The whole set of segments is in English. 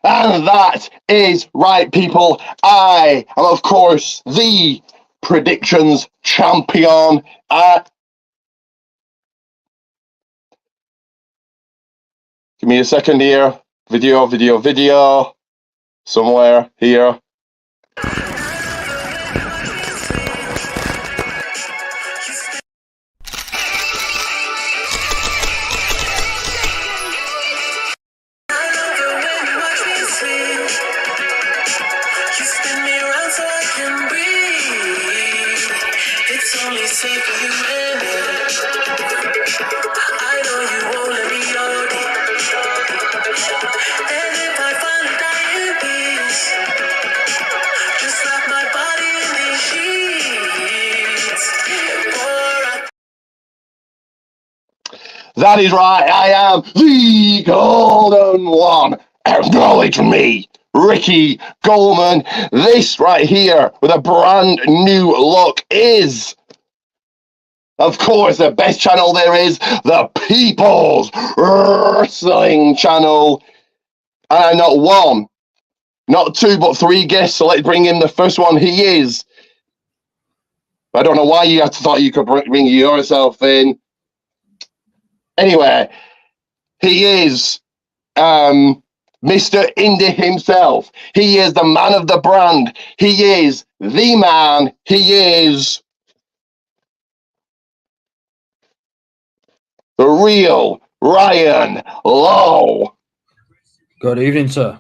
And that is right, people. I am, of course, the predictions champion. Give me a second here. Video. Somewhere here. That is right, I am the Golden One. Acknowledge me, Ricky Goldman. This right here, with a brand new look, is, of course, the best channel there is, the People's Wrestling Channel. And I'm not one, not two, but three guests, so let's bring in the first one. He is, I don't know why you thought you could bring yourself in. Anyway, he is Mr. Indie himself. He is the man of the brand. He is the man. He is the real Ryan Lowe. Good evening, sir.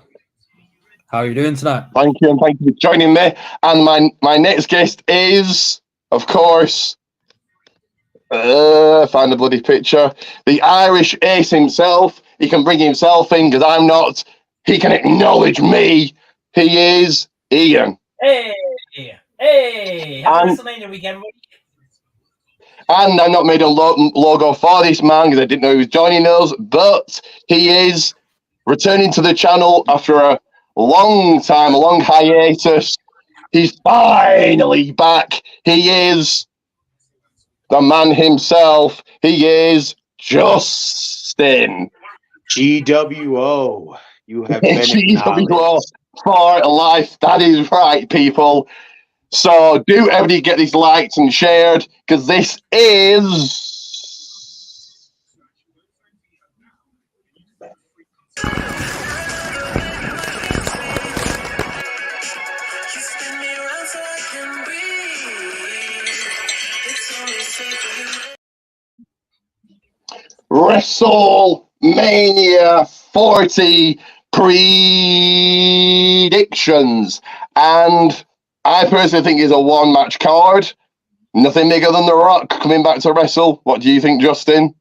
How are you doing tonight? Thank you, and thank you for joining me. And my next guest is, of course, find the bloody picture. The Irish ace himself. He can bring himself in because I'm not. He can acknowledge me. He is Ian. Hey, happy WrestleMania weekend. And I not made a logo for this man because I didn't know he was joining us, but he is returning to the channel after a long time, a long hiatus. He's finally back. He is the man himself. He is Justin. GWO. You have been GWO for life. That is right, people. So do everybody get these liked and shared, because this is WrestleMania 40 predictions. And I personally think it's a one-match card. Nothing bigger than The Rock coming back to wrestle. What do you think, Justin?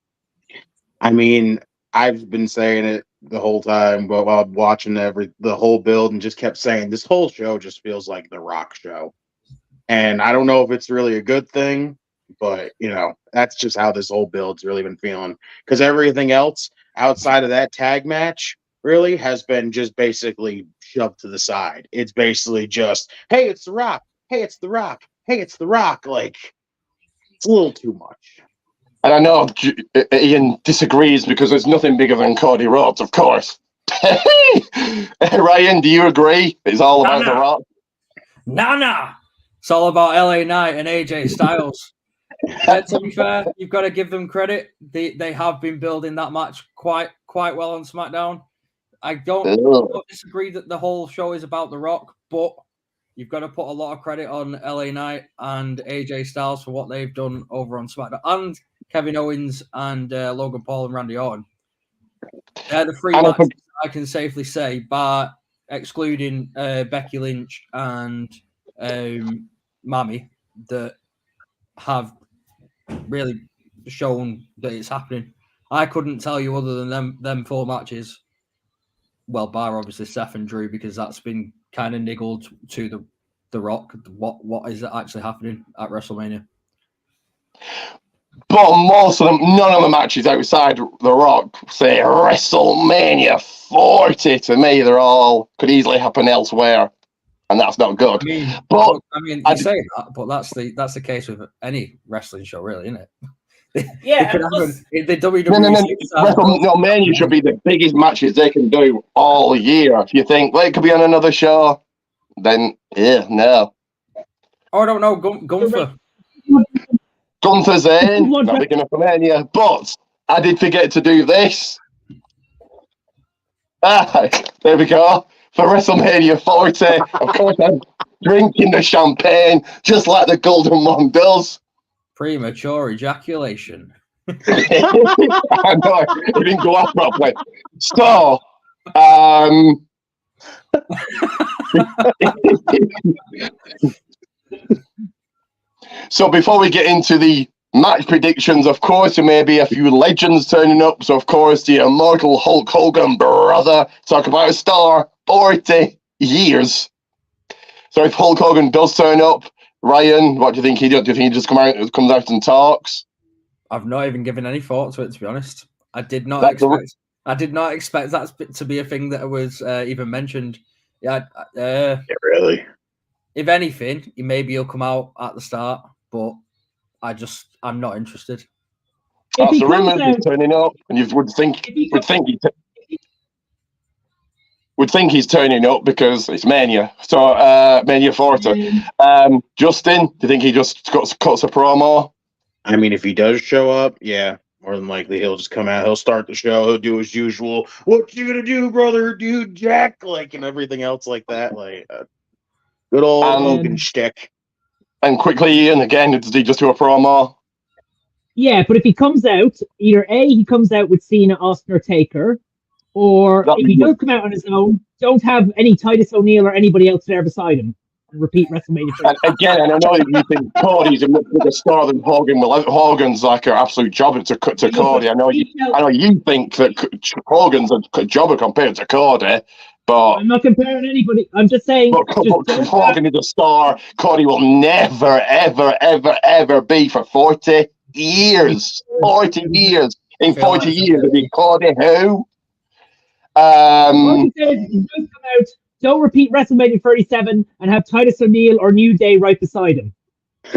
I mean, I've been saying it the whole time, but while watching the whole build, and just kept saying this whole show just feels like The Rock show. And I don't know if it's really a good thing, but you know, that's just how this whole build's really been feeling. Because everything else outside of that tag match really has been just basically shoved to the side. It's basically just, hey, it's The Rock. Hey, it's The Rock. Hey, it's The Rock. Like, it's a little too much. And I know Ian disagrees because there's nothing bigger than Cody Rhodes, of course. Ryan, do you agree? It's all about The Rock? Nah. It's all about LA Knight and AJ Styles. To be fair, you've got to give them credit. They have been building that match quite well on SmackDown. I don't disagree that the whole show is about The Rock, but you've got to put a lot of credit on LA Knight and AJ Styles for what they've done over on SmackDown, and Kevin Owens and Logan Paul and Randy Orton. They're the three matches I can safely say, but excluding Becky Lynch and Mami, that have really shown that it's happening. I couldn't tell you other than them four matches. Well, bar obviously Seth and Drew, because that's been kind of niggled to the Rock. What is actually happening at WrestleMania? But most of them, none of the matches outside The Rock say WrestleMania 40. To me, they're all could easily happen elsewhere, and that's not good. You say that, but that's the case with any wrestling show, really, isn't it? Yeah, could and plus, the WWE. WrestleMania should be the biggest matches they can do all year. If you think, well, it could be on another show, then yeah, no. Oh, I don't know, Gunther. Gunther's in, not big enough for Mania, but I did forget to do this. There we go. For WrestleMania 40, of course, I'm drinking the champagne just like the Golden One does. Premature ejaculation. I know, it didn't go off properly. So, so before we get into the match predictions, of course, there may be a few legends turning up. So, of course, the immortal Hulk Hogan brother, talk about a star, 40 years. So if Hulk Hogan does turn up, Ryan, what do you think he does? Do you think he just comes out and talks? I've not even given any thought to it, to be honest. I did not expect that to be a thing that was even mentioned. Yeah, really. If anything, maybe he'll come out at the start, but I'm not interested. That's the rumors he's turning up, and you would think he's turning up because it's Mania. So Mania 40. Justin, do you think he just cuts a promo? I mean, if he does show up, yeah, more than likely he'll just come out. He'll start the show. He'll do his usual. What you gonna do, brother? Dude, Jack, like, and everything else like that. Like, good old Hogan shtick. And quickly, Ian, again, did he just do a promo? Yeah, but if he comes out, either A, he comes out with Cena, Austin, or Taker, or if he does come out on his own, don't have any Titus O'Neil or anybody else there beside him. And repeat WrestleMania. And again, and I know you think Cody's a much bigger star than Hogan. Well, Hogan's like an absolute jobber to Cody. I know you think that Hogan's a jobber compared to Cody. But I'm not comparing anybody. I'm just saying. But Hogan is a star. Cody will never, ever, ever, ever be for 40 years. 40 years. In 40 years, it'll be Cody who? All he says is, don't come out. Don't repeat WrestleMania 37 and have Titus O'Neil or New Day right beside him. I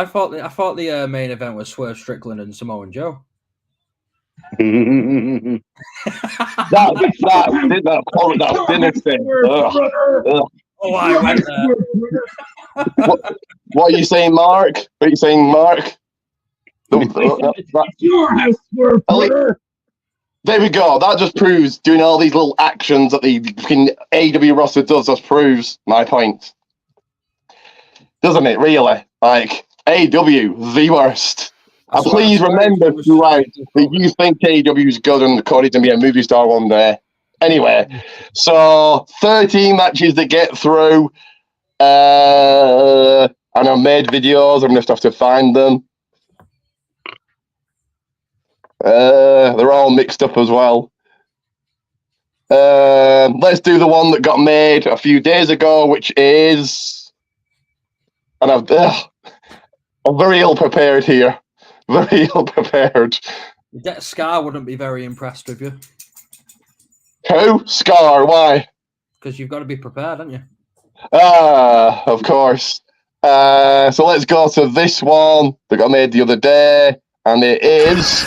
thought the main event was Swerve Strickland and Samoa Joe. that dynasty. Oh, I went there. What are you saying, Mark? What are you saying, Mark? It's your house, Swerve, brother. There we go. That just proves doing all these little actions that the AEW roster does just proves my point. Doesn't it, really? Like, AEW, the worst. And please remember throughout that you think AEW is good and Cody's going to be a movie star one day. Anyway, so 13 matches that get through. And I've made videos. I'm going to have to find them. They're all mixed up as well. Let's do the one that got made a few days ago, which is, and I'm very ill prepared here. Very ill prepared. Scar wouldn't be very impressed with you. Who? Scar? Why? Because you've got to be prepared, haven't you? Of course. So let's go to this one that got made the other day, and it is.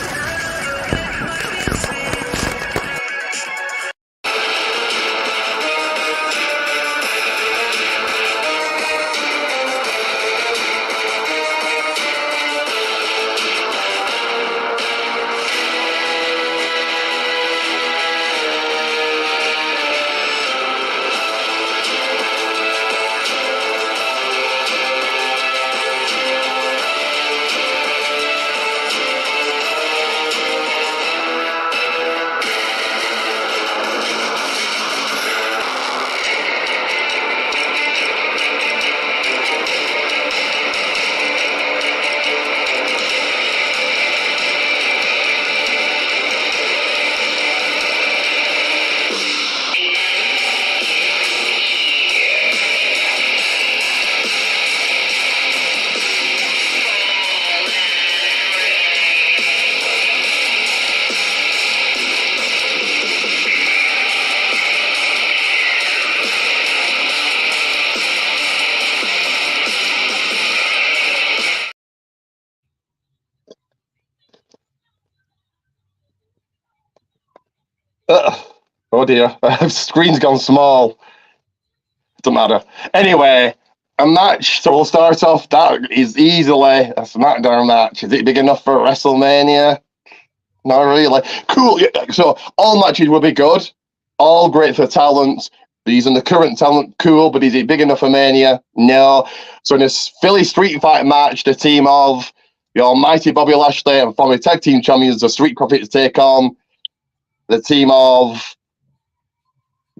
Oh dear, screen's gone small. Doesn't matter. Anyway, a match. So we'll start off. That is easily a SmackDown match. Is it big enough for WrestleMania? Not really. Cool. Yeah, so all matches will be good. All great for talent. Using the current talent, cool. But is it big enough for Mania? No. So in this Philly Street Fight match, the team of the almighty Bobby Lashley and former tag team champions, the Street Profits, take on the team of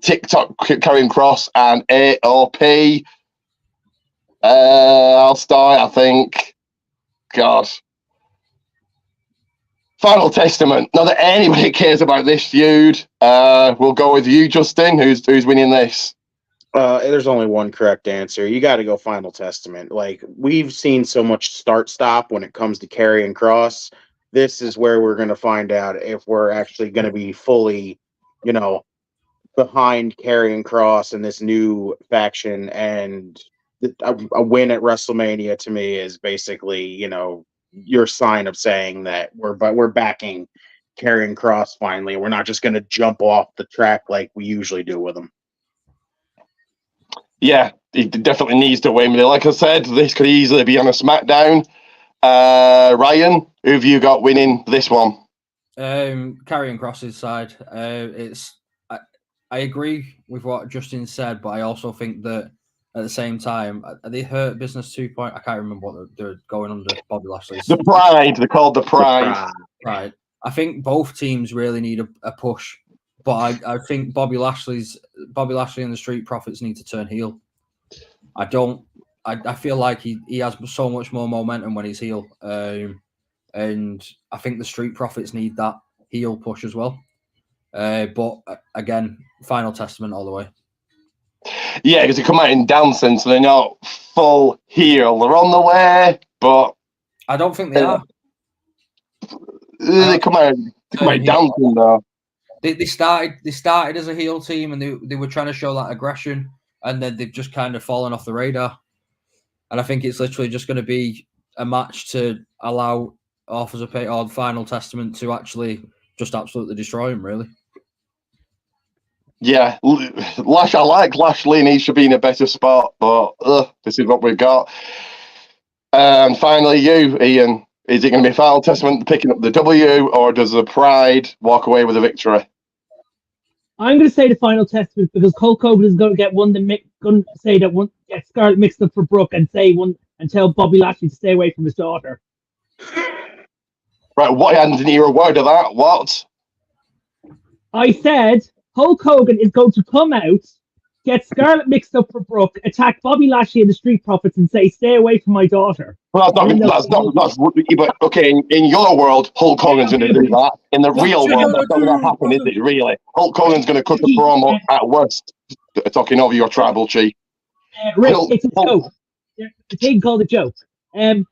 TikTok, Karrion Kross, and AOP. I'll start, I think. God. Final Testament. Not that anybody cares about this feud. We'll go with you, Justin. Who's winning this? There's only one correct answer. You got to go Final Testament. Like, we've seen so much start-stop when it comes to Karrion Kross. This is where we're going to find out if we're actually going to be fully, behind Karrion Kross and this new faction. And a win at WrestleMania to me is basically, your sign of saying that we're backing Karrion Kross finally. We're not just going to jump off the track like we usually do with him. Yeah, he definitely needs to win. Like I said, this could easily be on a SmackDown. Ryan, who have you got winning this one? Karrion Kross's side. I agree with what Justin said, but I also think that at the same time, they Hurt Business 2.0. I can't remember what they're going under. Bobby Lashley's. The Pride. They're called the Pride. Right. I think both teams really need a push. But I think Bobby Lashley and the Street Profits need to turn heel. I feel like he has so much more momentum when he's heel. And I think the Street Profits need that heel push as well. But again, Final Testament all the way. Yeah, because they come out in dancing, so they're not full heel. They're on the way, but I don't think they are. They come out dancing though. They started as a heel team, and they were trying to show that aggression, and then they've just kind of fallen off the radar. And I think it's literally just going to be a match to allow Authors of Pain or Final Testament to actually just absolutely destroy him, really. Yeah, I like Lashley, and he should be in a better spot, but this is what we've got. And finally, you, Ian, is it going to be Final Testament picking up the W, or does the Pride walk away with a victory? I'm going to say the Final Testament because Hulk Hogan is going to get get Scarlett mixed up for Brooke and tell Bobby Lashley to stay away from his daughter. Right, what? I didn't hear a word of that. What? I said Hulk Hogan is going to come out, get Scarlett mixed up for Brooke, attack Bobby Lashley and the Street Profits, and say, "Stay away from my daughter." Well, that's not. But okay, in your world, Hulk Hogan's going to do that. In the real world, that's not going to happen, is it? Really, Hulk Hogan's going to cut the promo at worst, talking over your tribal chief. Rick, it's a joke. The thing called a joke.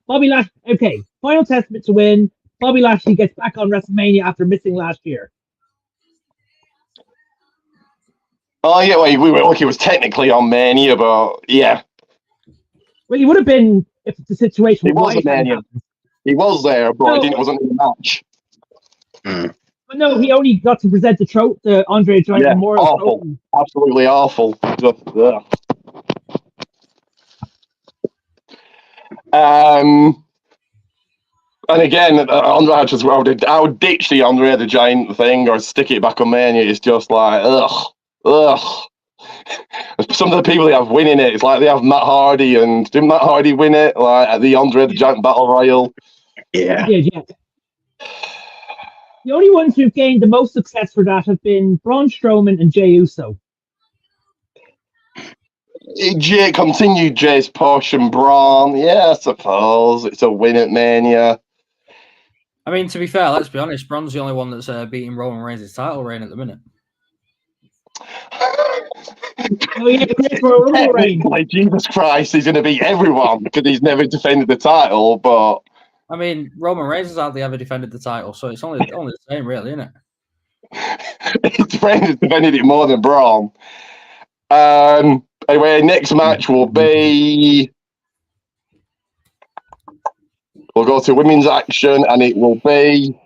Bobby Lashley. Okay, Final Testament to win. Bobby Lashley gets back on WrestleMania after missing last year. Oh yeah, well, we were lucky. It was technically on Mania, but yeah. Well, he would have been if the situation. He was a Mania. He was there, but it wasn't in the match. But no, he only got to present the Andre the Giant Memorial awful. Trophy. Absolutely awful. And again, Andre as well. I would ditch the Andre the Giant thing or stick it back on Mania. It's just like ugh. Some of the people they have winning it, it's like they have Matt Hardy, and didn't Matt Hardy win it? Like at the Andre the Giant Battle Royal. Yeah. The only ones who've gained the most success for that have been Braun Strowman and Jey Uso. Continued Jay's push and Braun. Yeah, I suppose it's a win at Mania. I mean, to be fair, let's be honest. Braun's the only one that's beating Roman Reigns' title reign at the minute. Like Jesus Christ, he's going to beat everyone because he's never defended the title. But I mean, Roman Reigns has hardly ever defended the title, so it's only the same, really, isn't it? His friend has defended it more than Braun. Anyway, next match will be. We'll go to women's action, and it will be.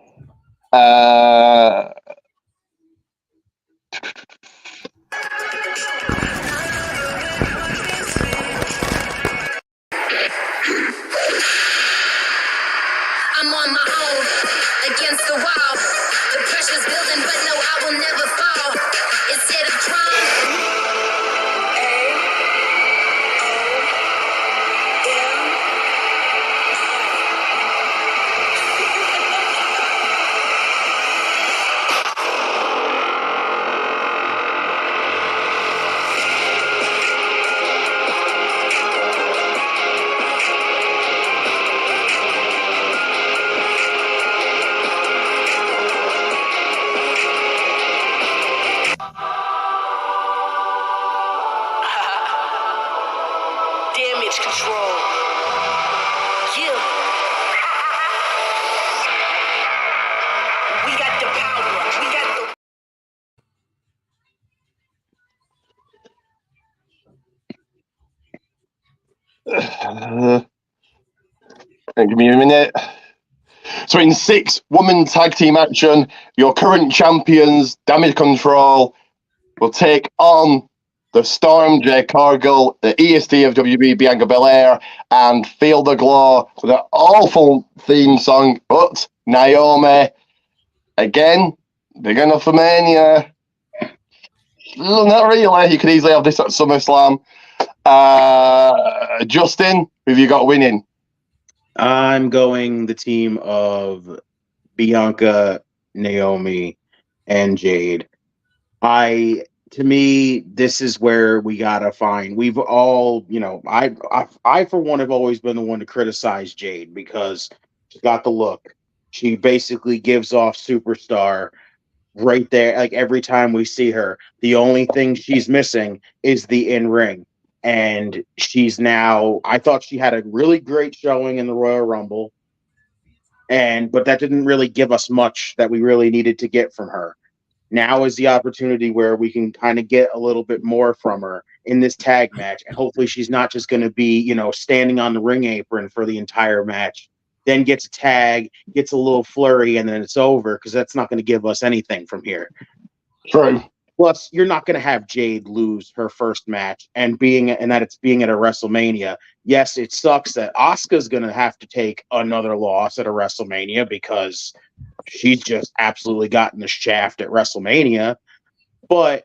damage control. Yeah. We got the power. We got the. Give me a minute. So in 6-woman tag team action, your current champions, Damage Control, will take on the Storm, Jade Cargill, the EST of WB, Bianca Belair, and Feel the Glow for the awful theme song, but Naomi, again, big enough for Mania. Not really. You could easily have this at SummerSlam. Justin, who have you got winning? I'm going the team of Bianca, Naomi, and Jade. To me, this is where we gotta find. We've all, I for one have always been the one to criticize Jade because she's got the look. She basically gives off superstar right there. Like every time we see her, the only thing she's missing is the in-ring. And she's now, I thought she had a really great showing in the Royal Rumble. But that didn't really give us much that we really needed to get from her. Now is the opportunity where we can kind of get a little bit more from her in this tag match. And hopefully she's not just going to be, standing on the ring apron for the entire match, then gets a tag, gets a little flurry, and then it's over, because that's not going to give us anything from here. True. Plus, you're not going to have Jade lose her first match and that it's being at a WrestleMania. Yes, it sucks that Asuka's going to have to take another loss at a WrestleMania because she's just absolutely gotten the shaft at WrestleMania. But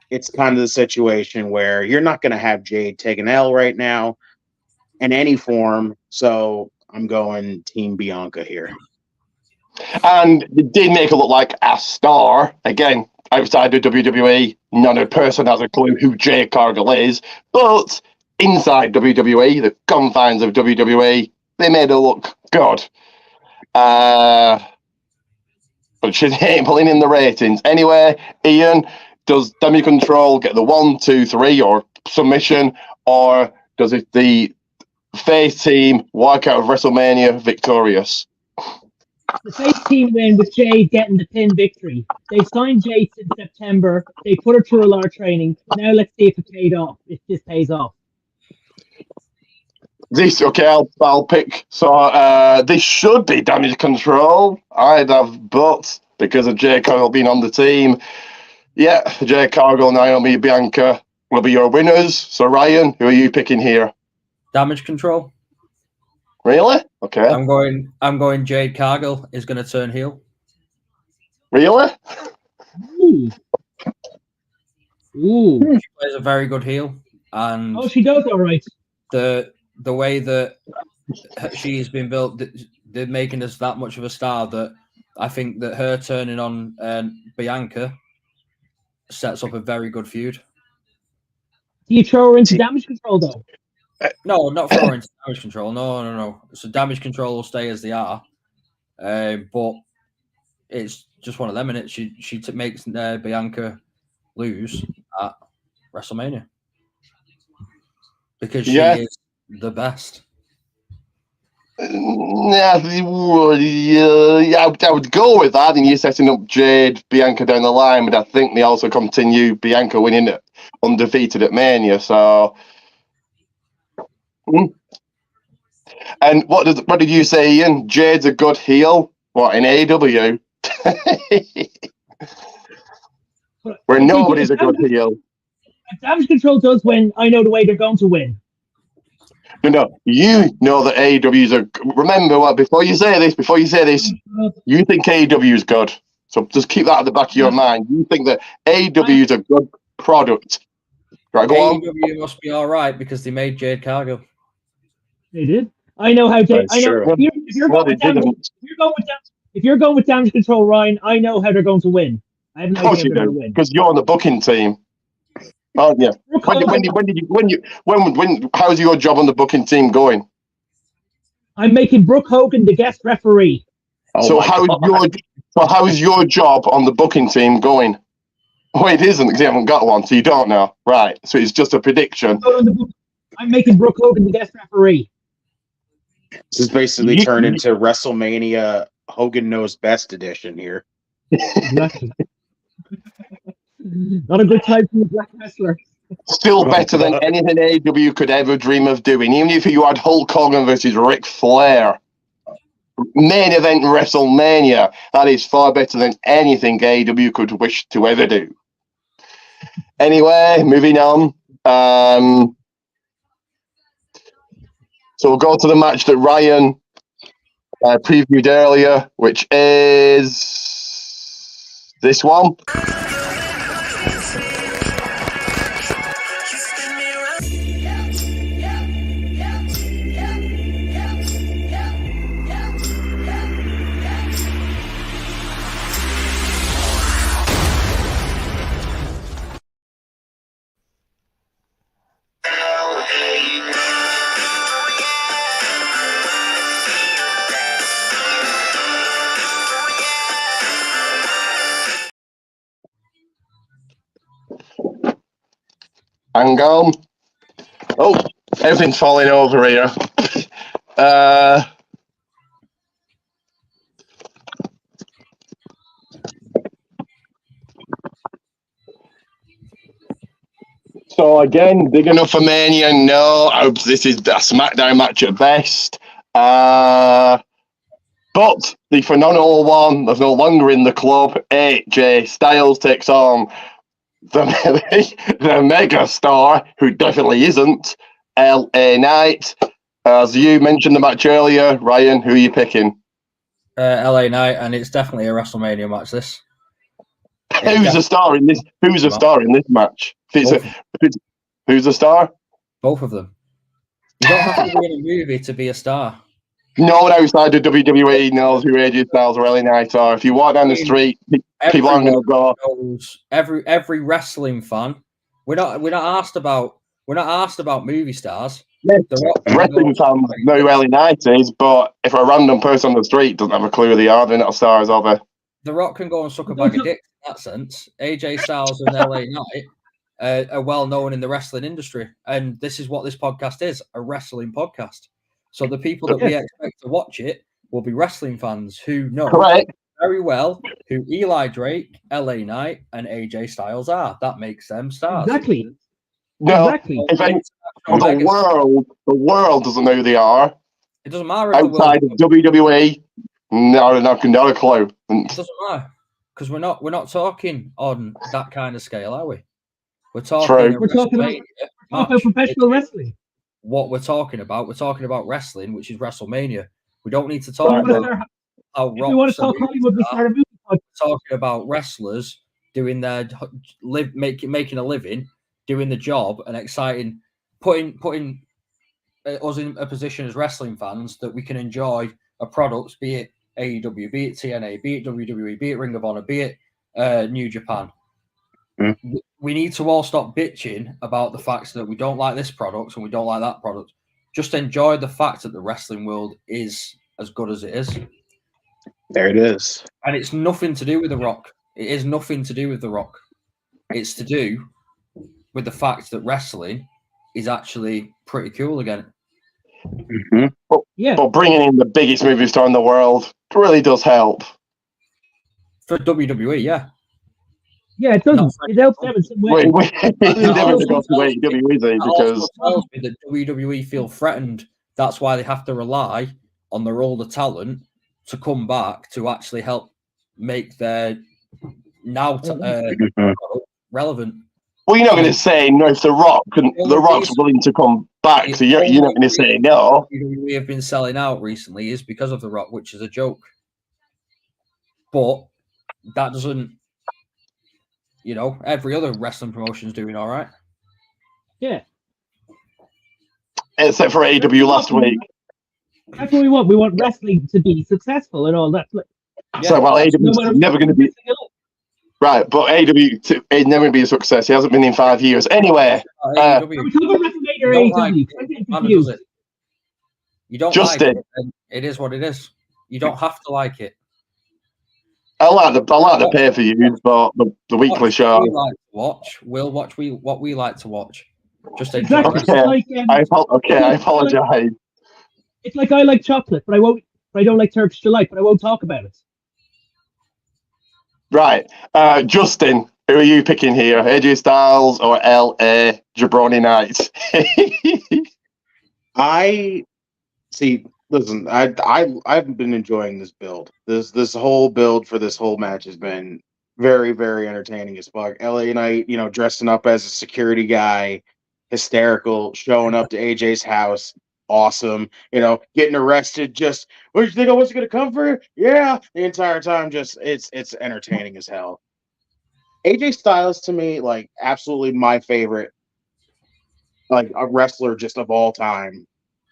it's kind of the situation where you're not going to have Jade take an L right now in any form. So I'm going Team Bianca here. And it did make her look like a star. Again, outside of WWE, not a person has a clue who Jade Cargill is. But inside WWE, the confines of WWE, they made her look good. But she ain't pulling in the ratings. Anyway, Ian, does Damage Control get the 1, 2, 3 or submission, or does it the face team walk out of WrestleMania victorious? The face team win with Jade getting the pin victory. They've signed Jade since September. They put her through a lot of training. Now let's see if it paid off. If this pays off. I'll pick. So this should be Damage Control. I'd have, but because of Jade Cargill being on the team, Jade Cargill, Naomi, Bianca will be your winners. So Ryan, who are you picking here? Damage Control. Really? Okay. I'm going Jade Cargill is going to turn heel. Really? Ooh. She plays a very good heel, and she does all right. The way that she's been built, they're making us that much of a star that I think that her turning on Bianca sets up a very good feud. Do you throw her into Damage Control though? No, not for into Damage Control. No. So Damage Control will stay as they are, but it's just one of them, and it she makes Bianca lose at WrestleMania because she is the best. I would go with that, and you're setting up Jade, Bianca down the line, but I think they also continue Bianca winning it undefeated at Mania. So, and what did you say, Ian? Jade's a good heel. What in AEW? Where nobody's a good heel. Damage Control does win. I know the way they're going to win. No, you know that AEW's a. Remember what? Before you say this, you think AEW is good. So just keep that at the back of your mind. You think that AEW is a good product. Right, go on. AEW must be all right because they made Jade Cargill. They did. I know how Jade. I know if you're going with Damage Control, Ryan. I know how they're going to win. I have no idea how they're going to win because you're on the booking team. Oh yeah. How's your job on the booking team going? I'm making Brooke Hogan the guest referee. So how's your job on the booking team going? Oh, it isn't because you haven't got one, so you don't know. Right. So it's just a prediction. I'm making Brooke Hogan the guest referee. This is basically turned into WrestleMania Hogan Knows Best edition here. Exactly. Not a good time for a black wrestler. Still better than anything AW could ever dream of doing. Even if you had Hulk Hogan versus Ric Flair, main event WrestleMania, that is far better than anything AW could wish to ever do. Anyway, moving on. So we'll go to the match that Ryan previewed earlier, which is this one. Hang on. Oh, everything's falling over here. So again, big enough for Mania? No, this is a SmackDown match at best. But the phenomenal one that's no longer in the club, AJ Styles takes on the mega star, who definitely isn't, LA Knight. As you mentioned the match earlier, Ryan, who are you picking? LA Knight, and it's definitely a WrestleMania match. This. Who's the star in this? Who's the star in this match? Who's the star? Both of them. You don't have to be in a movie to be a star. No one outside of WWE knows who AJ Styles or LA Knight are. If you walk down the street, people aren't going to go. Every wrestling fan. We're not asked about movie stars. Yes, wrestling fans know who LA Knight is, but if a random person on the street doesn't have a clue who they are, they're not stars, are they? The Rock can go and suck a bag of dicks in that sense. AJ Styles and LA Knight are well known in the wrestling industry, and this is what this podcast is, a wrestling podcast. So the people that we expect to watch it will be wrestling fans who know very well who Eli Drake, LA Knight, and AJ Styles are. That makes them stars. Exactly. No, Exactly. the world doesn't know who they are. It doesn't matter. Outside of WWE, not a clue. It doesn't matter because we're not talking on that kind of scale, are we? We're talking. We're talking about professional wrestling. What we're talking about wrestling, which is WrestleMania. We don't need to talk about how Rock. We want to talk Hollywood. We start a movie podcast. Talking about wrestlers doing their making a living, doing the job, and exciting, putting us in a position as wrestling fans that we can enjoy a product, be it AEW, be it TNA, be it WWE, be it Ring of Honor, be it New Japan. We need to all stop bitching about the fact that we don't like this product and we don't like that product. Just enjoy the fact that the wrestling world is as good as it is. There it is. And it's nothing to do with The Rock. It is nothing to do with The Rock. It's to do with the fact that wrestling is actually pretty cool again. Mm-hmm. But bringing in the biggest movie star in the world really does help. For WWE, yeah. Yeah, it doesn't. It helps them in some way. It never goes to WWE, because tells me that WWE feel threatened. That's why they have to rely on their older talent to come back to actually help make their now relevant. Well, you're not going to say no if the Rock's willing to come back. So you're not going to say no. WWE have been selling out recently is because of the Rock, which is a joke. But that doesn't. Every other wrestling promotion is doing all right. Yeah. Except for AEW last week. That's what we want. We want wrestling to be successful and all that. So, AEW is never going to be... Right, but AEW is never going to be a success. He hasn't been in 5 years. Anyway. Are we talking about WrestleMania or AEW? You don't Justin. like it, and it is what it is. You don't have to like it. I like the pay-per-views, but the weekly show. We'll watch what we like to watch. Just enjoy Exactly. it. It's like, I apologize. it's like I like chocolate, but I won't. But I don't like Turkish delight, but I won't talk about it. Right. Justin, who are you picking here? AJ Styles or LA Jabroni Knights? I see. Listen, I've been enjoying this build. This whole build for this whole match has been very, very entertaining as fuck. LA Knight, dressing up as a security guy, hysterical, showing up to AJ's house, awesome. Getting arrested. Just what did you think I wasn't gonna come for you? Yeah, the entire time, just it's entertaining as hell. AJ Styles to me, like absolutely my favorite, like a wrestler just of all time.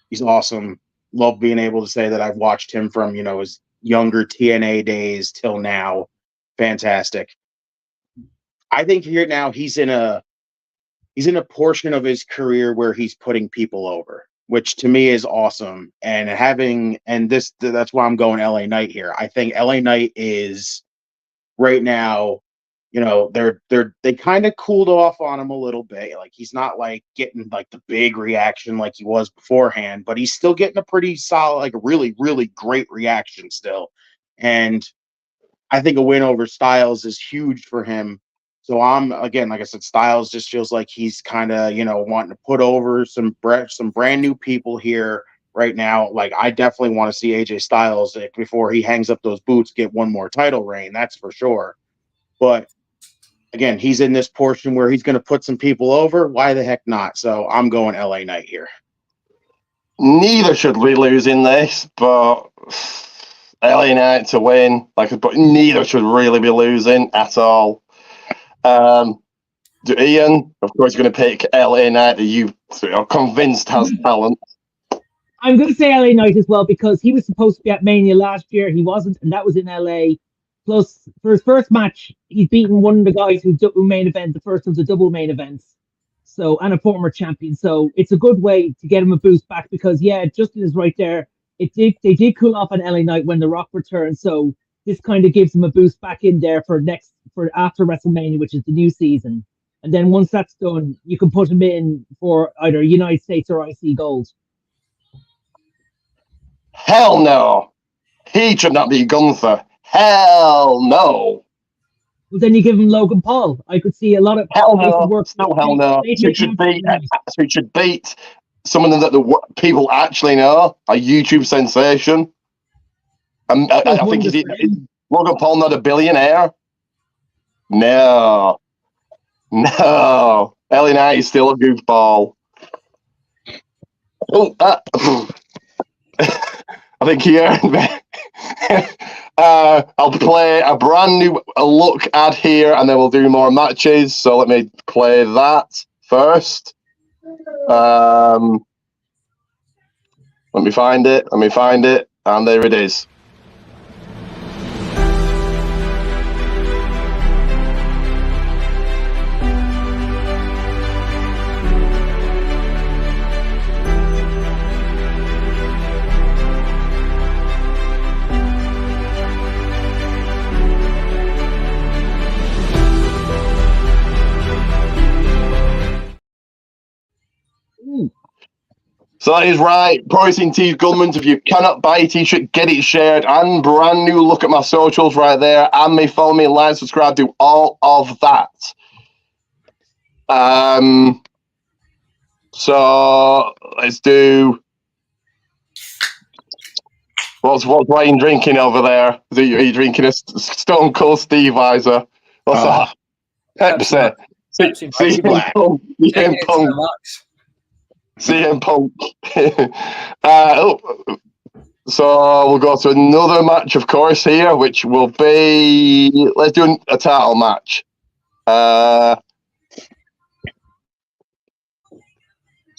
He's awesome. Love being able to say that I've watched him from, his younger TNA days till now. Fantastic. I think here now he's in a portion of his career where he's putting people over, which to me is awesome. And that's why I'm going LA Knight here. I think LA Knight is right now, they kind of cooled off on him a little bit. Like he's not like getting like the big reaction like he was beforehand, but he's still getting a pretty solid, like a really, really great reaction still. And I think a win over Styles is huge for him. So I'm, again, like I said, Styles just feels like he's kind of, wanting to put over some brand new people here right now. Like I definitely want to see AJ Styles before he hangs up those boots, get one more title reign. That's for sure. But again, he's in this portion where he's going to put some people over. Why the heck not? So I'm going LA Knight here. Neither should we lose in this, but LA Knight to win. But neither should really be losing at all. Ian, of course, going to pick LA Knight that you are convinced has talent. I'm going to say LA Knight as well because he was supposed to be at Mania last year. He wasn't, and that was in LA. Plus, for his first match, he's beaten one of the guys who main event, the first of the double main events. So, and a former champion. So it's a good way to get him a boost back because, yeah, Justin is right there. They did cool off on LA Knight when The Rock returned. So this kind of gives him a boost back in there for after WrestleMania, which is the new season. And then once that's done, you can put him in for either United States or IC Gold. Hell no. He should not be Gunther. Hell no. Well, then you give him Logan Paul. I could see a lot of hell no. Still hell no. Who should beat someone that the people actually know, a YouTube sensation. I think is Logan Paul not a billionaire? No. LA Knight is still a goofball. Oh, I think he earned me. I'll play a brand new look ad here and then we'll do more matches. So let me play that first. Let me find it. And there it is. So that is right. Pricing Tees Government. If you cannot buy a t-shirt, get it shared. And brand new look at my socials right there. And me, follow me, like, subscribe, do all of that. So let's do. What's Ryan drinking over there? Are you drinking a Stone Cold Steve Weiser? What's that? Pepsi. CM Punk. So we'll go to another match, of course, here, which will be. Let's do a title match.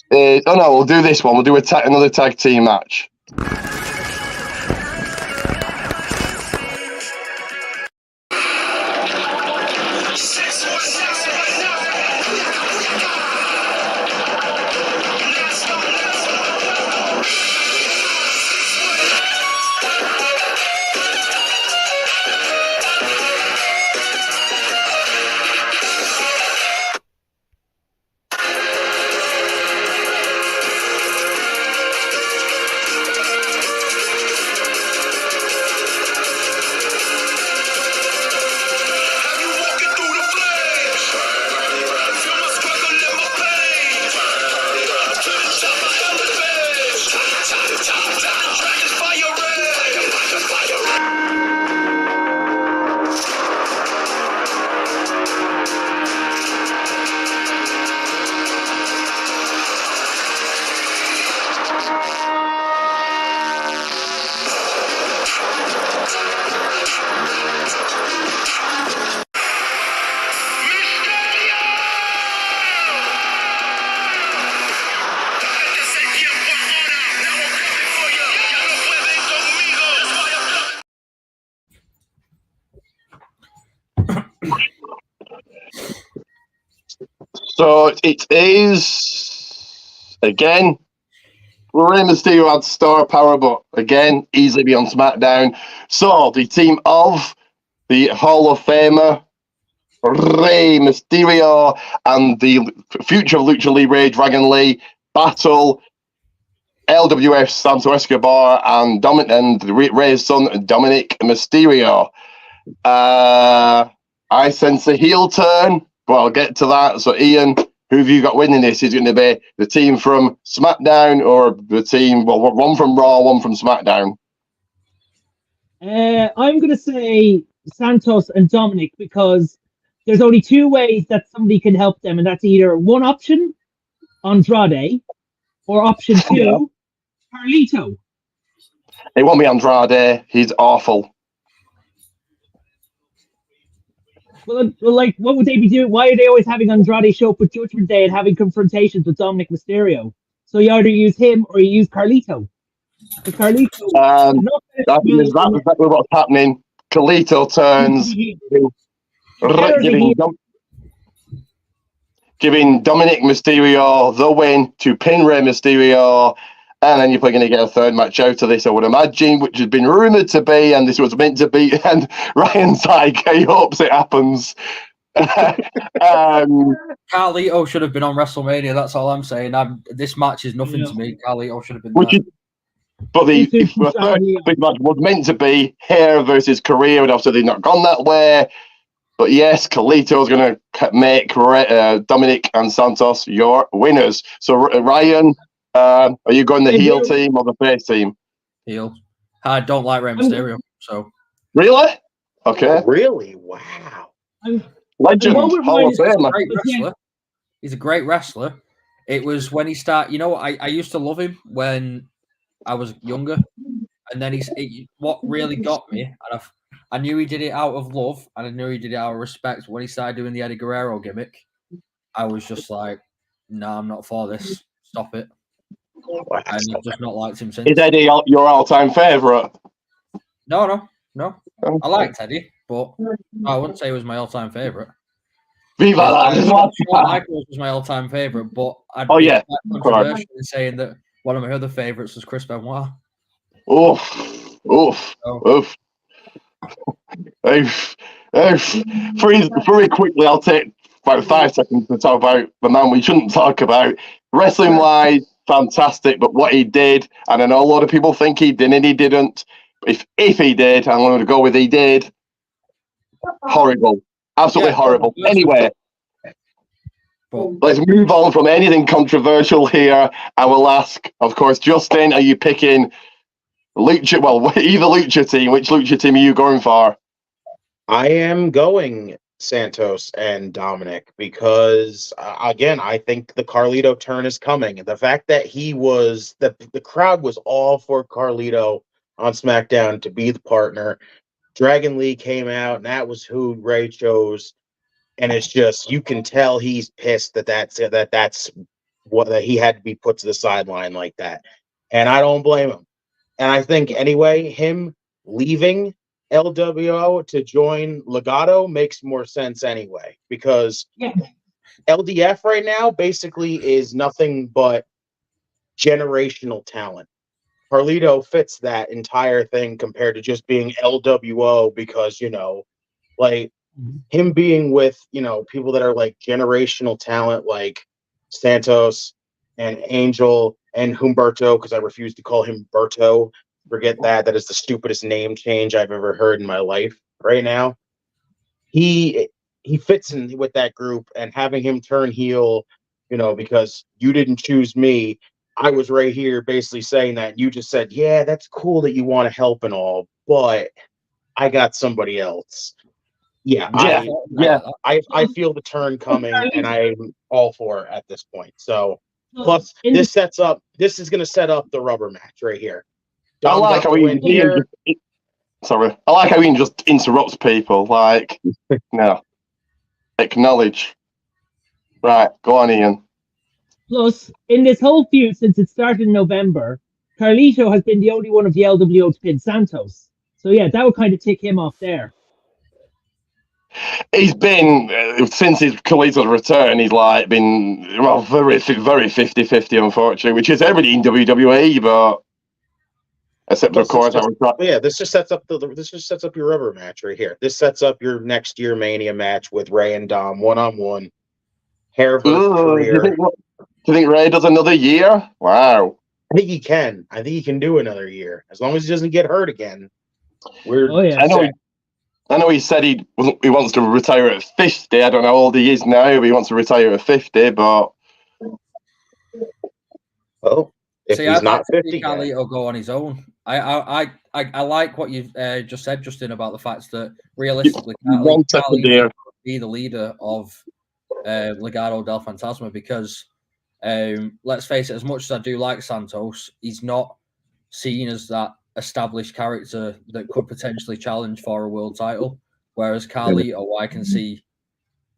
We'll do this one. We'll do another tag team match. So it is again. Rey Mysterio had star power, but again, easily be on SmackDown. So the team of the Hall of Famer Rey Mysterio and the future of Lucha Libre Dragon Lee battle LWF Santo Escobar and Rey's son Dominic Mysterio. I sense a heel turn, but I'll get to that. So, Ian, who have you got winning this? Is it going to be the team from SmackDown or the team, well, one from Raw, one from SmackDown? I'm going to say Santos and Dominic because there's only two ways that somebody can help them, and that's either one option, Andrade, or option two, Carlito. It won't be Andrade. He's awful. Well, like, what would they be doing? Why are they always having Andrade show up with Judgment Day and having confrontations with Dominic Mysterio? So you either use him or you use Carlito. Carlito. That's exactly what's happening. Carlito turns, giving Dominic Mysterio the win to pin Rey Mysterio. And then you're probably going to get a third match out of this, I would imagine, which has been rumoured to be, and this was meant to be. And Ryan's like, he hopes it happens. Carlito should have been on WrestleMania. That's all I'm saying. This match is nothing to me. Carlito should have been there. But the third big match was meant to be Hair versus Career, and obviously they've not gone that way. But yes, Carlito's going to make Dominic and Santos your winners. So Ryan, are you going the heel team or the face team? Heel. I don't like Rey Mysterio, so. Really? Okay. Really? Wow. Legend. Hall of Famer. He's a great wrestler. It was when he started. You know, I used to love him when I was younger, and then what really got me, and I knew he did it out of love, and I knew he did it out of respect. When he started doing the Eddie Guerrero gimmick, I was just like, "No, I'm not for this. Stop it." And I've just not liked him since. Is Eddie your all-time favourite? No. I liked Eddie, but I wouldn't say he was my all-time favourite. Viva Michaels was my all-time favourite, but I'd be controversial in saying that one of my other favourites was Chris Benoit. Very quickly, I'll take about 5 seconds to talk about the man we shouldn't talk about. Wrestling-wise, fantastic, but what he did, and I know a lot of people think he did and he didn't. If he did, I'm going to go with he did. Horrible. Absolutely horrible. Anyway, let's move on from anything controversial here. I will ask, of course, Justin, are you picking Lucha? Well, either Lucha team. Which Lucha team are you going for? I am going Santos and Dominic because, again, I think the Carlito turn is coming. The fact that the crowd was all for Carlito on SmackDown to be the partner. Dragon Lee came out, and that was who Ray chose. And it's just, you can tell he's pissed that's what he had to be put to the sideline like that. And I don't blame him. And I think anyway, him leaving LWO to join Legado makes more sense anyway, because LDF right now basically is nothing but generational talent. Carlito fits that entire thing compared to just being LWO because, like him being with, people that are like generational talent like Santos and Angel and Humberto, because I refuse to call him Berto. Forget that. That is the stupidest name change I've ever heard in my life right now. He fits in with that group, and having him turn heel, because you didn't choose me. I was right here basically saying that. You just said, yeah, that's cool that you want to help and all, but I got somebody else. I feel the turn coming, and I'm all for it at this point. So, plus, this is going to set up the rubber match right here. I like how Ian just interrupts people. Like, no. Acknowledge. Right, go on, Ian. Plus, in this whole feud, since it started in November, Carlito has been the only one of the LWO to pin Santos. So yeah, that would kind of tick him off there. He's been since his Kalisto's return. He's like been very 50-50, unfortunately, which is everybody in WWE, but except of course this just sets up your rubber match right here. This sets up your next year Mania match with Ray and Dom 1-on-1. Hair versus career. Do you think Ray does another year? Wow. I think he can. I think he can do another year as long as he doesn't get hurt again. I know he said he wants to retire at 50. I don't know how old he is now, but he wants to retire at 50. But if he's not 50, Carlito go on his own. I like what you just said, Justin, about the fact that realistically, Carlito be the leader of Legado del Fantasma because let's face it, as much as I do like Santos, he's not seen as that established character that could potentially challenge for a world title, whereas Carlito I can see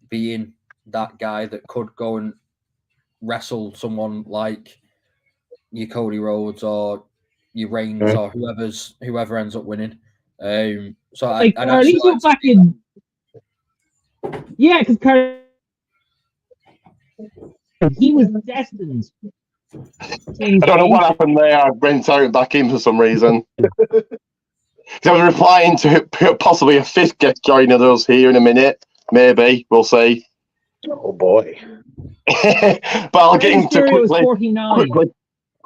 being that guy that could go and wrestle someone like your Cody Rhodes or your Reigns or whoever ends up winning. So like Carlito back in because he was destined. I don't know what happened there. I went out back in for some reason. I was replying to possibly a fifth guest joining us here in a minute. Maybe. We'll see. Oh, boy. But I'll get into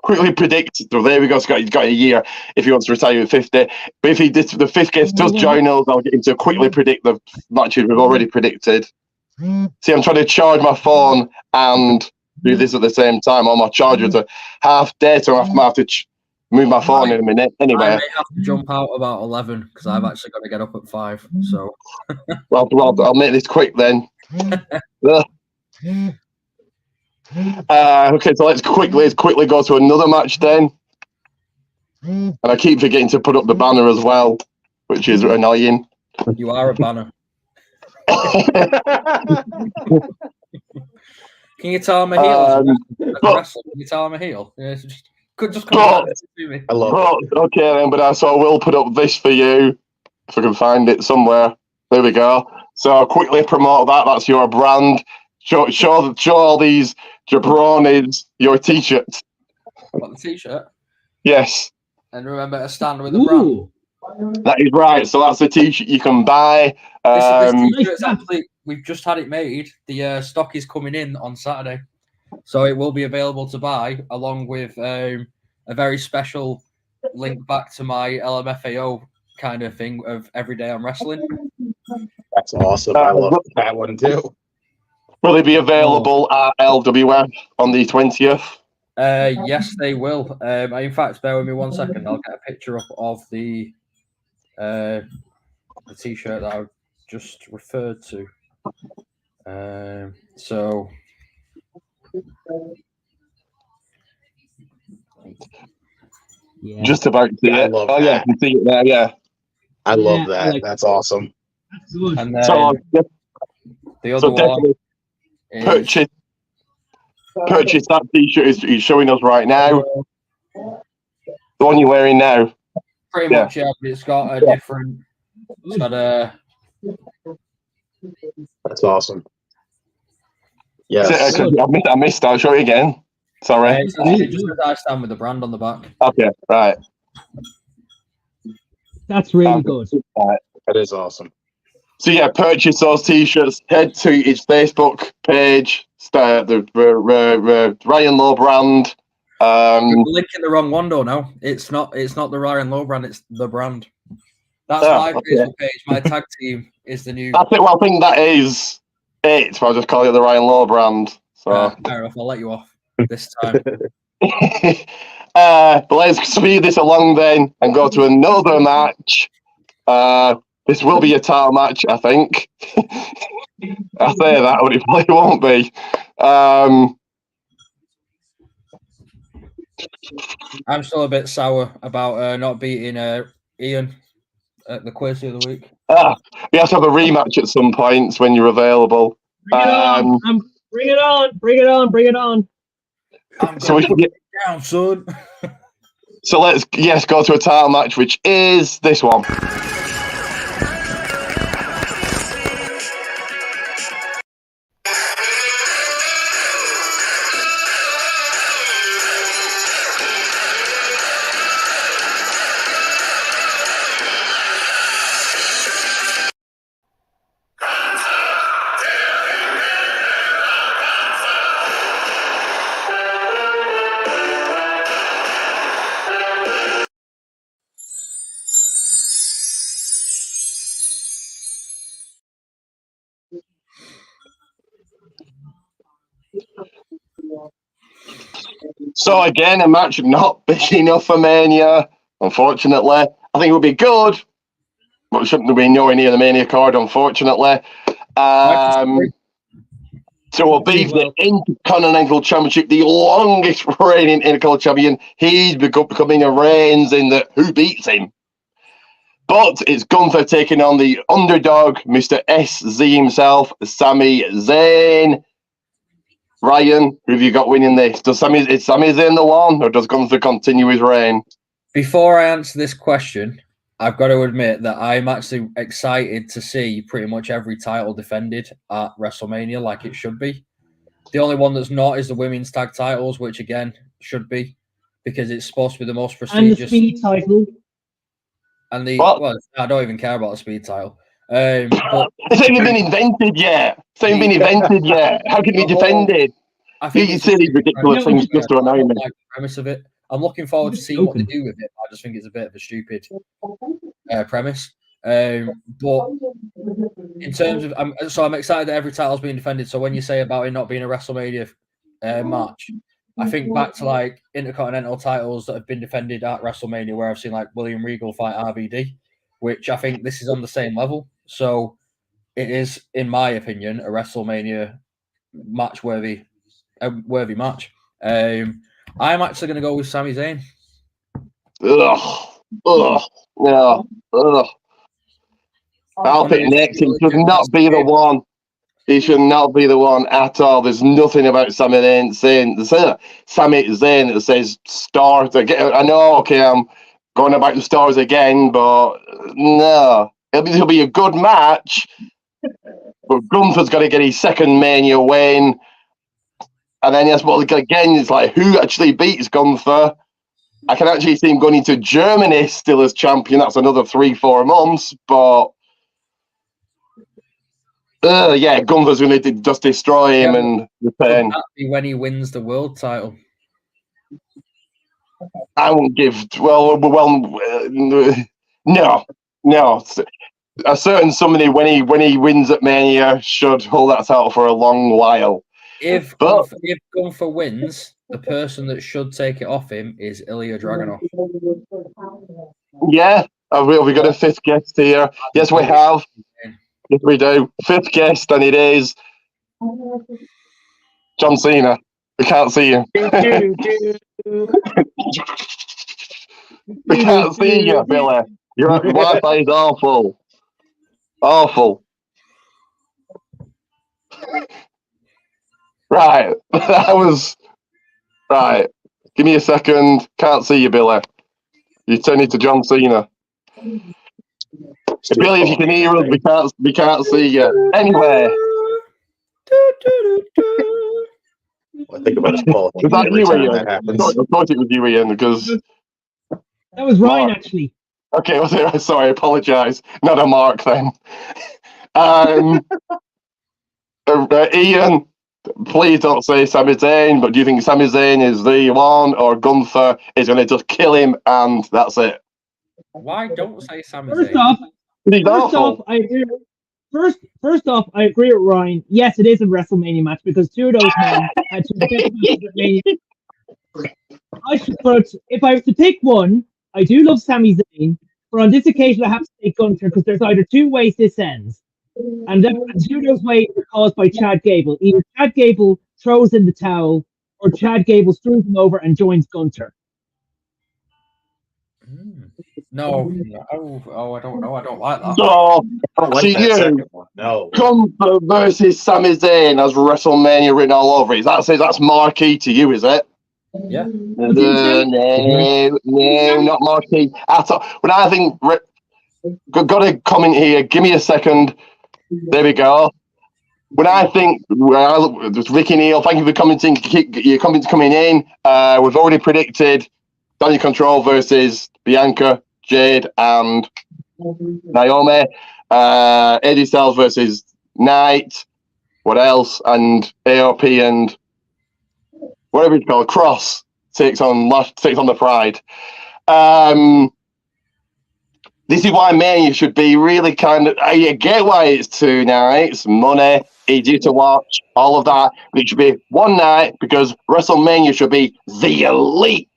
quickly predict. So there we go. So he's got a year if he wants to retire at 50. But if the fifth guest does join us, I'll get him to quickly predict the matches we've already predicted. See, I'm trying to charge my phone and do this at the same time. All my chargers are half dead, so I have to move my phone in a minute. Anyway, I may have to jump out about 11 because I've actually got to get up at 5. So, well, I'll make this quick then. Okay, so let's quickly go to another match then. And I keep forgetting to put up the banner as well, which is annoying. You are a banner. Can you tell I'm a heel? Can you tell I'm a heel? Yeah, just come back to me. I love it. Okay, then, but I will put up this for you if I can find it somewhere. There we go. So I'll quickly promote that. That's your brand. Show all these jabronis your t-shirt. What, the t-shirt? Yes. And remember to stand with the brand. That is right. So that's the t-shirt you can buy. This t-shirt's actually, we've just had it made. The stock is coming in on Saturday. So it will be available to buy along with a very special link back to my LMFAO kind of thing of Every Day I'm Wrestling. That's awesome. I love that one too. Will they be available at LWF on the 20th? Yes, they will. In fact, bear with me 1 second. I'll get a picture up of the t-shirt that I just referred to. So just about to see it. Oh yeah, I can see it there. Yeah, I love that. That's awesome. And then so the other one. Purchase that t-shirt is showing us right now. The one you're wearing now. Pretty much, yeah, but it's got a different. It's got a. That's awesome. Yes. I missed. I'll show you again. Sorry. It just says I stand with the brand on the back. Okay, right. That's really good. Right. That is awesome. So yeah, purchase those t-shirts. Head to his Facebook page. The Ryan Lowe brand. You're linking the wrong one though. No, it's not. It's not the Ryan Lowe brand. It's the brand. That's my Facebook page. My tag team is the new. I think that is it. But I'll just call it the Ryan Lowe brand. So fair enough. I'll let you off this time. But let's speed this along then and go to another match. This will be a title match, I think. I say that, but it probably won't be. I'm still a bit sour about not beating Ian at the quiz the other week. We have to have a rematch at some point when you're available. Bring it on. So we should get down, son. So let's go to a title match, which is this one. So again, a match not big enough for Mania, unfortunately. I think it would be good, but it shouldn't be nowhere near the Mania card, unfortunately. So will be the Intercontinental Championship, the longest reigning Intercontinental Champion. He's becoming a Reigns in the who beats him. But it's Gunther taking on the underdog, Mr. SZ himself, Sami Zayn. Ryan, who have you got winning this? Is Sami Zayn the one, or does Gunther continue his reign? Before I answer this question, I've got to admit that I'm actually excited to see pretty much every title defended at WrestleMania like it should be. The only one that's not is the women's tag titles, which again should be, because it's supposed to be the most prestigious. And the speed title. And well, I don't even care about the speed title. But it's not even been invented yet. It's not even been invented yet. How can it be defended? I think you silly, ridiculous things just to annoy me. Like the premise of it. I'm looking forward to seeing what they do with it. I just think it's a bit of a stupid premise. But in terms of, I'm excited that every title's being defended. So when you say about it not being a WrestleMania match, I think back to like Intercontinental titles that have been defended at WrestleMania, where I've seen like William Regal fight RVD, which I think this is on the same level. So it is, in my opinion, a WrestleMania match worthy match. I'm actually going to go with Sami Zayn. I'll pick next. He should not be the one. He should not be the one at all. There's nothing about Sami Zayn that says stars. I know, okay, I'm going about the stars again, but no. It'll be a good match, but Gunther's got to get his second Mania win. And then, yes, well, again, it's like, who actually beats Gunther? I can actually see him going into Germany still as champion. That's another 3-4 months, but Gunther's going to just destroy him and return. Would that be when he wins the world title? I won't give. No. A certain somebody when he wins at Mania should hold that title for a long while. If Gunther wins, the person that should take it off him is Ilya Dragunov. Yeah, have we got a fifth guest here? Yes, we have. Yes, we do. Fifth guest, and it is John Cena. We can't see you. We can't see you, Billy. Your Wi-Fi is awful. Awful. Right. That was... Right. Give me a second. Can't see you, Billy. You turn into John Cena. Billy, if you can hear us, we can't see you. Anyway. I think about it. Was that you, Ian? I thought it was you, Ian, because... That was Ryan, actually. Okay, sorry, I apologise. Not a mark, then. Ian, please don't say Sami Zayn, but do you think Sami Zayn is the one, or Gunther is going to just kill him and that's it? Why don't say Sami Zayn? First off, I agree with Ryan. Yes, it is a WrestleMania match because two of those men had two best matches at Mania. But if I was to pick one, I do love Sami Zayn, but on this occasion I have to take Gunther because there's either two ways this ends. And two of those ways are caused by Chad Gable. Either Chad Gable throws in the towel or Chad Gable screws him over and joins Gunther. No. I don't know. I don't like that. So, No. Gunther versus Sami Zayn has WrestleMania written all over it. That's marquee to you, is it? Yeah. No, not marquee at all. When I think, got a comment here. Give me a second. There we go. When I think, Ricky Neal, thank you for commenting. Your comments coming in. We've already predicted Daniel Control versus Bianca, Jade, and Naomi. AJ Styles versus Knight. What else? And AOP and whatever it's called, Cross takes on the Pride. This is why Mania should be really kind of. I get why it's 2 nights, money, easy to watch, all of that. It should be one night because WrestleMania should be the elite.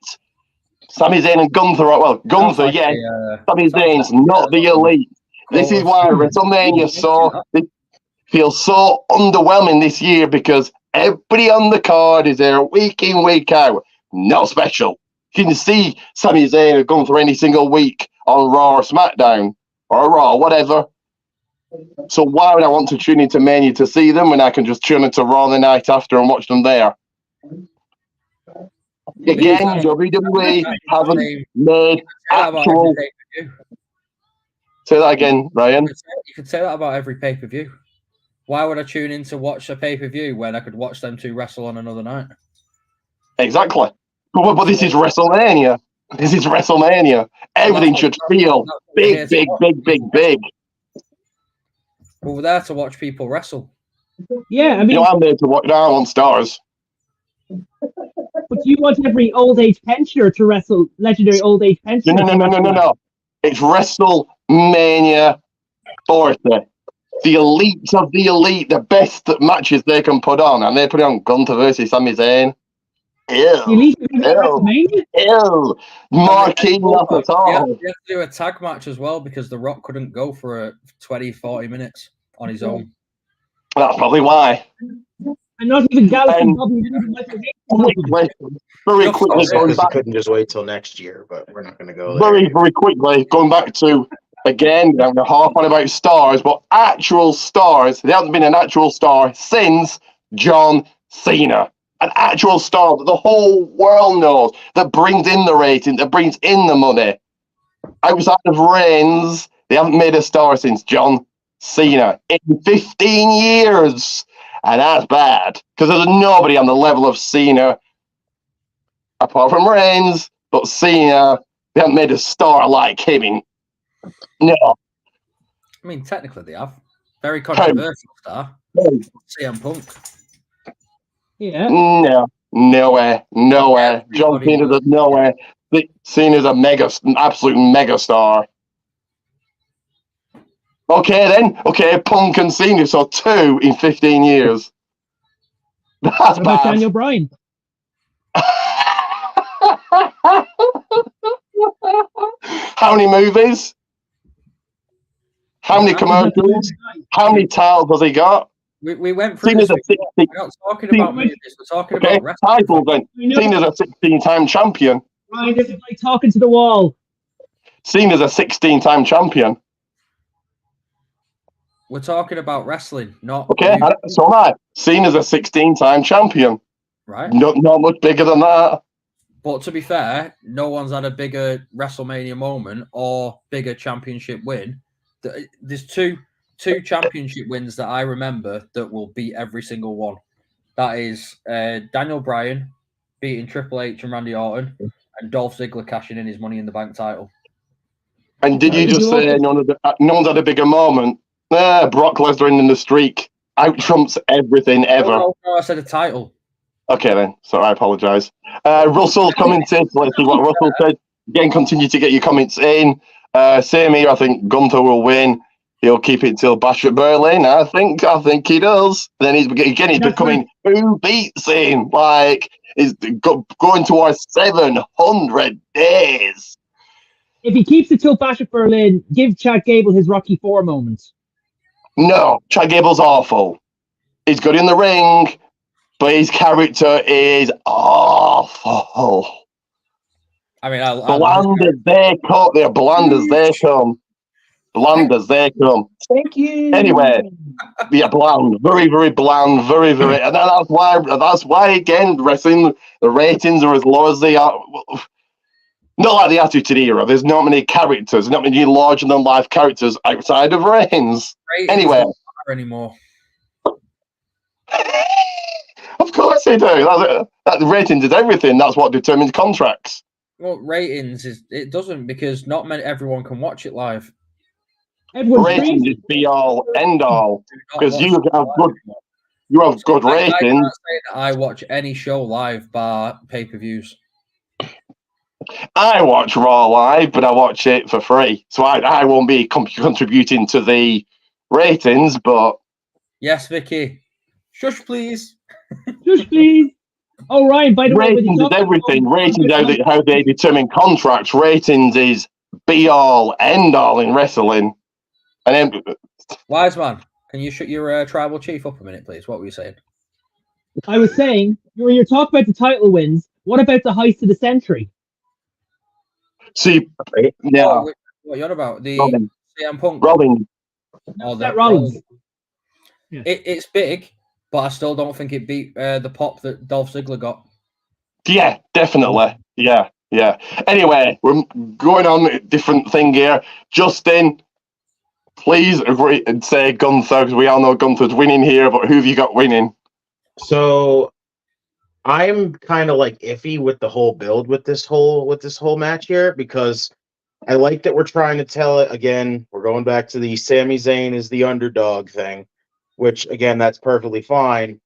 Sami Zayn and Gunther, well, Gunther, Sounds like yeah. Sami Zayn's not the elite. This is why WrestleMania feels so underwhelming this year because everybody on the card is there week in, week out. Not special. You can see Sami Zayn and Gunther any single week on Raw or SmackDown or Raw, whatever. So why would I want to tune into Mania to see them when I can just tune into Raw the night after and watch them there? Again, WWE haven't made actual... Say that again, Ryan. You could say that about every pay-per-view. Why would I tune in to watch a pay-per-view when I could watch them two wrestle on another night? Exactly. But this is WrestleMania. This is WrestleMania. Everything should feel big, big, big, big, big. Well, we're there to watch people wrestle. Yeah, I mean... I'm there to watch. I want stars. But do you want every old age pensioner to wrestle legendary old age pensioner? No. It's WrestleMania 40. The elite of the elite, the best matches they can put on, and they put it on Gunther versus Sami Zayn. Ew. Marquee, not at all. You have to do a tag match as well because The Rock couldn't go for 20-40 minutes on his own. That's probably why. And not even Gallus and Bobby. Very quickly going back. Couldn't just wait till next year, but we're not going to go there. Very, very quickly going back to, again, I'm going to harp on about stars, but actual stars. There hasn't been an actual star since John Cena. An actual star that the whole world knows, that brings in the rating, that brings in the money. Outside of Reigns, they haven't made a star since John Cena in 15 years. And that's bad, because there's nobody on the level of Cena, apart from Reigns, but Cena, they haven't made a star like him. No. I mean, technically they have. Very controversial star. CM Punk. Yeah. No, nowhere. John Cena's nowhere. Cena's an absolute mega star. Okay, then. Okay, Punk and Cena, so 2 in 15 years. That's what about bad. Daniel Bryan? How many movies? How many commercials? How many titles has he got? We went through Cena's this. We're not talking about movies. We're talking about wrestling. Titles then. Cena's a 16-time champion. Ryan, this is like talking to the wall. Cena's a 16-time champion. We're talking about wrestling, not... Okay, so am I. Cena's a 16-time champion. Right. Not much bigger than that. But to be fair, no one's had a bigger WrestleMania moment or bigger championship win. There's two championship wins that I remember that will beat every single one. That is Daniel Bryan beating Triple H and Randy Orton and Dolph Ziggler cashing in his Money in the Bank title. And did you just say no one's had a bigger moment? Brock Lesnar in the streak out trumps everything ever. No, I said a title. Okay then, so I apologise. Russell commented. Let's see what Russell said. Again, continue to get your comments in. Same here. I think Gunther will win. He'll keep it till Bash at Berlin. I think he does. Then he's becoming who beats him. Like he's going towards 700 days. If he keeps it till Bash at Berlin, give Chad Gable his Rocky IV moment. No, Chad Gable's awful. He's good in the ring, but his character is awful. I mean, bland as they come. They're bland as they come. Bland as they come. Thank you. Anyway, yeah, bland, very, very bland, very, very, and that's why again, wrestling the ratings are as low as they are. Not like the Attitude Era. There's not many characters, not many larger than life characters outside of Reigns. Anyway, don't matter anymore. Of course they do. That ratings is everything. That's what determines contracts. Well, ratings it doesn't because not everyone can watch it live. Ratings is be all end all because you have good ratings. I can't say that I watch any show live bar pay-per-views. I watch Raw live, but I watch it for free, so I won't be contributing to the ratings. But Yes, Vicky. Shush, please. Just please. Oh, Ryan, by the way, when you Ratings is talk everything. about- Ratings how they determine contracts. Ratings is be all, end all in wrestling. And then Wise man, can you shut your tribal chief up a minute, please? What were you saying? I was saying, when you're talking about the title wins, what about the heist of the century? see, yeah, Oh, what you're on about? The Robin. CM Punk? Robin. Oh, Seth Rollins. Yeah. It's big, but I still don't think it beat the pop that Dolph Ziggler got. Yeah, definitely. Yeah. Anyway, we're going on a different thing here. Justin, please agree and say Gunther, because we all know Gunther's winning here, but who have you got winning? So I'm kind of like iffy with the whole build with this whole match here, because I like that we're trying to tell it again. We're going back to the Sami Zayn is the underdog thing, which again, that's perfectly fine.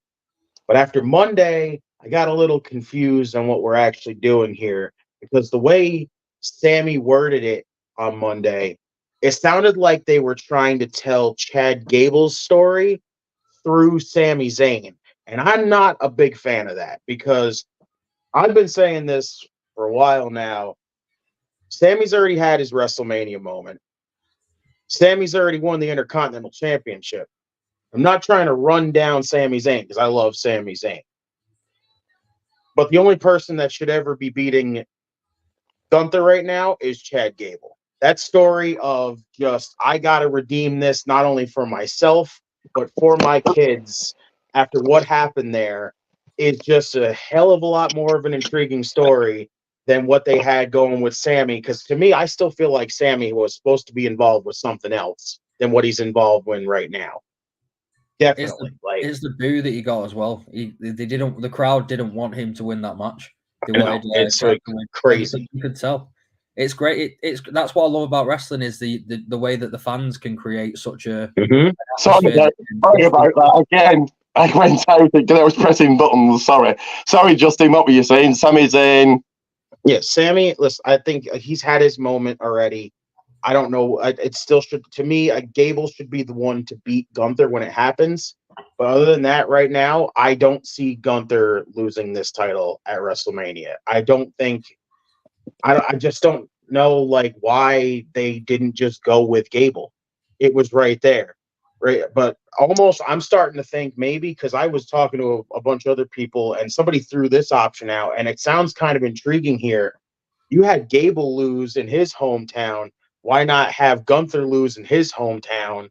But after Monday, I got a little confused on what we're actually doing here, because the way Sammy worded it on Monday, it sounded like they were trying to tell Chad Gable's story through Sami Zayn. And I'm not a big fan of that, because I've been saying this for a while now. Sammy's already had his WrestleMania moment. Sammy's already won the Intercontinental Championship. I'm not trying to run down Sami Zayn, because I love Sami Zayn. But the only person that should ever be beating Gunther right now is Chad Gable. That story of just, I got to redeem this not only for myself, but for my kids after what happened there is just a hell of a lot more of an intriguing story than what they had going with Sammy. Because to me, I still feel like Sammy was supposed to be involved with something else than what he's involved with right now. Definitely. It's the boo that he got as well. The crowd didn't want him to win that match. They wanted it's Craig like to win. crazy. You could tell. It's great. That's what I love about wrestling is the way that the fans can create such a. Sorry about that again. I went out because I was pressing buttons. Sorry, Justin. What were you saying? Sami Zayn. Yeah, Sammy. Listen, I think he's had his moment already. I don't know. It still should, to me, Gable should be the one to beat Gunther when it happens. But other than that, right now, I don't see Gunther losing this title at WrestleMania. I don't think. I just don't know why they didn't just go with Gable. It was right there, right? But almost, I'm starting to think maybe, because I was talking to a bunch of other people and somebody threw this option out, and it sounds kind of intriguing here. You had Gable lose in his hometown. Why not have Gunther lose in his hometown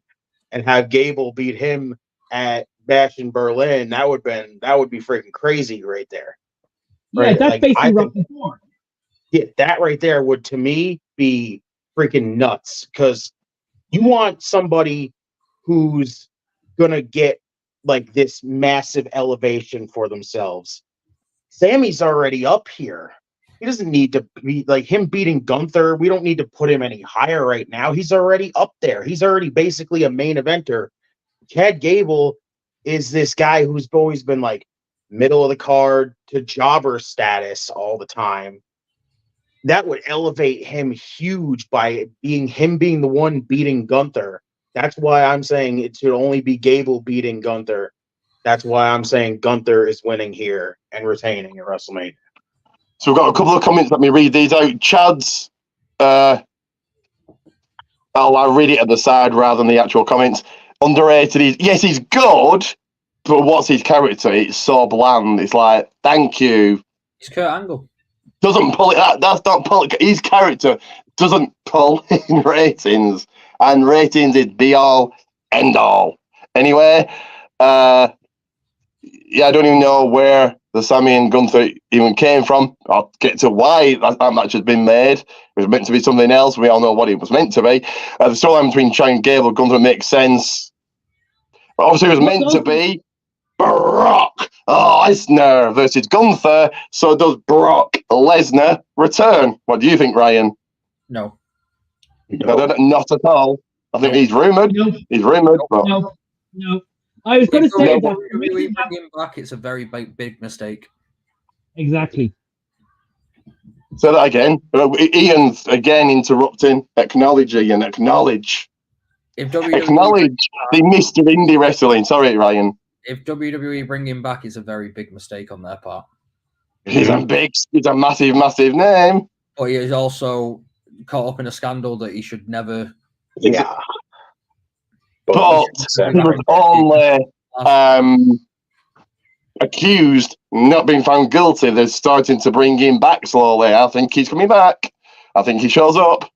and have Gable beat him at Bash in Berlin? That would be freaking crazy right there. Yeah, Right? that's basically Rocky IV. Yeah, that right there would, to me, be freaking nuts, because you want somebody who's gonna get this massive elevation for themselves. Sammy's already up here. He doesn't need to be him beating Gunther. We don't need to put him any higher right now. He's already up there. He's already basically a main eventer. Chad Gable is this guy who's always been middle of the card to jobber status all the time. That would elevate him huge by being the one beating Gunther. That's why I'm saying it should only be Gable beating Gunther. That's why I'm saying Gunther is winning here and retaining at WrestleMania. So we've got a couple of comments. Let me read these out. Chad's, I'll read it at the side rather than the actual comments. Underrated. Yes, he's good, but what's his character? It's so bland. It's like, thank you. It's Kurt Angle. Doesn't pull it. That's not pull. His character doesn't pull in ratings, and ratings is be all, end all. Anyway, yeah, I don't even know where the Sammy and Gunther even came from. I'll get to why that match has been made. It was meant to be something else. We all know what it was meant to be. The storyline between Chad and Gable Gunther makes sense. But obviously, it was meant to be Brock Lesnar versus Gunther. So does Brock Lesnar return? What do you think, Ryan? No. Not at all. I think he's rumoured. No. He's rumoured. But No. I was going to say that. Really bring him back, it's a very big mistake. Exactly. say that again. Ian's again interrupting. Acknowledge, Ian. Acknowledge. If WWE Acknowledge the Mr. Indie Wrestling. Sorry, Ryan. if WWE bring him back, it's a very big mistake on their part. He's a massive, massive name. But he is also caught up in a scandal that he should never. Yeah. But he was only accused, not being found guilty. They're starting to bring him back slowly. I think he's coming back. I think he shows up.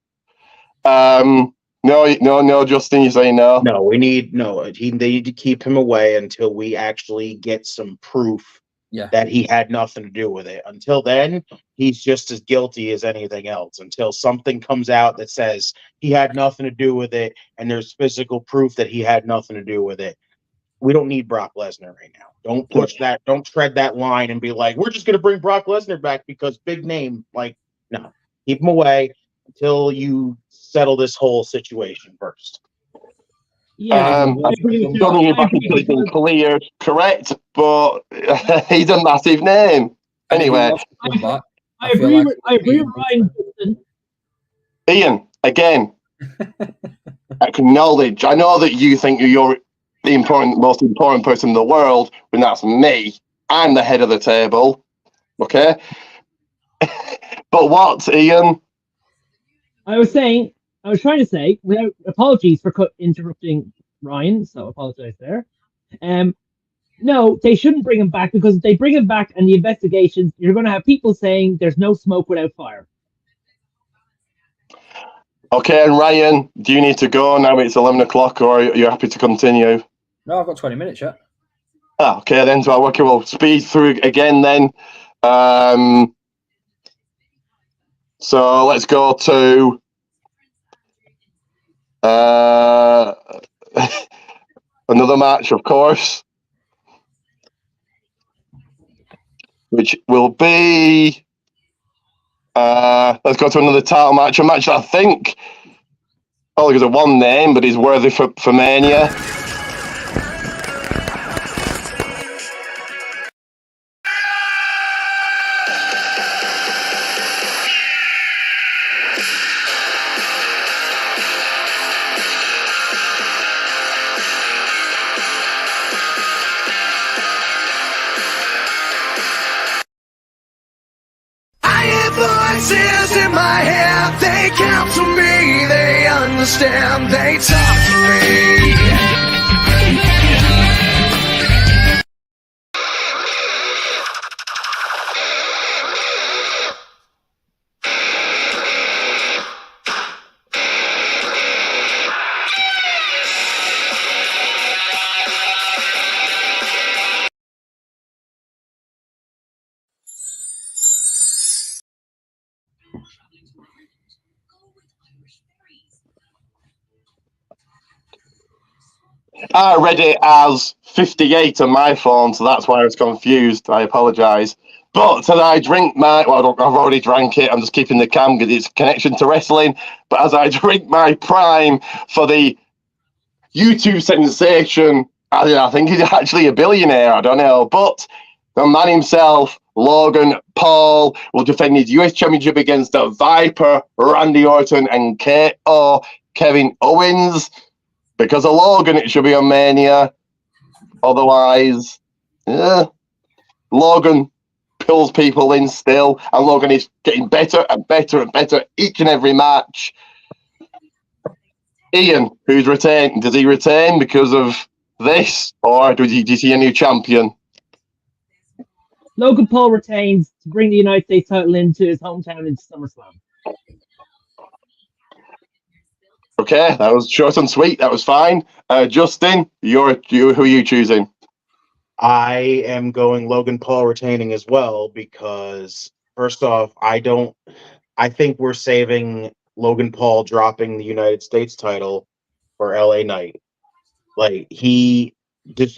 No, Justin, you say no? No, they need to keep him away until we actually get some proof that he had nothing to do with it. Until then, he's just as guilty as anything else. Until something comes out that says he had nothing to do with it and there's physical proof that he had nothing to do with it. We don't need Brock Lesnar right now. Don't push that. Don't tread that line and be like, we're just going to bring Brock Lesnar back because big name. Like, no, keep him away until you settle this whole situation first. Yeah, Johnny has been cleared, correct, but he's a massive name. Anyway, I agree with Ryan. Ian, again, acknowledge. I know that you think you're the most important person in the world, when that's me. I'm the head of the table. Okay? But what, Ian? I was trying to say, without apologies for interrupting Ryan, so apologize there. No, they shouldn't bring him back, because if they bring him back and the investigations, you're going to have people saying there's no smoke without fire. Okay, and Ryan, do you need to go now? It's 11 o'clock, or are you happy to continue? No, I've got 20 minutes yet. Oh, okay, then. So we'll speed through again then. So let's go to another match, of course, which will be let's go to another title match, a match that I think only has a one name, but is worthy for Mania. Voices in my head, they counsel me, they understand, they talk to me. I read it as 58 on my phone, so that's why I was confused. I apologise. But as I drink I've already drank it. I'm just keeping the cam because it's connection to wrestling. But as I drink my prime for the YouTube sensation, I think he's actually a billionaire. I don't know. But the man himself, Logan Paul, will defend his US Championship against the Viper, Randy Orton, and KO, Kevin Owens. Because of Logan, it should be on Mania. Otherwise, Logan pulls people in still, and Logan is getting better and better and better each and every match. Ian, who's retained? Does he retain because of this, or do you see a new champion? Logan Paul retains to bring the United States title into his hometown in SummerSlam. Okay, that was short and sweet. That was fine. Justin, who are you choosing? I am going Logan Paul retaining as well because, first off, I think we're saving Logan Paul dropping the United States title for LA Knight. Like he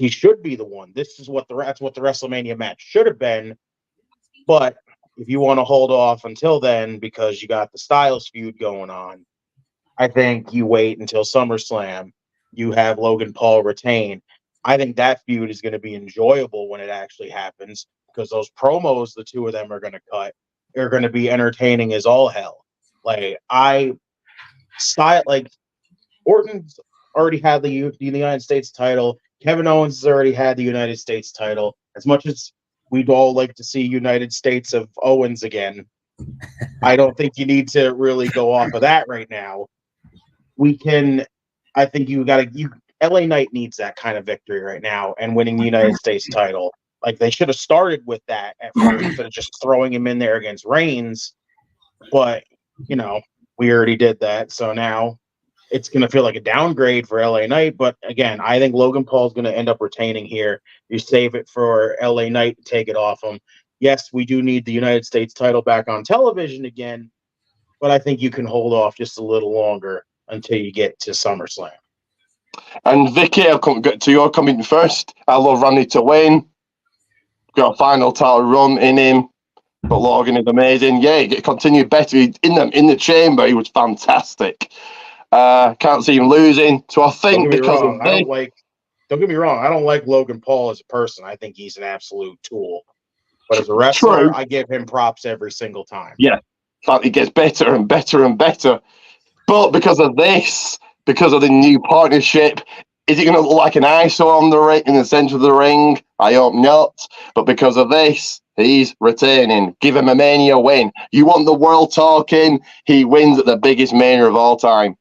should be the one. That's what the WrestleMania match should have been. But if you want to hold off until then because you got the Styles feud going on, I think you wait until SummerSlam. You have Logan Paul retain. I think that feud is going to be enjoyable when it actually happens because those promos the two of them are going to cut are going to be entertaining as all hell. Like Orton's already had the United States title. Kevin Owens has already had the United States title. As much as we'd all like to see United States of Owens again, I don't think you need to really go off of that right now. I think LA Knight needs that kind of victory right now and winning the United States title. Like, they should have started with that at first instead of just throwing him in there against Reigns. But, we already did that. So now it's going to feel like a downgrade for LA Knight. But again, I think Logan Paul's going to end up retaining here. You save it for LA Knight to take it off him. Yes, we do need the United States title back on television again, but I think you can hold off just a little longer until you get to SummerSlam. And Vicky, I'll come to your comment first. I love Randy to win. Got a final title run in him. But Logan is amazing. Yeah, he continued better. In the chamber, he was fantastic. Can't see him losing. So I think don't get me wrong, I don't like Logan Paul as a person. I think he's an absolute tool. But as a wrestler, I give him props every single time. Yeah. He gets better and better and better. But because of this, because of the new partnership, is it going to look like an ISO on the ring, in the center of the ring? I hope not. But because of this, he's retaining. Give him a Mania win. You want the world talking? He wins at the biggest Mania of all time.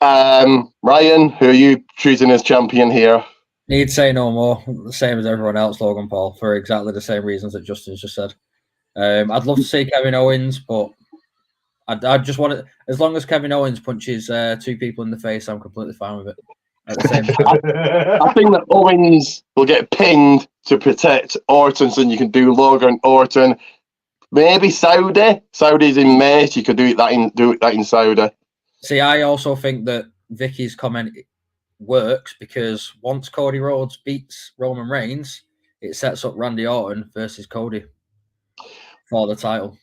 Ryan, who are you choosing as champion here? Need say no more. The same as everyone else, Logan Paul, for exactly the same reasons that Justin's just said. I'd love to see Kevin Owens, but I just want it. As long as Kevin Owens punches two people in the face, I'm completely fine with it. At the same time, I think that Owens will get pinned to protect Orton, so you can do Logan Orton. Maybe Saudi. Saudi's in May, so you could do that in Saudi. See, I also think that Vicky's comment works because once Cody Rhodes beats Roman Reigns, it sets up Randy Orton versus Cody for the title.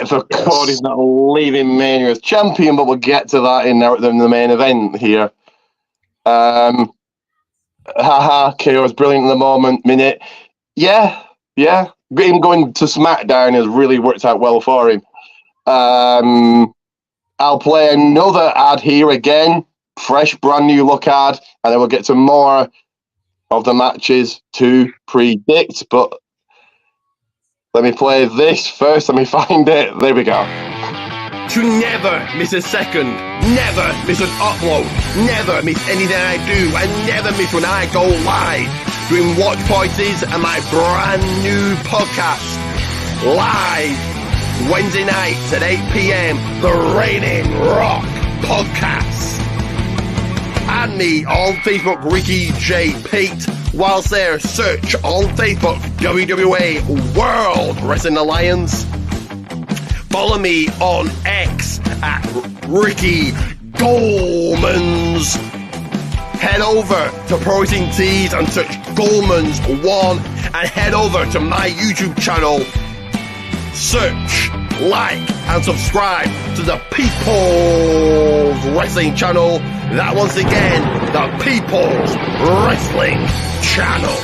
For Cody's not leaving Mania as champion, but we'll get to that in the main event here. KO is brilliant at the moment. Yeah. Him going to SmackDown has really worked out well for him. I'll play another ad here again. Fresh, brand new look ad, and then we'll get to more of the matches to predict. But let me play this first. Let me find it. There we go. To never miss a second, never miss an upload, never miss anything I do, and never miss when I go live doing Watch Voices and my brand new podcast. Live Wednesday nights at 8 p.m. The Reigning Rock Podcast. Add me on Facebook, Ricky J. Pate. Whilst there, search on Facebook, WWA World Wrestling Alliance. Follow me on X at Ricky Goldmans. Head over to Pro Wrestling Tees and search Goldmans1 and head over to my YouTube channel. Search, like, and subscribe to the People's Wrestling Channel. That once again, the People's Wrestling Channel.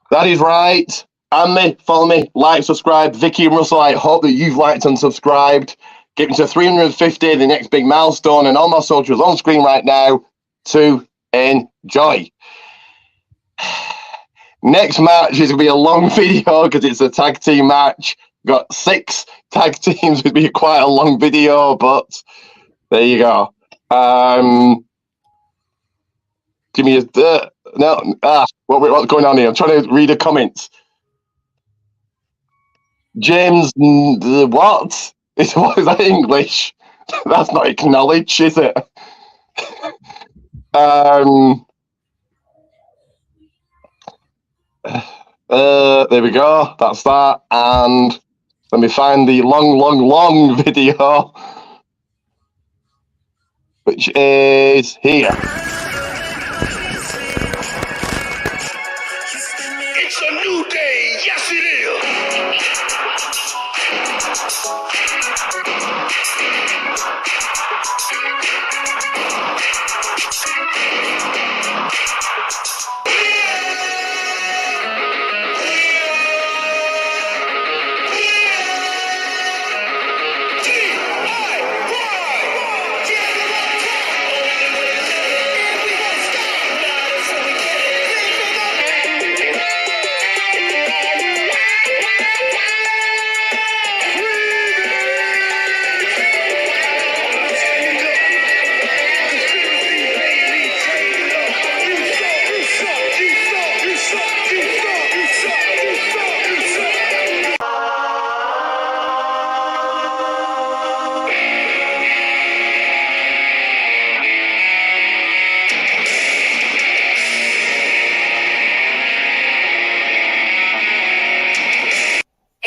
That is right. And me, follow me, like, subscribe. Vicky and Russell, I hope that you've liked and subscribed. Get me to 350, the next big milestone, and all my socials on screen right now to enjoy. Next match is going to be a long video because it's a tag team match. Got 6 tag teams. It'll be quite a long video, but there you go. Give me a... what's going on here? I'm trying to read the comments. James, what? What is that English? That's not acknowledged, is it? There we go. That's that. And let me find the long video, which is here. It's a new day. Yes, it is.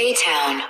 A-Town.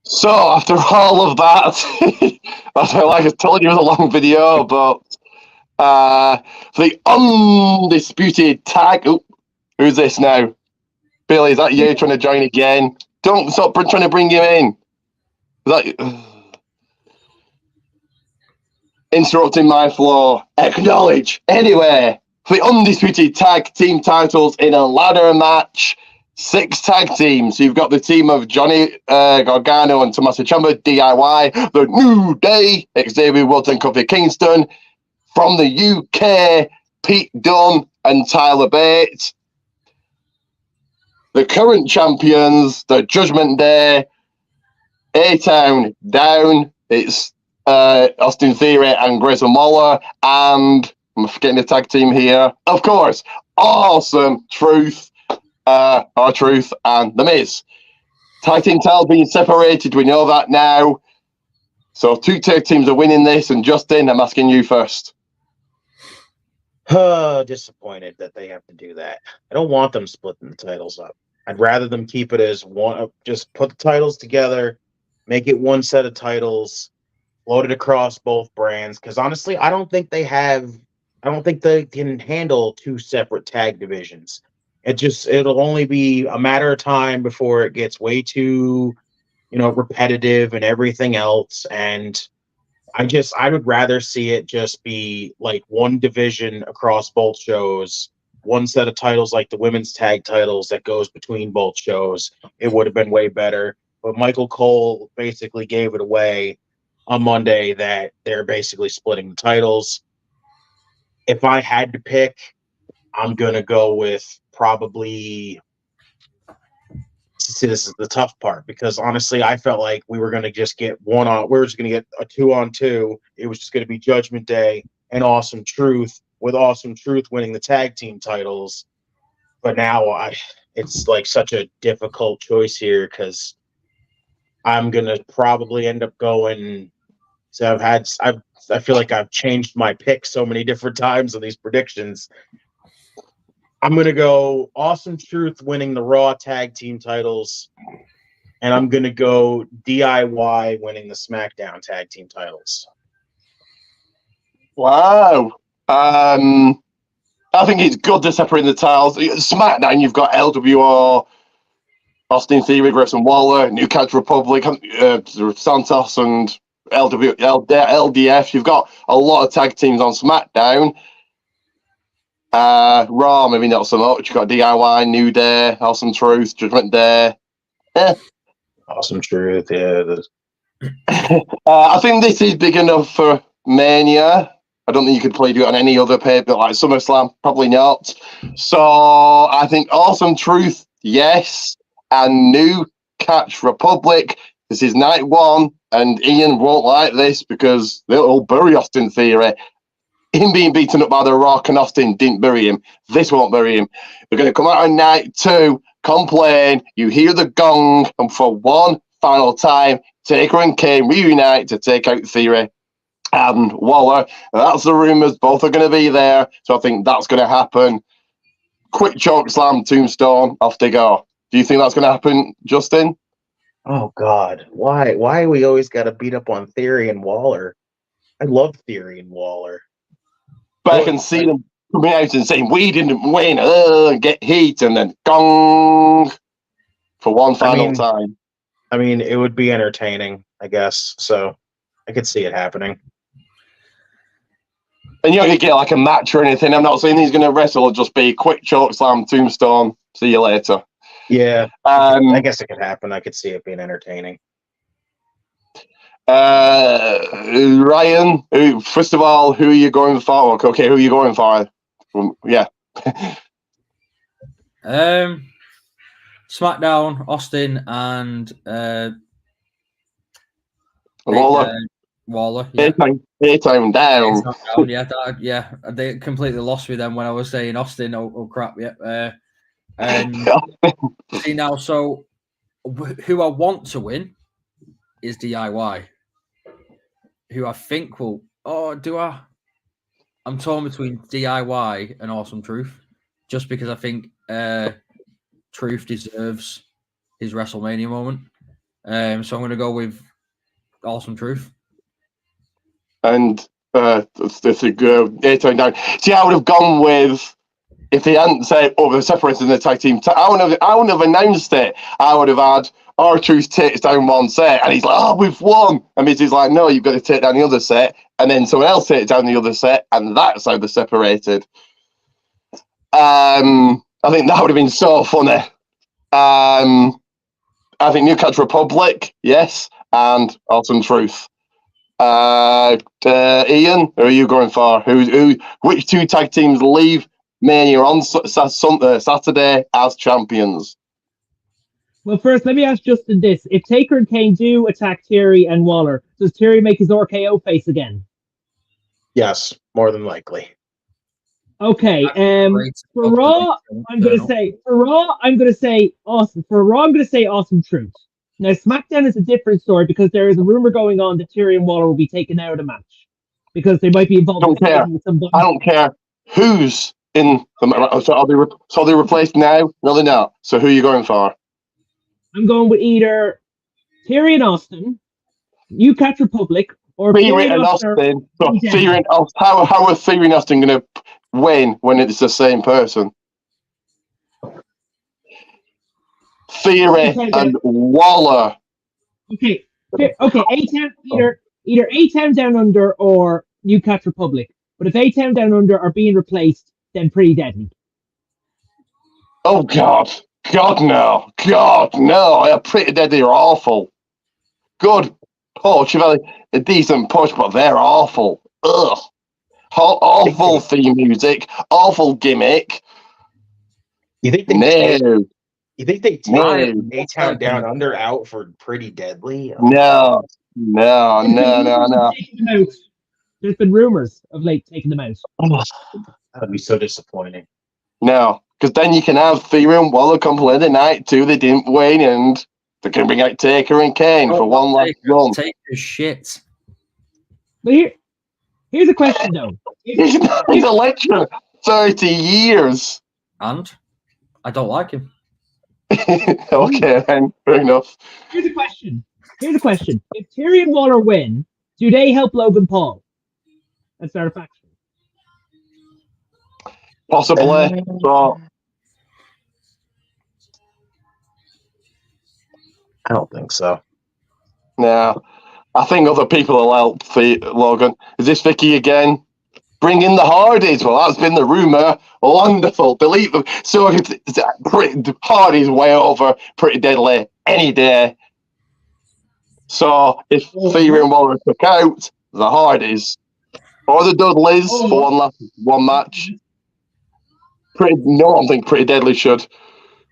So after all of that, as I like told you, it was a long video, but for the undisputed tag, who's this now? Billy, is that you trying to join again? Don't stop trying to bring him in. Is that interrupting my flow? Acknowledge. Anyway, for the undisputed tag team titles in a ladder match. 6 tag teams. You've got the team of Johnny Gargano and Tommaso Ciampa, DIY, The New Day, Xavier Woods and Kofi Kingston. From the UK, Pete Dunne and Tyler Bates. The current champions, the Judgment Day, A-Town down. It's Austin Theory and Grayson Waller. And I'm forgetting the tag team here. Of course, Awesome Truth. R-Truth and The Miz. Tag team titles being separated, we know that now. So 2 tag teams are winning this, and Justin, I'm asking you first. Disappointed that they have to do that. I don't want them splitting the titles up. I'd rather them keep it as one. Just put the titles together, make it one set of titles, float it across both brands. Because honestly, I don't think they can handle 2 separate tag divisions. It'll only be a matter of time before it gets way too, repetitive and everything else. And I would rather see it just be like one division across both shows, one set of titles like the women's tag titles that goes between both shows. It would have been way better. But Michael Cole basically gave it away on Monday that they're basically splitting the titles. If I had to pick, I'm going to go with probably. See, this is the tough part because honestly, I felt like we were going to just get we were just going to get a 2-on-2. It was just going to be Judgment Day and Awesome Truth, with Awesome Truth winning the tag team titles. But now it's like such a difficult choice here because I'm going to probably end up going. So I feel like I've changed my pick so many different times on these predictions. I'm going to go Awesome Truth winning the Raw tag team titles, and I'm going to go DIY winning the SmackDown tag team titles. Wow. I think it's good to separate the titles. SmackDown, you've got LWO, Austin Theory, Grayson Waller, New Catch Republic, Santos, and LDF. You've got a lot of tag teams on SmackDown. Raw, maybe not so much. You've got DIY, New Day, Awesome Truth, Judgment Day. Awesome Truth, yeah. I think this is big enough for Mania. I don't think you could probably do it on any other paper like SummerSlam, probably not. So I think Awesome Truth, yes, and New Catch Republic. This is night 1, and Ian won't like this because they'll bury Austin Theory. Him being beaten up by The Rock and Austin didn't bury him. This won't bury him. We're going to come out on night 2, complain, you hear the gong, and for one final time, Taker and Kane reunite to take out Theory and Waller. That's the rumours. Both are going to be there. So I think that's going to happen. Quick choke slam, tombstone, off they go. Do you think that's going to happen, Justin? Oh, God. Why we always got to beat up on Theory and Waller? I love Theory and Waller. But I can see them coming out and saying, we didn't win, get heat, and then gong for one final time. I mean, it would be entertaining, I guess. So I could see it happening. And you're not going to get like a match or anything. I'm not saying he's going to wrestle. It'll just be quick choke slam, tombstone. See you later. Yeah. I guess it could happen. I could see it being entertaining. Ryan, first of all, who are you going for? Okay, who are you going for? Yeah. SmackDown, Austin, and Waller. Waller. Yeah. A-time down. Yeah, they completely lost me then when I was saying Austin. Oh crap, yeah. And see now, so who I want to win is DIY. Who I think will. Oh, do I? I'm torn between DIY and Awesome Truth, just because I think Truth deserves his WrestleMania moment. So I'm going to go with Awesome Truth. And it's a good 8 down. See, I would have gone with, if they hadn't said, oh, they're separated in the tag team, I wouldn't have announced it. I would have had R-Truth takes down one set, and he's like, oh, we've won. And Mitty's like, no, you've got to take down the other set. And then someone else takes down the other set, and that's how they're separated. I think that would have been so funny. I think Newcastle Republic, yes, and Awesome Truth. Ian, who are you going for? Which two tag teams leave Mania on Saturday as champions? Well, first, let me ask Justin this. If Taker and Kane do attack Theory and Waller, does Theory make his RKO face again? Yes, more than likely. Okay, for Raw, I'm going to say Awesome. For Raw, I'm going to say Awesome Truth. Now, SmackDown is a different story because there is a rumor going on that Theory and Waller will be taken out of the match because they might be involved. I don't care who's in the match. So they replaced now? No, they're not. So who are you going for? I'm going with either Theory and Austin, Newcastle Republic, or Theory and Austin. So Theory and Austin. How are Theory and Austin going to win when it's the same person? Theory and Waller. Okay. A-Town, either A-Town Down Under or Newcastle Republic. But if A-Town Down Under are being replaced, then Pretty Deadly. Oh God no! Pretty Deadly are awful. Good push, a decent push, but they're awful. Ugh. Awful theme music, awful gimmick. You think they take A-Town Down Under out for Pretty Deadly? No. There's been rumors of late taking them out. That'd be so disappointing. No, because then you can have Theory and Waller complete the night too. They didn't win, and they can bring out Taker and Kane for one last run. Take the shit. But here's a question though. He's a lecturer, 30 years. And I don't like him. Okay, then, fair enough. Here's a question. If Theory and Waller win, do they help Logan Paul and start a faction? Possibly. So, I don't think so. No. I think other people will help Logan. Is this Vicky again? Bring in the Hardys. Well, that's been the rumour. Wonderful. Delete them. So Hardys way over Pretty Deadly any day. So if Theory and Waller took out the Hardys or the Dudleys for one match, I don't think Pretty Deadly should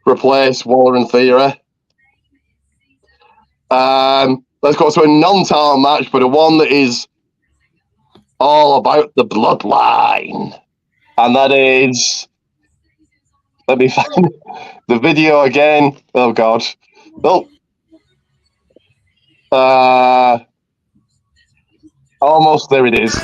replace Waller and Theory. Let's go to a non-title match, but a one that is all about the bloodline. And that is... Let me find the video again. Oh, God. Oh. Almost there it is.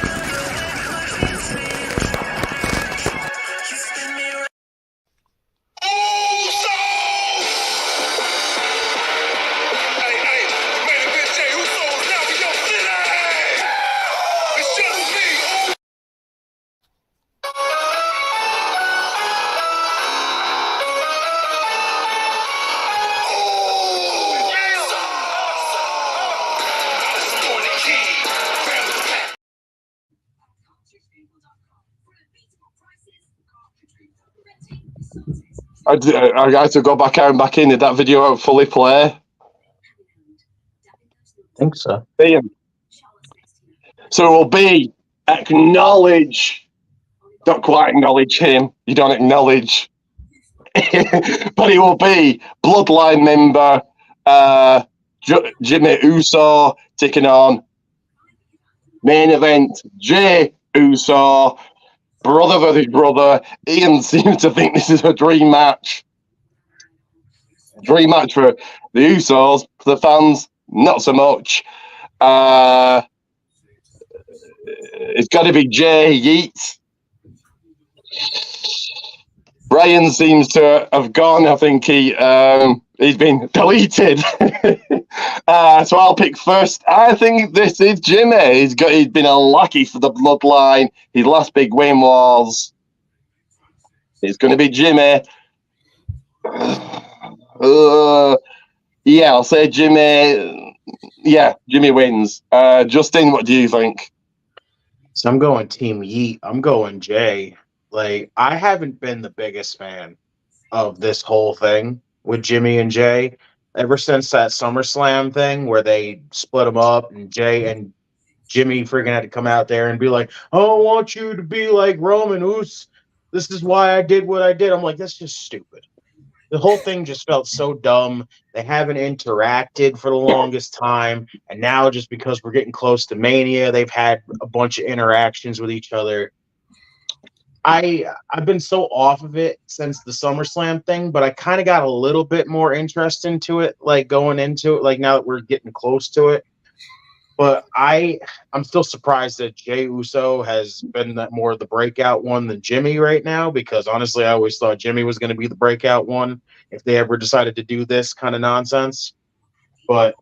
I had to go back out and back in. Did that video fully play? think so. Ian. So it will be acknowledge, not quite acknowledge him, you don't acknowledge, but it will be Bloodline member Jimmy Uso taking on main event Jey Uso, brother versus brother. Ian seems to think this is a dream match. Dream match for the Usos, for the fans, not so much. It's got to be Jay Yeats. Brian seems to have gone. I think he's been deleted. So I'll pick first. I think this is Jimmy. He's been unlucky for the Bloodline. His last big win was. It's going to be Jimmy. Yeah, I'll say Jimmy. Yeah, Jimmy wins. Justin, what do you think? So I'm going Team Yeet. I'm going Jay. Like, I haven't been the biggest fan of this whole thing with Jimmy and Jay ever since that SummerSlam thing where they split them up and Jay and Jimmy freaking had to come out there and be like, I don't want you to be like Roman. Oos. This is why I did what I did. I'm like, that's just stupid. The whole thing just felt so dumb. They haven't interacted for the longest time. And now just because we're getting close to Mania, they've had a bunch of interactions with each other. I've been so off of it since the SummerSlam thing, but I kind of got a little bit more interest into it, like going into it, like now that we're getting close to it. But I'm still surprised that Jey Uso has been more of the breakout one than Jimmy right now, because honestly, I always thought Jimmy was going to be the breakout one if they ever decided to do this kind of nonsense. But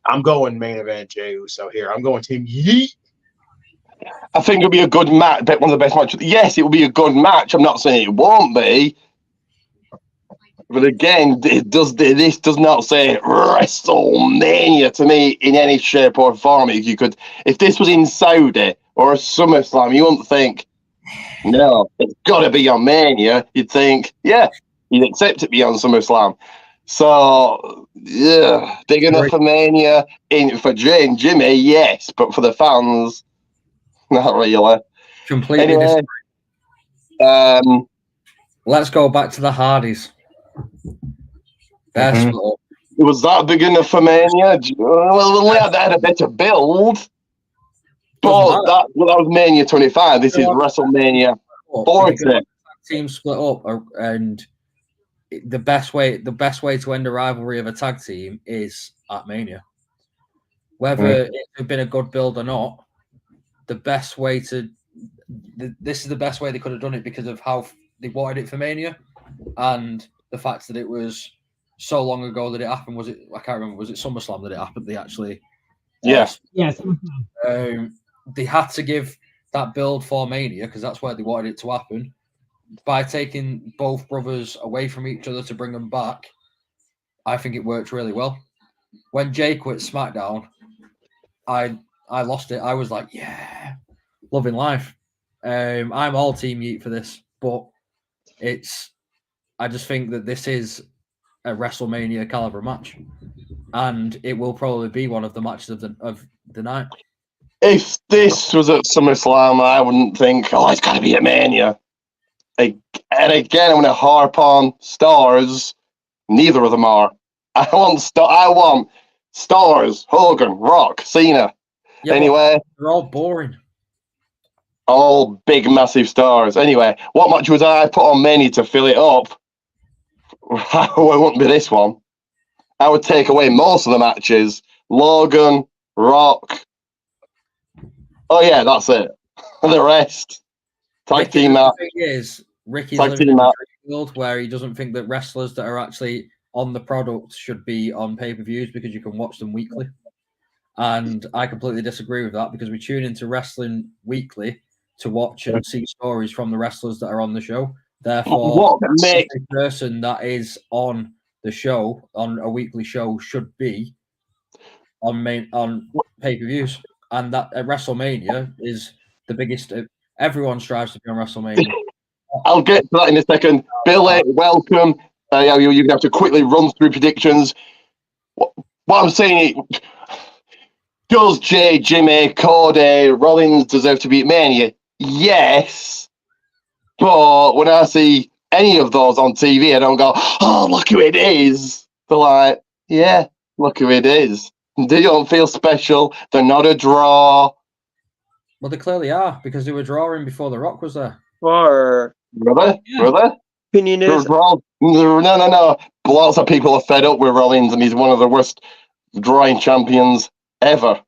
I'm going main event Jey Uso here. I'm going Team Yeet. I think it'll be a good match. One of the best matches. Yes, it will be a good match. I'm not saying it won't be. But again, this does not say WrestleMania to me in any shape or form. If this was in Saudi or a SummerSlam, you wouldn't think, no, it's got to be on Mania. You'd think, yeah, you'd accept it be on SummerSlam. So, yeah, big enough for Mania. For Jay and Jimmy, yes, but for the fans, not really. Completely anyway, let's go back to the Hardys. Was that big enough for Mania? Well, they had a better build. But that was Mania 25. This is WrestleMania 40. Team split up, and the best way to end a rivalry of a tag team is at Mania. Whether it's been a good build or not, this is the best way they could have done it because of how they wanted it for Mania, and the fact that it was so long ago that it happened. I can't remember. Was it SummerSlam that it happened? They actually, yes. They had to give that build for Mania because that's where they wanted it to happen. By taking both brothers away from each other to bring them back, I think it worked really well. When Jay quit SmackDown, I lost it. I was like, yeah, loving life. I'm all Team Yeet for this, but I just think that this is a WrestleMania caliber match, and it will probably be one of the matches of the night. If this was at SummerSlam, I wouldn't think, it's got to be a Mania. And again, I'm going to harp on stars. Neither of them are. I want stars. Hogan, Rock, Cena. Yeah, anyway, they're all boring. All big, massive stars. Anyway, what match would I put on Mania to fill it up? It wouldn't be this one. I would take away most of the matches. Logan, Rock. Oh yeah, that's it. The rest. Tag team match. The thing is, Ricky's living in a world where he doesn't think that wrestlers that are actually on the product should be on pay-per-views because you can watch them weekly. And I completely disagree with that because we tune into wrestling weekly to watch and see stories from the wrestlers that are on the show. Therefore, the person that is on the show, on a weekly show, should be on pay-per-views. And that at WrestleMania is the biggest. Everyone strives to be on WrestleMania. I'll get to that in a second. Billy, welcome. You have to quickly run through predictions. What I'm saying, Does Jay, Jimmy, Cody, Rollins deserve to be at Mania? Yes. But when I see any of those on TV, I don't go, oh, look who it is. They're like, yeah, look who it is. They don't feel special. They're not a draw. Well, they clearly are because they were drawing before The Rock was there. Or Brother? opinion is, No. Lots of people are fed up with Rollins, and he's one of the worst drawing champions ever.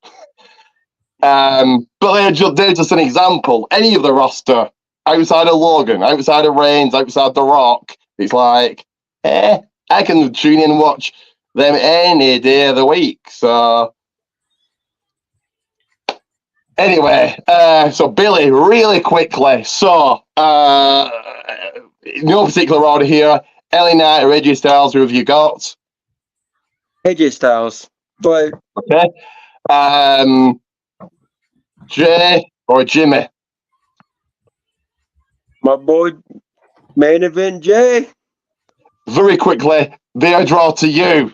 But they're just an example. Any of the roster, outside of Logan, outside of Reigns, outside The Rock, it's like, I can tune in and watch them any day of the week. So anyway, so Billy, really quickly. So no particular order here. LA Knight or AJ Styles, who have you got? AJ Styles. But Okay. Jay or Jimmy? my boy, main event Jay. Very quickly, their draw to you.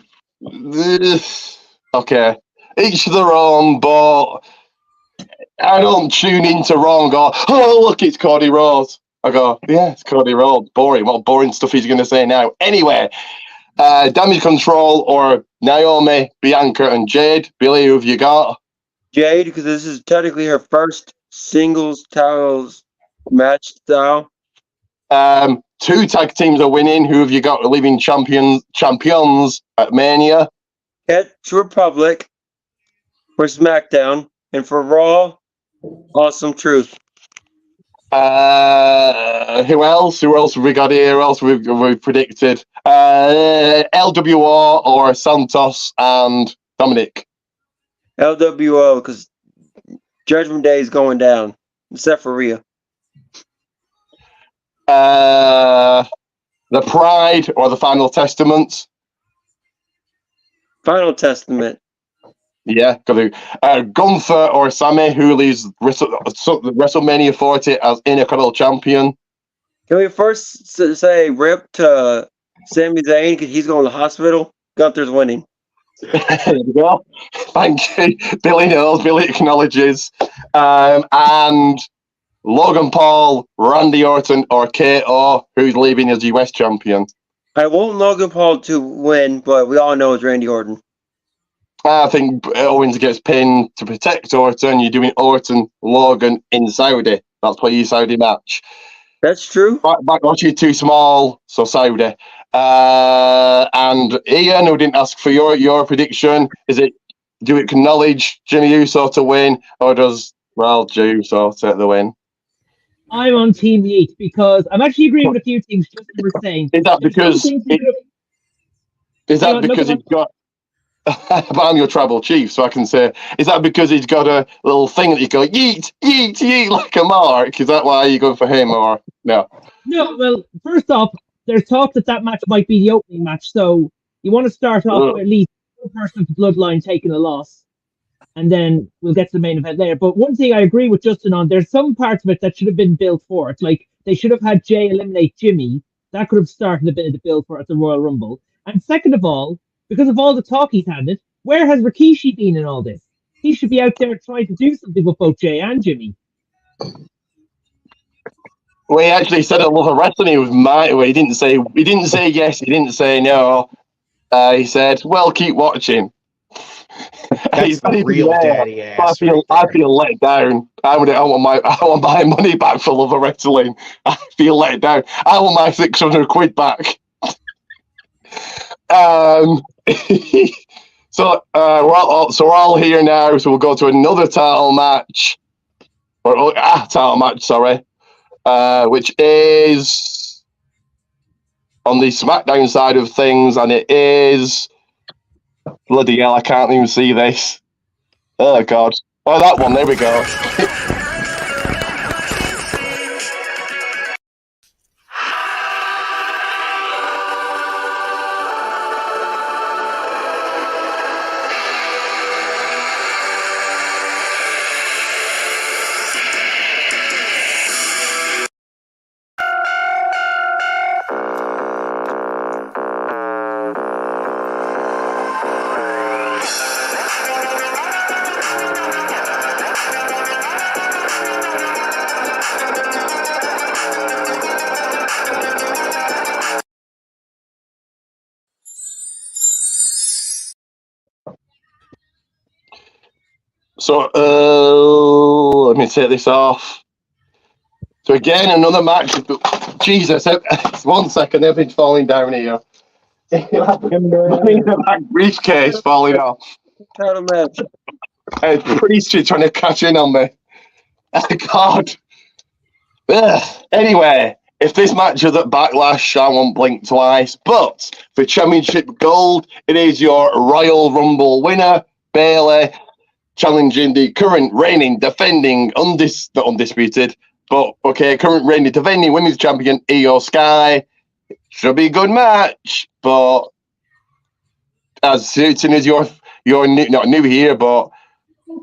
Okay. Each their own, but I don't tune into Raw and go, oh, look, it's Cody Rhodes. I go, yeah, it's Cody Rhodes. Boring. What boring stuff he's going to say now? Anyway, Damage Control or Naomi, Bianca, and Jade. Billy, who have you got? Jade, because this is technically her first singles titles match style. 2 tag teams are winning. Who have you got leaving champions at Mania? Catch Republic for SmackDown, and for Raw, Awesome Truth. Who else? Who else have we got here? Who else we've predicted? LWO or Santos and Dominic? LWO, because Judgment Day is going down, except for Rhea. The Pride or the Final Testaments? Final Testament. Yeah, Gunther or Sammy, who leaves WrestleMania 40 as Intercontinental Champion? Can we first say rip to Sami Zayn because he's going to the hospital? Gunther's winning. There you go. Thank you. Billy knows, Billy acknowledges. And Logan Paul, Randy Orton, or KO, who's leaving as US champion? I want Logan Paul to win, but we all know it's Randy Orton. I think Owens gets pinned to protect Orton. You're doing Orton, Logan in Saudi. That's for your Saudi match. That's true. Backlash too small, so Saudi. And Ian, who didn't ask for your prediction, do you acknowledge Jimmy Uso to win, or does Jey Uso take the win? I'm on Team Yeet because I'm actually agreeing with a few things just as we're saying. Is that because he's got? But I'm your tribal chief, so I can say, is that because he's got a little thing that you go yeet, yeet, yeet like a mark? Is that why you're going for him, or no? No, well, first off, there's talk that match might be the opening match, so you want to start off with at least one person of the bloodline taking a loss, and then we'll get to the main event later. But one thing I agree with Justin on, there's some parts of it that should have been built for it. Like, they should have had Jay eliminate Jimmy. That could have started a bit of the build for it at the Royal Rumble. And second of all, because of all the talk he's had it, where has Rikishi been in all this? He should be out there trying to do something with both Jay and Jimmy. Well, he actually said at Love of Wrestling he was he didn't say yes, he didn't say no. He said, "Well, keep watching." That's the real daddy ass. I feel let down. I want my money back for Love of Wrestling. I feel let down. I want my £600 back. So we're all here now. So we'll go to another title match, sorry, which is on the SmackDown side of things, and it is bloody hell. I can't even see this. Oh God! Oh, that one. There we go. So, let me take this off. So again, another match. Jesus, 1 second, everything's falling down here. My briefcase falling off. Title match. Priest trying to catch in on me. God. Anyway, if this match is at Backlash, I won't blink twice. But for Championship Gold, it is your Royal Rumble winner, Bayley, challenging the current reigning, defending, not undisputed, but current reigning, defending women's champion, Io Sky. Should be a good match, but as soon as you're new, not new here, but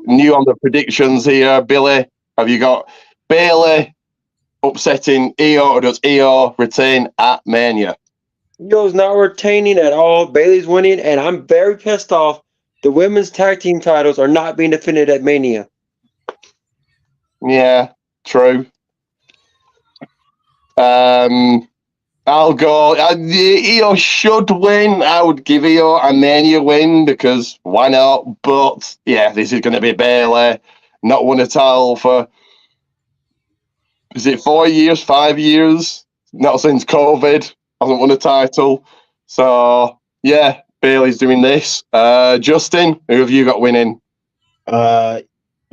new on the predictions here, Billy, have you got Bayley upsetting Io, or does Io retain at Mania? Io's not retaining at all. Bayley's winning, and I'm very pissed off. The women's tag team titles are not being defended at Mania. Yeah, true. I'll go. Io should win. I would give Io a Mania win because why not? But yeah, this is going to be Bayley. Not won a title for, is it 4 years, 5 years? Not since COVID. Hasn't won a title. So yeah, Bayley's doing this. Justin, who have you got winning? I'm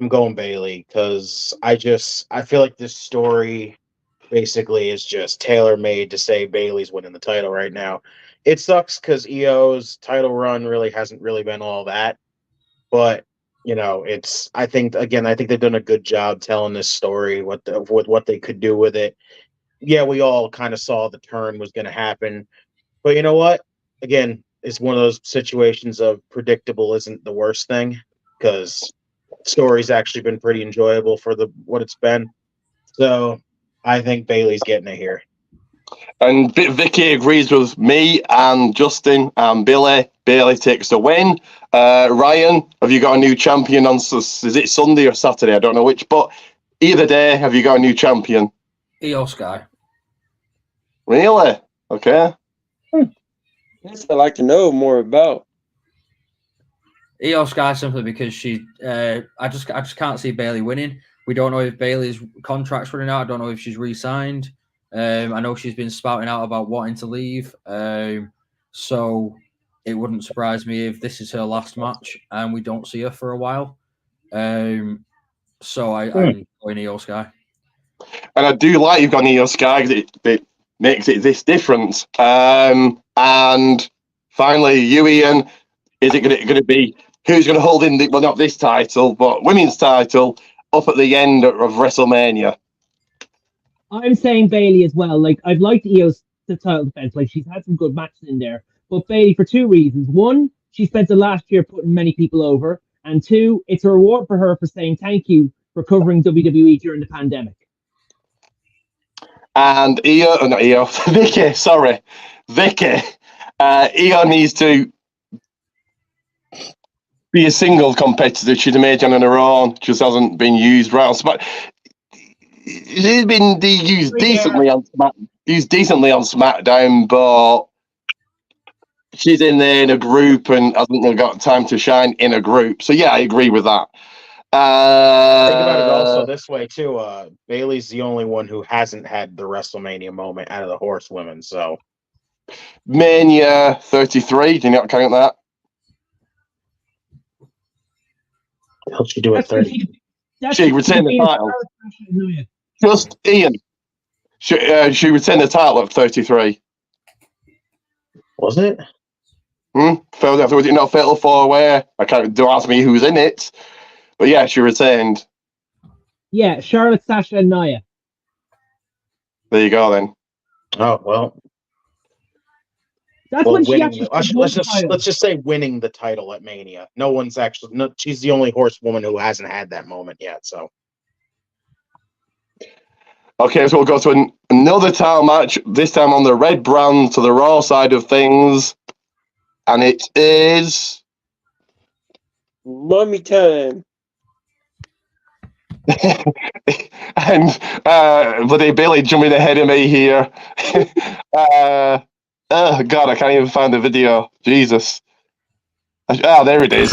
going Bayley because I feel like this story basically is just tailor-made to say Bayley's winning the title right now. It sucks because Io's title run really hasn't really been all that, but I think they've done a good job telling this story, with what they could do with it. Yeah, we all kind of saw the turn was going to happen, but you know what? Again, it's one of those situations of predictable isn't the worst thing, because story's actually been pretty enjoyable for what it's been. So I think Bayley's getting it here. And Vicky agrees with me and Justin and Billy. Bayley takes the win. Ryan, have you got a new champion on? Is it Sunday or Saturday? I don't know which, but either day, have you got a new champion? Io Sky. Really? Okay. That's what I'd like to know more about. Io Sky simply because she. I just can't see Bayley winning. We don't know if Bayley's contract's running out. I don't know if she's re-signed. I know she's been spouting out about wanting to leave. So it wouldn't surprise me if this is her last match and we don't see her for a while. So I'm going Io Sky. And I do like you've got Io Sky because it makes it this different. And finally, you, Ian, is it going to be who's going to hold in not this title, but women's title up at the end of WrestleMania? I'm saying Bayley as well. Like, I've liked Io's title defense. Like, she's had some good matches in there. But Bayley for two reasons. One, she spent the last year putting many people over. And two, it's a reward for her for saying thank you for covering WWE during the pandemic. And Vicky, sorry. Vicky, Io needs to be a single competitor. She'd have made it on her own. Just hasn't been used right. But she's been used decently on SmackDown, but she's in there in a group and hasn't really got time to shine in a group. So yeah, I agree with that. Think about it also this way too. Bayley's the only one who hasn't had the WrestleMania moment out of the horsewomen. So Mania 33, do you not count that? How'd she do it 30? She retained the title. Just Ian. She retained the title at 33. Was it? Was it not Fatal 4-Way? Don't ask me who's in it. But yeah, she retained. Yeah, Charlotte, Sasha, and Nia. There you go then. Oh well. That's when she actually. Let's just say winning the title at Mania. No one's actually. No, she's the only horsewoman who hasn't had that moment yet. So. Okay, so we'll go to another title match. This time on the red brand, to the Raw side of things, and it is Mummy time. And bloody Billy jumping ahead of me here. Oh God, I can't even find the video. Jesus. There it is.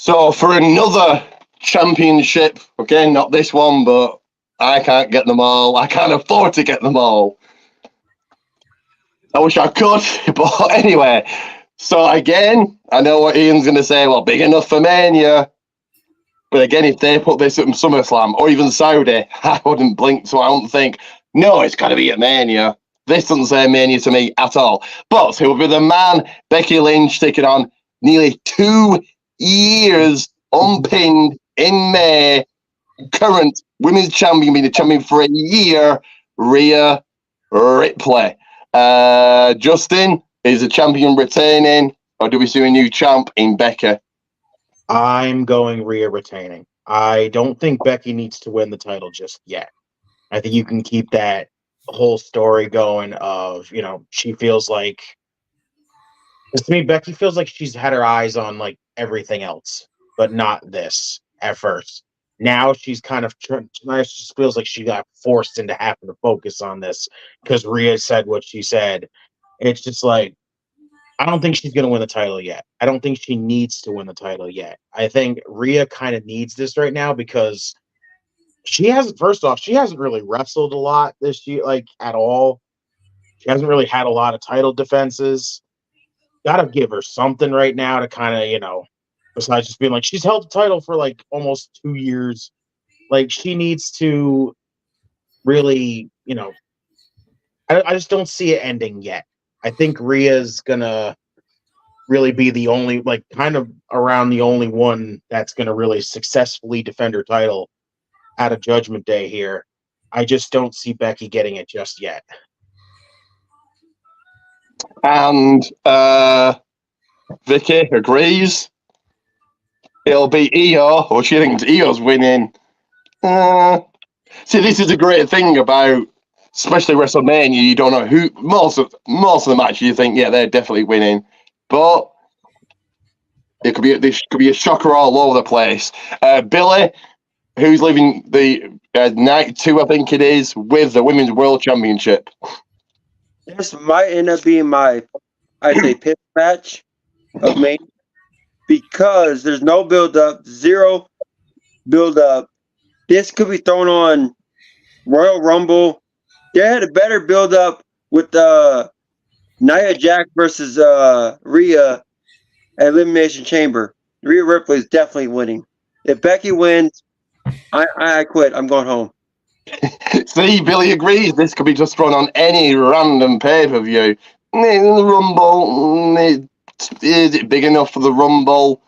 So for another championship, again, not this one, but I can't get them all. I can't afford to get them all. I wish I could, but anyway. So again, I know what Ian's going to say. Well, big enough for Mania. But again, if they put this at SummerSlam or even Saudi, I wouldn't blink. So I wouldn't think, no, it's got to be at Mania. This doesn't say Mania to me at all. But who will be the man, Becky Lynch, taking on nearly 2 years unpinned in May, current women's champion, being the champion for a year, Rhea Ripley. Justin, is the champion retaining, or do we see a new champ in Becky? I'm going Rhea retaining. I don't think Becky needs to win the title just yet. I think you can keep that whole story going of, she feels like, to me, Becky feels like she's had her eyes on like everything else, but not this at first. Now she's kind of, now she just feels like she got forced into having to focus on this because Rhea said what she said. It's just like, I don't think she's going to win the title yet. I don't think she needs to win the title yet. I think Rhea kind of needs this right now because she hasn't really wrestled a lot this year, like at all. She hasn't really had a lot of title defenses. Got to give her something right now to kind of, besides just being like, she's held the title for like almost 2 years. Like she needs to really, I just don't see it ending yet. I think Rhea's gonna really be the only, like, kind of around the only one that's gonna really successfully defend her title at a Judgment Day here. I just don't see Becky getting it just yet. And Vicky agrees. It'll be Io, or she thinks Io's winning. See, this is a great thing about, especially WrestleMania. You don't know who. Most of the matches, you think, yeah, they're definitely winning, but this could be a shocker all over the place. Billy, who's leaving the night 2, I think it is, with the Women's World Championship. This might end up being my, piss match of Mania because there's no build-up, zero build-up. This could be thrown on Royal Rumble. They had a better build-up with Nia Jax versus Rhea at Elimination Chamber. Rhea Ripley is definitely winning. If Becky wins, I quit. I'm going home. See, Billy agrees. This could be just thrown on any random pay-per-view. The Rumble, is it big enough for the Rumble?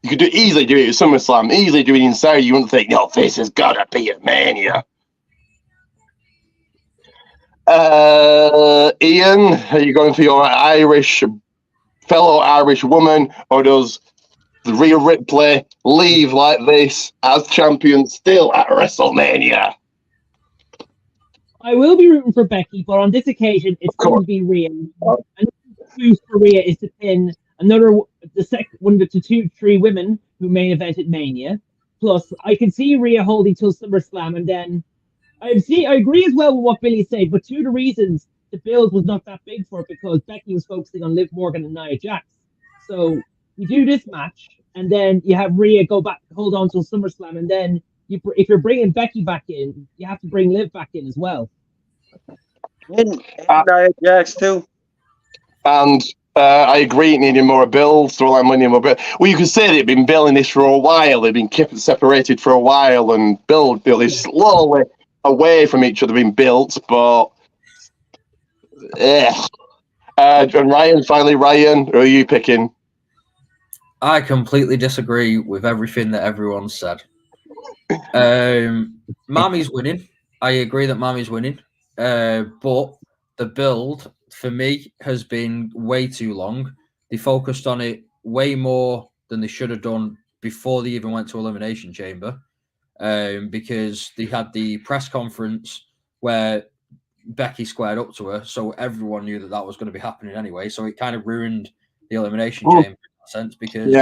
You could easily do it at SummerSlam, easily do it in Saudi. You wouldn't think, no, this has got to be at Mania. Ian, are you going for your fellow Irish woman, or does Rhea Ripley leave like this as champion still at WrestleMania? I will be rooting for Becky, but on this occasion, it's going to be Rhea. And the boost for Rhea is to pin one of the 3 women who main evented Mania. Plus, I can see Rhea holding till SummerSlam, and then I agree as well with what Billy said. But 2 of the reasons the build was not that big for it because Becky was focusing on Liv Morgan and Nia Jax. So you do this match, and then you have Rhea go back, hold on till SummerSlam, and then if you're bringing Becky back in, you have to bring Liv back in as well. And Nia Jax too. And I agree, it needed more build, storyline needed more build. Well, you could say they've been building this for a while. They've been kept separated for a while, and build is slowly away from each other being built, but and Ryan, finally, Ryan, who are you picking? I completely disagree with everything that everyone said. Mami's winning. I agree that Mami's winning. But the build for me has been way too long. They focused on it way more than they should have done before they even went to Elimination Chamber, because they had the press conference where Becky squared up to her, so everyone knew that was going to be happening anyway. So it kind of ruined the Elimination Chamber in that sense, because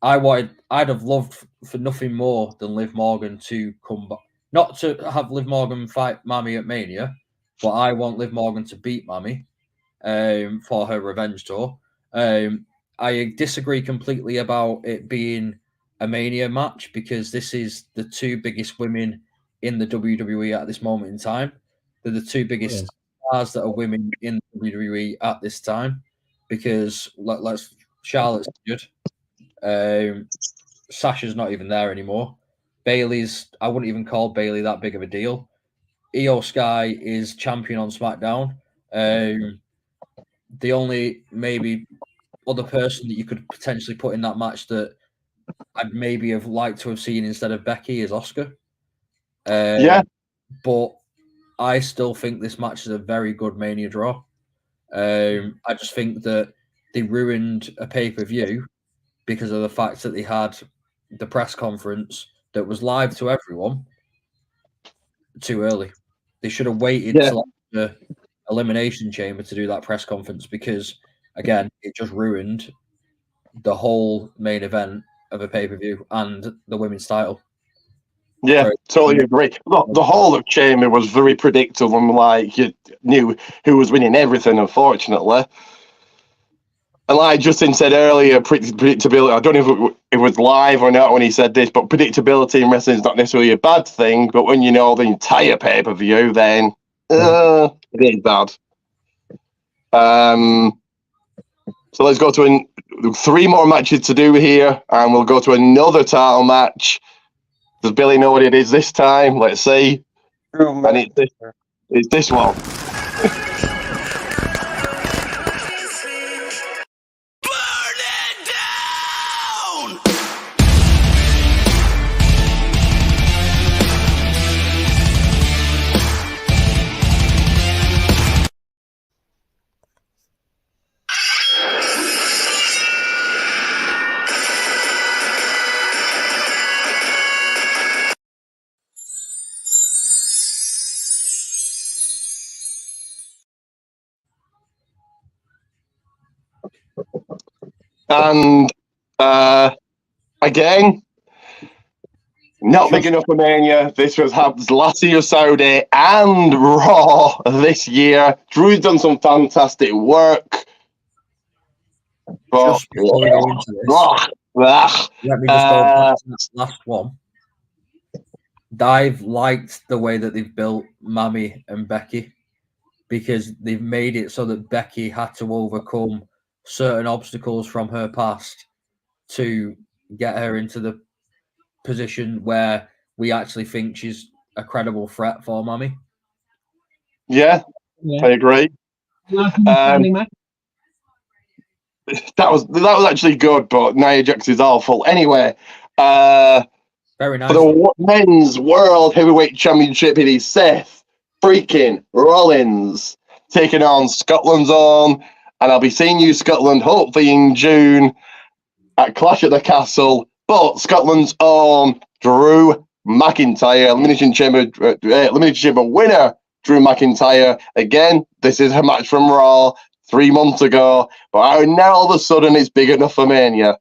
I'd have loved for nothing more than Liv Morgan to come back. Not to have Liv Morgan fight Mami at Mania, but I want Liv Morgan to beat Mami for her revenge tour. I disagree completely about it being a Mania match because this is the two biggest women in the WWE at this moment in time. They're the two biggest stars that are women in the WWE at this time because Charlotte's good. Sasha's not even there anymore. Bailey's, I wouldn't even call Bailey that big of a deal. Io Sky is champion on SmackDown. The only maybe other person that you could potentially put in that match that I'd maybe have liked to have seen instead of Becky is Asuka. But I still think this match is a very good Mania draw. I just think that they ruined a pay-per-view because of the fact that they had the press conference that was live to everyone too early. They should have waited till the Elimination Chamber to do that press conference because, again, it just ruined the whole main event of a pay-per-view and the women's title. Yeah, totally agree. Look, the whole of Chamber was very predictable and like you knew who was winning everything, unfortunately. And like Justin said earlier, predictability, I don't know if it was live or not when he said this, but predictability in wrestling is not necessarily a bad thing, but when you know the entire pay-per-view, then it is bad. So let's go to 3 more matches to do here, and we'll go to another title match. Does Billy know what it is this time? Let's see. And it's this one. And again, not big enough for Mania. This was happened last year Saudi and Raw this year. Drew's done some fantastic work. But, Just before we go into this, let me just go back to that last one. I've liked the way that they've built Mami and Becky because they've made it so that Becky had to overcome certain obstacles from her past to get her into the position where we actually think she's a credible threat for Mami. Yeah, I agree. That was actually good, but Nia Jax is awful. Anyway, very nice. For the men's World Heavyweight Championship, it is Seth freaking Rollins taking on Scotland's own, and I'll be seeing you, Scotland, hopefully in June at Clash at the Castle. But Scotland's own Drew McIntyre, Elimination Chamber winner, Drew McIntyre. Again, this is a match from Raw 3 months ago, but now all of a sudden it's big enough for Mania.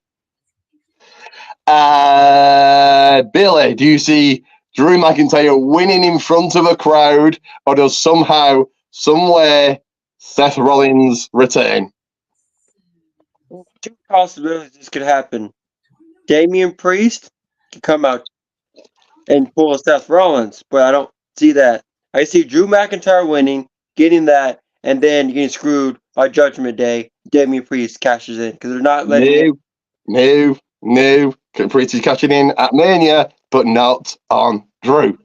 Billy, do you see Drew McIntyre winning in front of a crowd, or does somehow, somewhere, Seth Rollins retain? 2 possibilities could happen. Damian Priest could come out and pull Seth Rollins, but I don't see that. I see Drew McIntyre winning, getting that, and then getting screwed on Judgment Day. Damian Priest cashes in because they're not letting No. Priest is catching in at Mania, but not on Drew,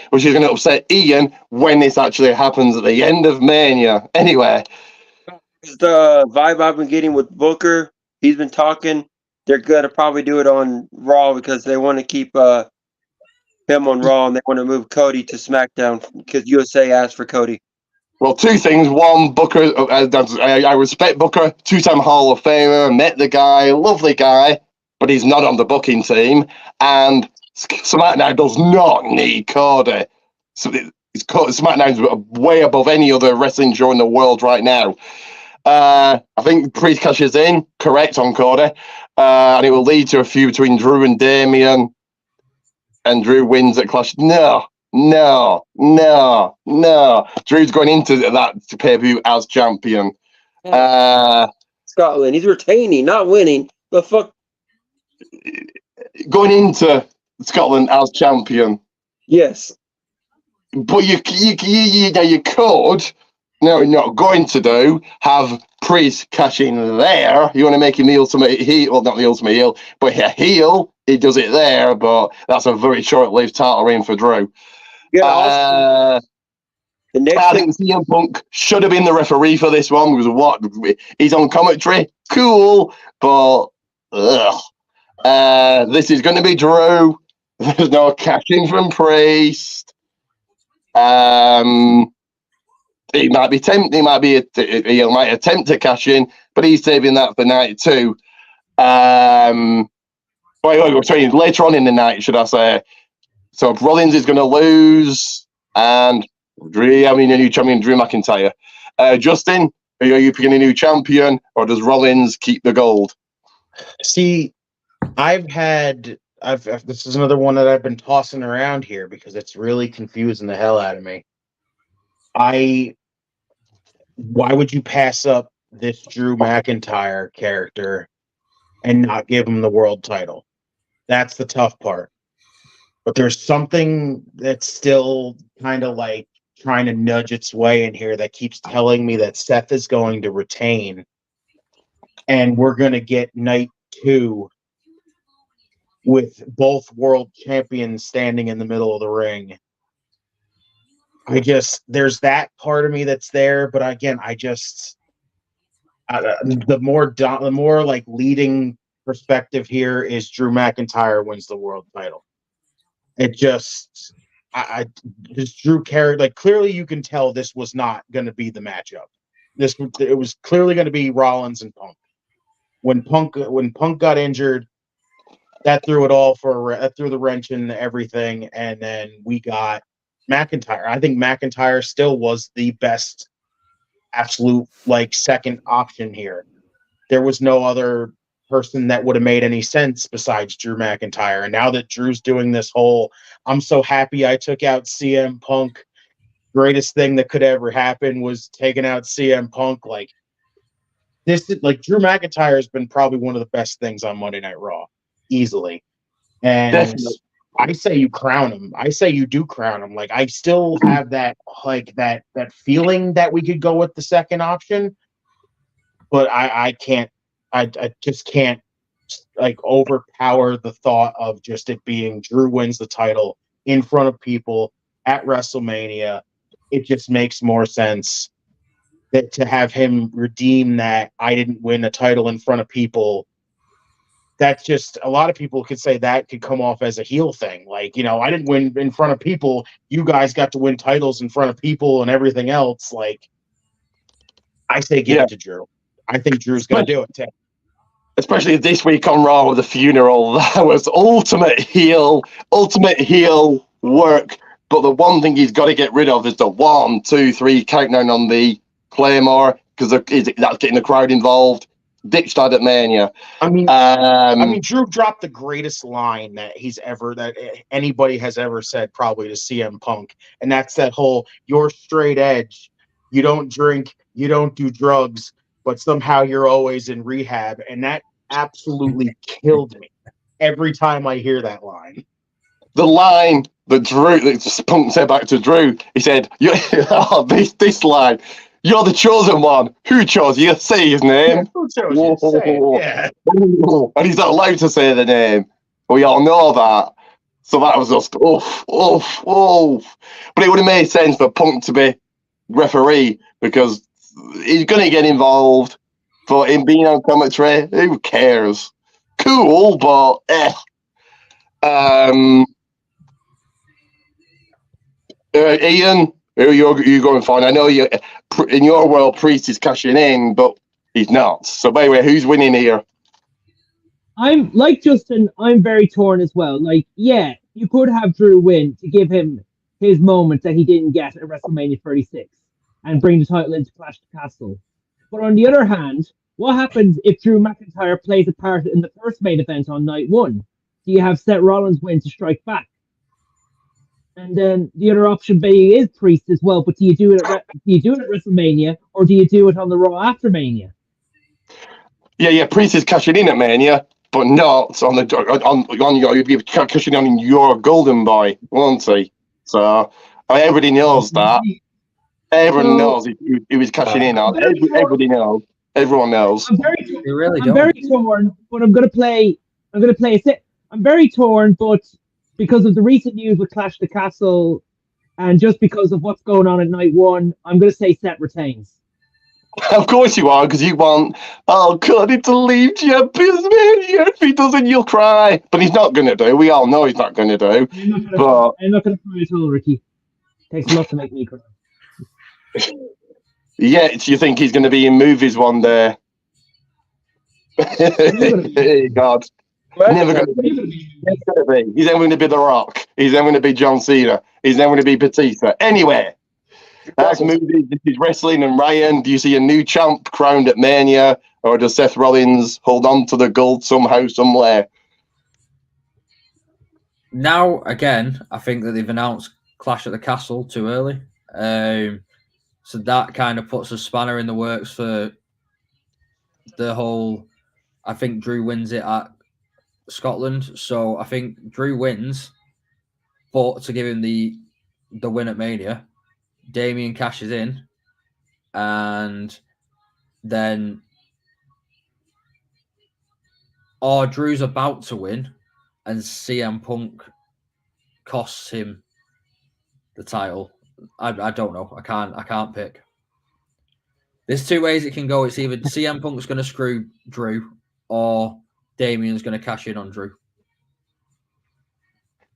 which is going to upset Ian when this actually happens at the end of Mania. Anyway, the vibe I've been getting with Booker, he's been talking. They're going to probably do it on Raw because they want to keep him on Raw and they want to move Cody to SmackDown because USA asked for Cody. Well, 2 things. One, Booker, I respect Booker, 2-time Hall of Famer, met the guy, lovely guy, but he's not on the booking team. And SmackDown does not need Cody. SmackDown's way above any other wrestling show in the world right now. I think Priest cashes in, correct, on Cody. And it will lead to a feud between Drew and Damian. And Drew wins at Clash. No. Drew's going into that pay-per-view as champion. Scotland. He's retaining, not winning. The fuck? Going into Scotland as champion. Yes. But you could, no, not going to do, have Priest cash in there. You want to make him the ultimate heel, well, not the ultimate heel, but a heel. He does it there, but that's a very short-lived title reign for Drew. Yeah. The next I think CM Punk should have been the referee for this one because what he's on commentary, cool, but this is going to be Drew. There's no cashing from Priest. He might be tempted. He might attempt to cash in, but he's saving that for night 2. Later on in the night, should I say? So Rollins is going to lose, and Drew, a new champion, Drew McIntyre. Justin, are you picking a new champion, or does Rollins keep the gold? See, this is another one that I've been tossing around here because it's really confusing the hell out of me. Why would you pass up this Drew McIntyre character and not give him the world title? That's the tough part. But there's something that's still kind of like trying to nudge its way in here that keeps telling me that Seth is going to retain and we're going to get night 2 with both world champions standing in the middle of the ring. There's that part of me that's there, but again, the more like leading perspective here is Drew McIntyre wins the world title. It just, this Drew character, like clearly you can tell this was not going to be the matchup. It was clearly going to be Rollins and Punk. When Punk got injured, that threw it all that threw the wrench in everything, and then we got McIntyre. I think McIntyre still was the best absolute like second option here. There was no other person that would have made any sense besides Drew McIntyre. And now that Drew's doing this whole, I'm so happy I took out CM Punk. Greatest thing that could ever happen was taking out CM Punk. Like Drew McIntyre has been probably one of the best things on Monday Night Raw, easily. And definitely. I say you crown him. I say you do crown him. Like I still have that feeling that we could go with the second option, but I can't. I just can't like overpower the thought of just it being Drew wins the title in front of people at WrestleMania. It just makes more sense that to have him redeem that I didn't win a title in front of people. That's just, a lot of people could say that could come off as a heel thing. Like, I didn't win in front of people. You guys got to win titles in front of people and everything else. Like, I say give it to Drew. I think Drew's going to do it, too. Especially this week on Raw with the funeral. That was ultimate heel work. But the one thing he's got to get rid of is the 1, 2, 3 countdown on the Claymore, because that's getting the crowd involved. Ditch that at Mania. I mean, Drew dropped the greatest line that anybody has ever said, probably to CM Punk, and that's that whole "you're straight edge, you don't drink, you don't do drugs, but somehow you're always in rehab," and that absolutely killed me every time I hear that line. The line that Punk said back to Drew, he said, "This line." You're the chosen one. Who chose you? Say his name. Who chose you? Say it. Yeah. And he's not allowed to say the name. We all know that. So that was just oof. But it would have made sense for Punk to be referee because he's going to get involved. But him being on commentary, who cares? Cool, but Ian, who are you going for? And I know in your world, Priest is cashing in, but he's not. So, by the way, who's winning here? I'm like Justin. I'm very torn as well. Like, yeah, you could have Drew win to give him his moment that he didn't get at WrestleMania 36 and bring the title into Clash of the Castle. But on the other hand, what happens if Drew McIntyre plays a part in the first main event on night 1? Do you have Seth Rollins win to strike back? And then the other option B is Priest as well, but do you do it at WrestleMania or do you do it on the Raw after Mania? Yeah, Priest is cashing in at Mania, but not on your. You'd be cashing in on your Golden Boy, won't he? So everybody knows that. Everyone knows he was cashing in on. Everybody knows. Everyone knows. I'm very, You really I'm don't. very torn, but I'm gonna play a set. I'm very torn, but because of the recent news with Clash the Castle, and just because of what's going on at night one, I'm gonna say Seth retains. Of course you are, because you want, oh, Cody to leave Champions Mania. If he doesn't, you'll cry. But he's not going to do. We all know he's not going to do. I'm not gonna cry at all, Ricky. Takes a lot to make me cry. Yet you think he's going to be in movies one day. God. Never going to be. He's never going to be The Rock. He's never going to be John Cena. He's never going to be Batista. Anyway. That's movies. This is wrestling. And Ryan, do you see a new champ crowned at Mania, or does Seth Rollins hold on to the gold somehow, somewhere? Now, again, I think that they've announced Clash at the Castle too early. So that kind of puts a spanner in the works for the whole. I think Drew wins it at Scotland. So I think Drew wins, but to give him the win at Mania, Damien cashes in, and then Drew's about to win, and CM Punk costs him the title. I don't know. I can't pick. There's two ways it can go. It's either CM Punk's going to screw Drew, or Damien's going to cash in on Drew.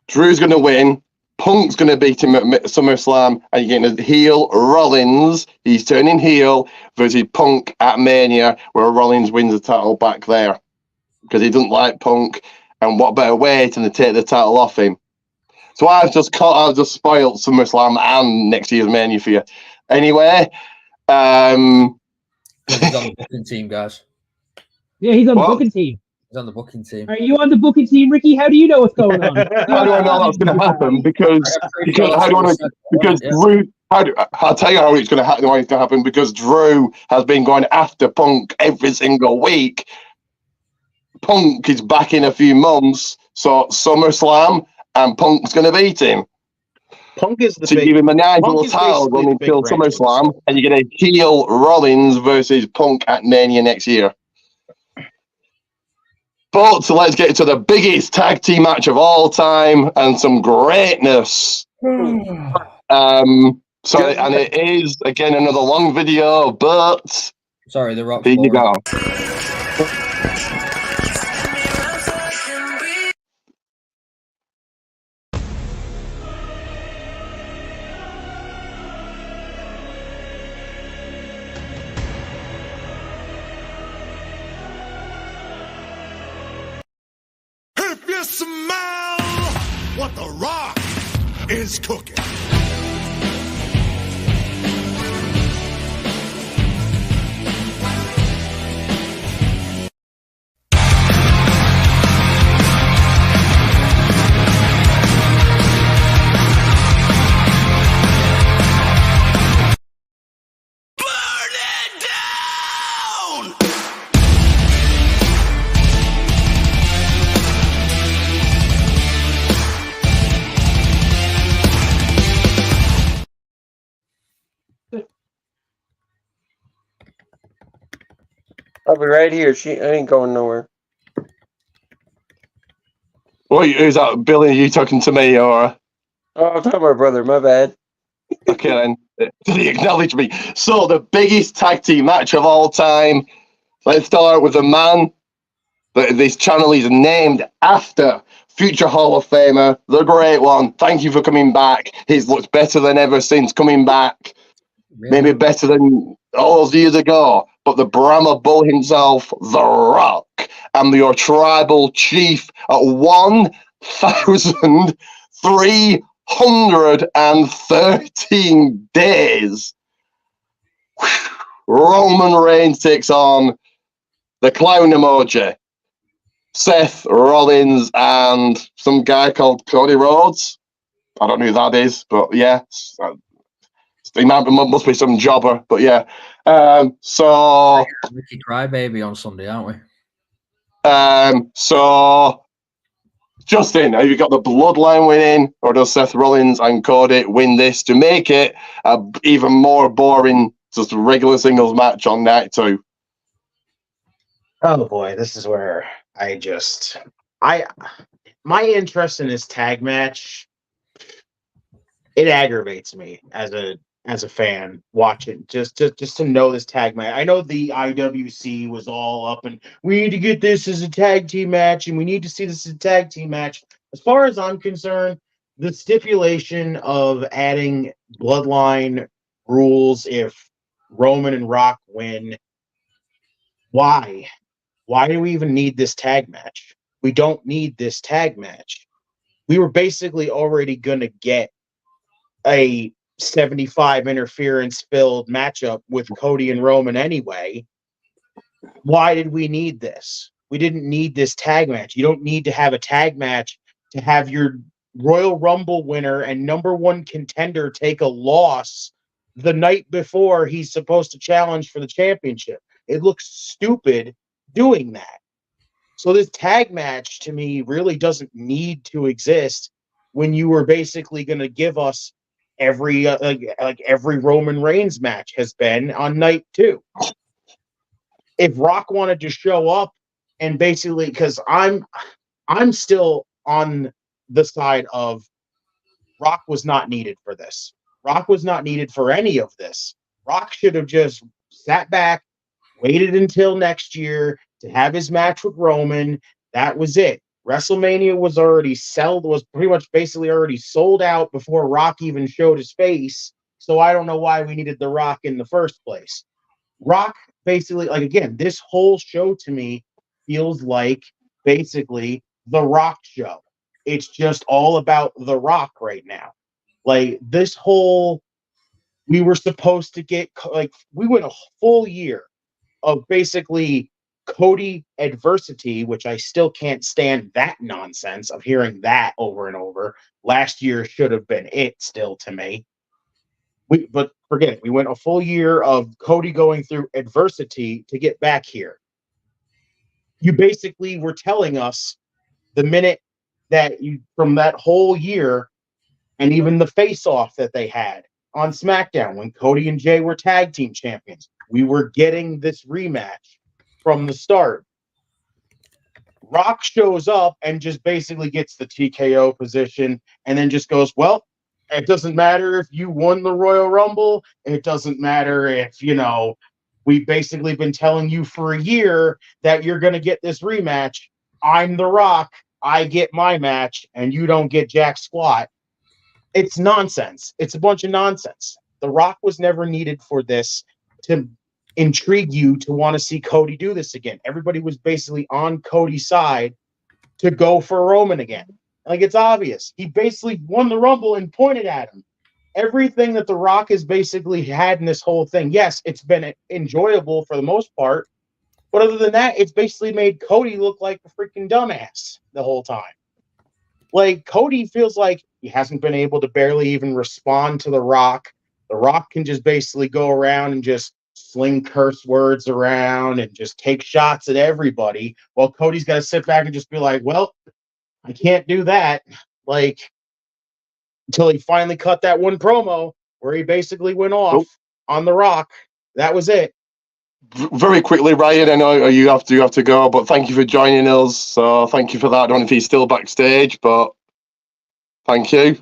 Drew's going to win. Punk's going to beat him at SummerSlam, and you're getting a heel Rollins. He's turning heel versus Punk at Mania, where Rollins wins the title back there because he doesn't like Punk. And what better way than to take the title off him? So I've just spoiled SummerSlam and next year's Mania for you. Anyway, He's on the booking team, guys. Yeah, he's on the booking team. He's on the booking team. Are you on the booking team, Ricky? How do you know what's going on? How do I know that's going to happen? Because Drew. I'll tell you how it's going to happen. Because Drew has been going after Punk every single week. Punk is back in a few months, so SummerSlam, and Punk's going to beat him. Punk is the so you give him a nice little title going until SummerSlam, and you get a heel Rollins versus Punk at Mania next year. But let's get to the biggest tag team match of all time and some greatness. And it is again another long video, but sorry, the Rock. Here you go. If you smell what The Rock is cooking. I'll be right here. She ain't going nowhere. Wait, who's that? Billy, are you talking to me or? Oh, I'm talking to my brother. My bad. Okay then. Did he acknowledge me? So the biggest tag team match of all time. Let's start with a man that this channel is named after. Future Hall of Famer, the great one. Thank you for coming back. He's looked better than ever since coming back. Really? Maybe better than all those years ago. But the Brahma Bull himself, The Rock, and your tribal chief at 1,313 days. Roman Reigns takes on the clown emoji, Seth Rollins, and some guy called Cody Rhodes. I don't know who that is, but yeah. he must be some jobber, but yeah. So Ricky Crybaby on Sunday, aren't we? So Justin, have you got the Bloodline winning, or does Seth Rollins and Cody win this to make it a even more boring, just regular singles match on night 2? Oh boy, this is where my interest in this tag match, it aggravates me as a fan watching just to know this tag match. I know the IWC was all up and we need to get this as a tag team match and we need to see this as a tag team match. As far as I'm concerned, the stipulation of adding Bloodline rules if Roman and Rock win, why? Why do we even need this tag match? We don't need this tag match. We were basically already going to get a 75 interference filled matchup with Cody and Roman anyway. Why did we need this? We didn't need this tag match. You don't need to have a tag match to have your Royal Rumble winner and #1 contender take a loss the night before he's supposed to challenge for the championship. It looks stupid doing that. So this tag match to me really doesn't need to exist when you were basically going to give us every every Roman Reigns match has been on night 2. If Rock wanted to show up and basically, because I'm still on the side of Rock was not needed for this. Rock was not needed for any of this. Rock should have just sat back, waited until next year to have his match with Roman. That was it. WrestleMania was pretty much basically already sold out before Rock even showed his face. So I don't know why we needed The Rock in the first place. Rock basically, again, this whole show to me feels like basically The Rock show. It's just all about The Rock right now. We were supposed to get, we went a full year of basically Cody adversity, which I still can't stand that nonsense of hearing that over and over. Last year should have been it still to me. But forget it. We went a full year of Cody going through adversity to get back here. You basically were telling us the minute that from that whole year and even the face-off that they had on SmackDown when Cody and Jay were tag team champions, we were getting this rematch from the start. Rock shows up and just basically gets the TKO position and then just goes, well, it doesn't matter if you won the Royal Rumble. It doesn't matter if, we've basically been telling you for a year that you're going to get this rematch. I'm The Rock. I get my match and you don't get jack squat. It's nonsense. It's a bunch of nonsense. The Rock was never needed for this to intrigue you to want to see Cody do this again. Everybody was basically on Cody's side to go for Roman again. It's obvious. He basically won the Rumble and pointed at him. Everything that The Rock has basically had in this whole thing, yes, it's been enjoyable for the most part, but other than that, it's basically made Cody look like a freaking dumbass the whole time. Cody feels like he hasn't been able to barely even respond to The Rock. The Rock can just basically go around and just sling curse words around and just take shots at everybody, while Cody's got to sit back and just be like, well, I can't do that. Until he finally cut that one promo where he basically went off on The Rock. That was it. Very quickly, Ryan, I know you have to go, but thank you for joining us. So thank you for that. I don't know if he's still backstage, but thank you.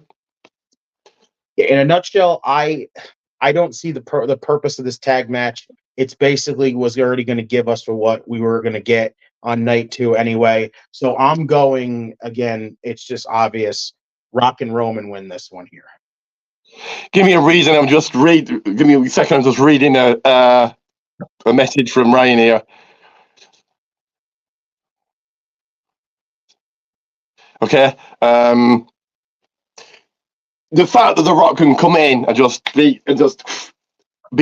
In a nutshell, I don't see the purpose of this tag match. It's basically was already going to give us for what we were going to get on night 2 anyway. So I'm going, again, it's just obvious. Rock and Roman win this one here. Give me a reason. Give me a second. I'm just reading a message from Ryan here. Okay. The fact that The Rock can come in and just be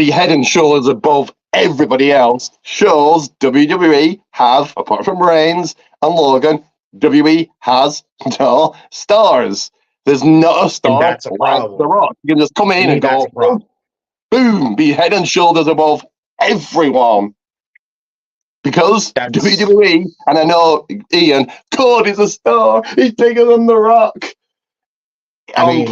head and shoulders above everybody else shows WWE have, apart from Reigns and Logan, WWE has no stars. There's not a star that's a like problem. The Rock. You can just come in and go, boom, be head and shoulders above everyone. Because WWE, and I know Ian, Cody's a star. He's bigger than The Rock. On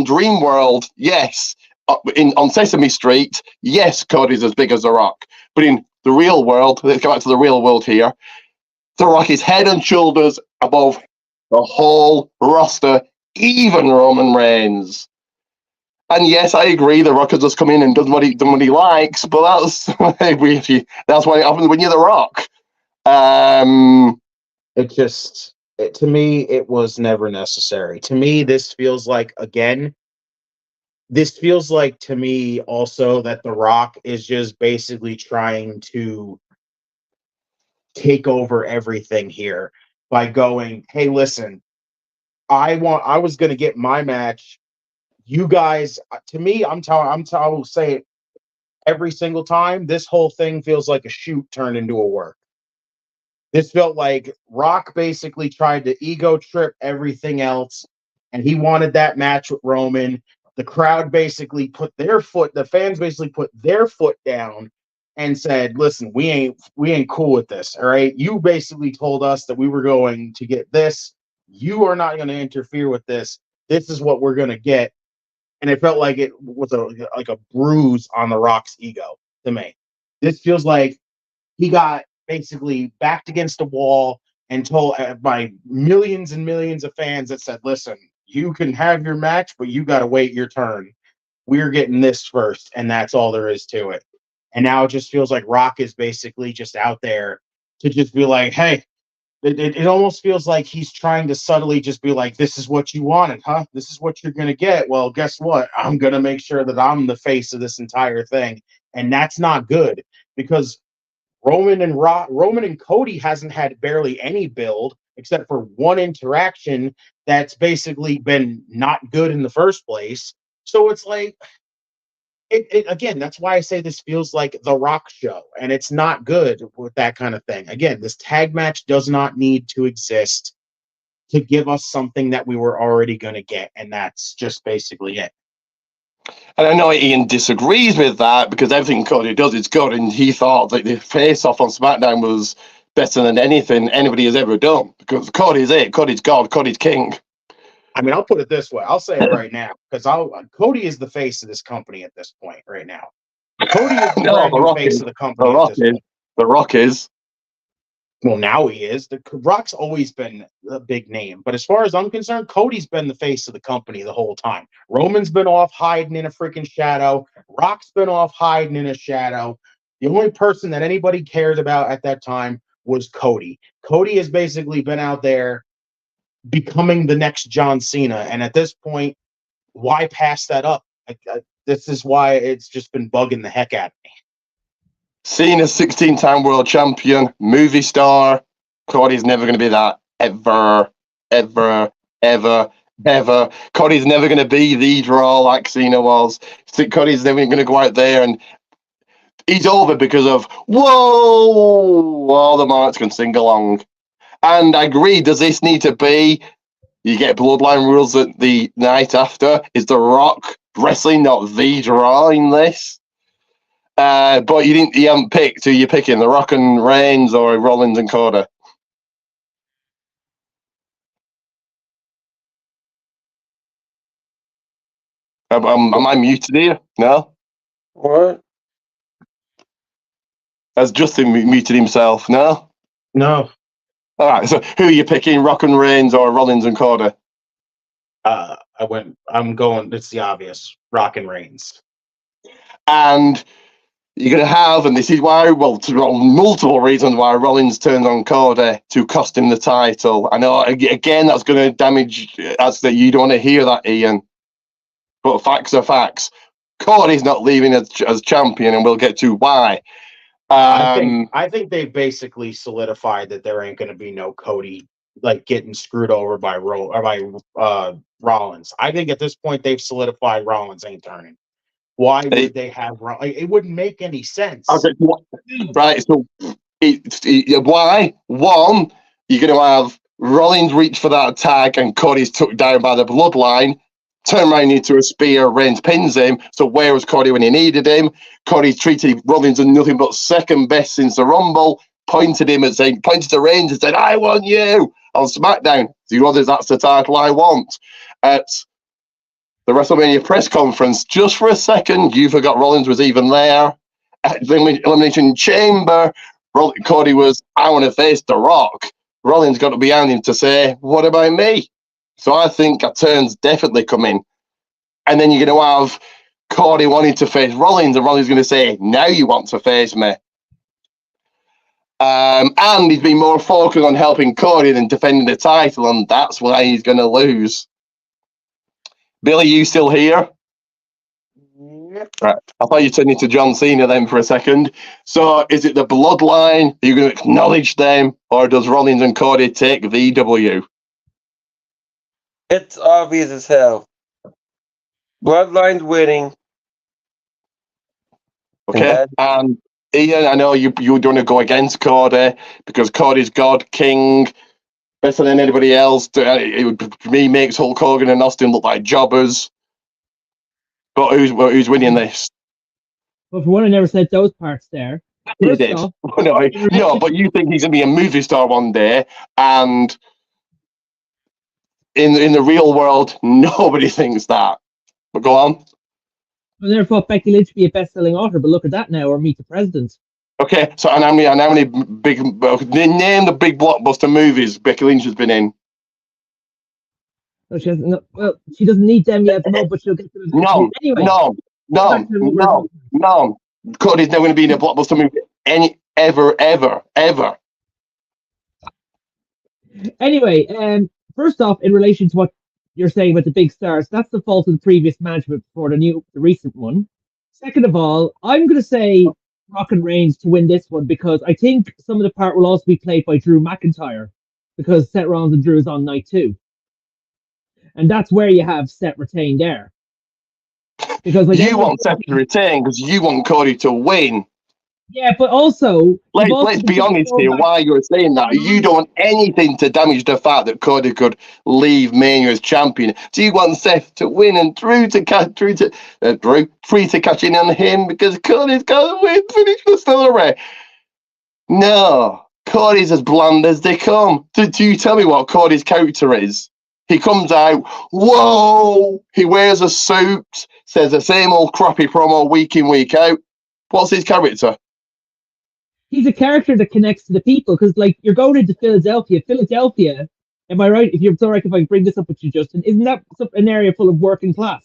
Dream World, yes. On Sesame Street, yes, Cody's as big as The Rock. But in the real world, let's go back to the real world here. The Rock is head and shoulders above the whole roster, even Roman Reigns. And yes, I agree. The Rock has just come in and done what he likes, but that's what happens when you're The Rock. To me, it was never necessary. To me, this feels like to me also that The Rock is just basically trying to take over everything here by going, hey, listen, I was going to get my match. You guys, to me, I will say it every single time. This whole thing feels like a shoot turned into a work. This felt like Rock basically tried to ego trip everything else, and he wanted that match with Roman. The crowd basically the fans basically put their foot down and said, listen, we ain't cool with this, all right? You basically told us that we were going to get this. You are not going to interfere with this. This is what we're going to get. And it felt like it was a bruise on The Rock's ego to me. This feels like he got basically backed against a wall and told by millions and millions of fans that said, listen, you can have your match, but you got to wait your turn. We're getting this first, and that's all there is to it. And now it just feels like Rock is basically just out there to just be like, hey, it almost feels like he's trying to subtly just be like, this is what you wanted, huh? This is what you're going to get. Well, guess what? I'm going to make sure that I'm the face of this entire thing. And that's not good because Roman and Cody hasn't had barely any build except for one interaction that's basically been not good in the first place. So it's like, again, that's why I say this feels like The Rock show, and it's not good with that kind of thing. Again, this tag match does not need to exist to give us something that we were already going to get, and that's just basically it. And I know Ian disagrees with that because everything Cody does is good, and he thought that the face-off on SmackDown was better than anything anybody has ever done because Cody's it, Cody's God, Cody's king. I mean, I'll put it this way. I'll say it right now because Cody is the face of this company at this point right now. Cody is the face of the company at this point. The Rock is. Well, now he is. The Rock's always been a big name. But as far as I'm concerned, Cody's been the face of the company the whole time. Roman's been off hiding in a freaking shadow. Rock's been off hiding in a shadow. The only person that anybody cared about at that time was Cody. Cody has basically been out there becoming the next John Cena. And at this point, why pass that up? This is why it's just been bugging the heck out of me. Cena's 16-time world champion, movie star. Cody's never going to be that ever. Cody's never going to be the draw like Cena was. Cody's never going to go out there and he's over because of, whoa, all the marks can sing along. And I agree, does this need to be, you get Bloodline rules at the night after? Is The Rock wrestling not the draw in this? But you haven't picked who you're picking, The Rock and Reigns or Rollins and Cody? Am I muted here? No? What? Has Justin muted himself? No? No. All right, so who are you picking, Rock and Reigns or Rollins and Cody? It's the obvious, Rock and Reigns. And you're going to have, and this is why, multiple reasons why Rollins turned on Cody to cost him the title. I know, again, that's going to damage, that you don't want to hear that, Ian. But facts are facts. Cody's not leaving as champion, and we'll get to why. I think they basically solidified that there ain't going to be no Cody getting screwed over by Rollins. I think at this point they've solidified Rollins ain't turning. Why would they have it wouldn't make any sense. Okay, right, so why? One, you're going to have Rollins reach for that tag and Cody's took down by the Bloodline. Turn around into a spear, Reigns pins him. So where was Cody when he needed him? Cody treated Rollins as nothing but second best since the Rumble. Pointed to Reigns and said, "I want you" on SmackDown. See, Rollins, that's the title I want. At the WrestleMania press conference, just for a second, you forgot Rollins was even there. At the Elimination Chamber, Cody was, "I want to face The Rock." Rollins got behind him to say, "What about me?" So I think a turn's definitely coming. And then you're going to have Cody wanting to face Rollins, and Rollins going to say, "Now you want to face me." And he's been more focused on helping Cody than defending the title, and that's why he's going to lose. Billy, you still here? Right. I thought you turned into John Cena then for a second. So is it the bloodline? Are you going to acknowledge them, or does Rollins and Cody take VW? It's obvious as hell. Bloodline's winning. Okay. And Ian, I know you're going to go against Cody because Cody's God, King, better than anybody else. For me, makes Hulk Hogan and Austin look like jobbers. But who's winning this? Well, for one, I never said those parts there. You did. No, but you think he's going to be a movie star one day, and in the real world, nobody thinks that. But go on. I never thought Becky Lynch would be a best-selling author, but look at that now, or Meet the President. Okay, so and how many big name the big blockbuster movies Becky Lynch has been in? No, she hasn't. Well, she doesn't need them yet, but she'll get them. Anyway, no. Cody's never going to be in a blockbuster movie ever. Anyway, first off, in relation to what you're saying about the big stars, that's the fault of the previous management before the recent one. Second of all, I'm going to say Rock and Reigns to win this one because I think some of the part will also be played by Drew McIntyre because Seth Rollins and Drew is on night 2. And that's where you have Seth retain there. Because you want Seth to retain because you want Cody to win. Yeah, but also let's be honest here. Why you're saying that? You don't want anything to damage the fact that Cody could leave Mania as champion. Do you want Seth to win and Drew to catch in on him because Cody's got to win, finish the story? No, Cody's as bland as they come. Do you tell me what Cody's character is? He comes out, whoa! He wears a suit, says the same old crappy promo week in, week out. What's his character? He's a character that connects to the people because, like, you're going into Philadelphia. Philadelphia, am I right? If I can bring this up with you, Justin, isn't that an area full of working class?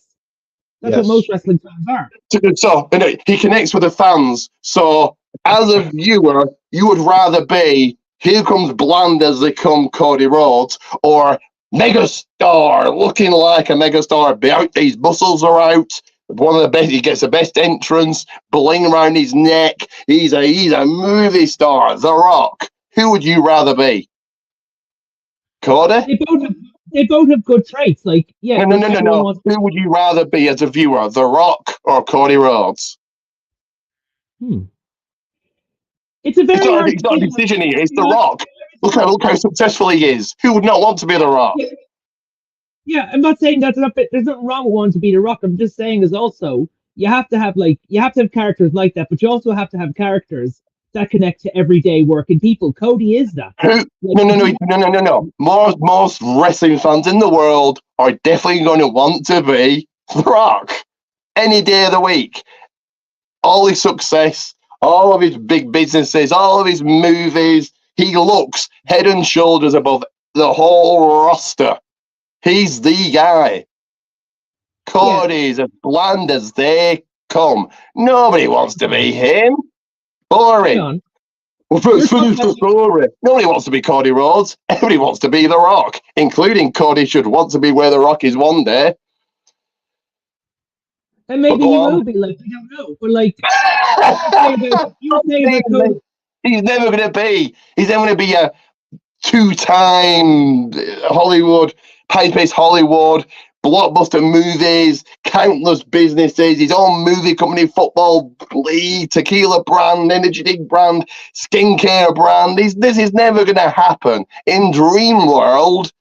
That's what most wrestling fans are. So he connects with the fans. So as a viewer, you would rather be here comes bland as they come Cody Rhodes or megastar, looking like a megastar. These muscles are out. One of the best. He gets the best entrance, bling around his neck. He's a movie star. The Rock. Who would you rather be? Cody? They both have good traits. Like, yeah. No. Who would you rather be as a viewer? The Rock or Cody Rhodes? It's a very hard. It's not a decision here. It's The Rock. Look how successful he is. Who would not want to be The Rock? Yeah, I'm not saying there's nothing wrong with wanting to be The Rock. I'm just saying is also you have to have characters like that, but you also have to have characters that connect to everyday working people. Cody is that. No. Most wrestling fans in the world are definitely going to want to be The Rock any day of the week. All his success, all of his big businesses, all of his movies, he looks head and shoulders above the whole roster. He's the guy. Cody's as bland as they come. Nobody wants to be him. Boring. Nobody wants to be Cody Rhodes. Everybody wants to be The Rock, including Cody should want to be where The Rock is one day. And maybe he will be, like, we don't know. But, like, he's never going to be. He's never going to be a 2-time Hollywood, high-paced Hollywood, blockbuster movies, countless businesses, his own movie company, football league, tequila brand, energy drink brand, skincare brand. This is never going to happen. In Dream World,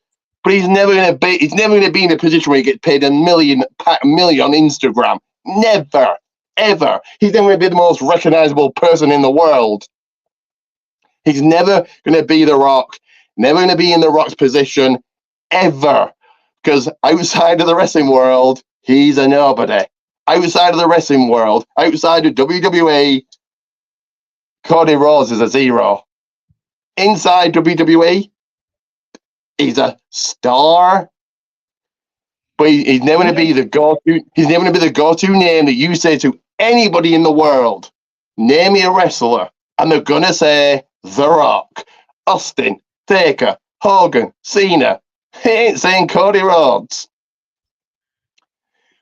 but he's never gonna be. He's never gonna be in a position where he gets paid a million on Instagram. Never, ever. He's never gonna be the most recognizable person in the world. He's never gonna be The Rock. Never gonna be in The Rock's position ever. Because outside of the wrestling world, he's a nobody. Outside of the wrestling world, outside of WWE, Cody Rhodes is a zero. Inside WWE, he's a star. But he's never going to be the go-to. He's never going to be the go-to name that you say to anybody in the world. Name me a wrestler, and they're going to say The Rock, Austin, Taker, Hogan, Cena. He ain't saying Cody Rhodes.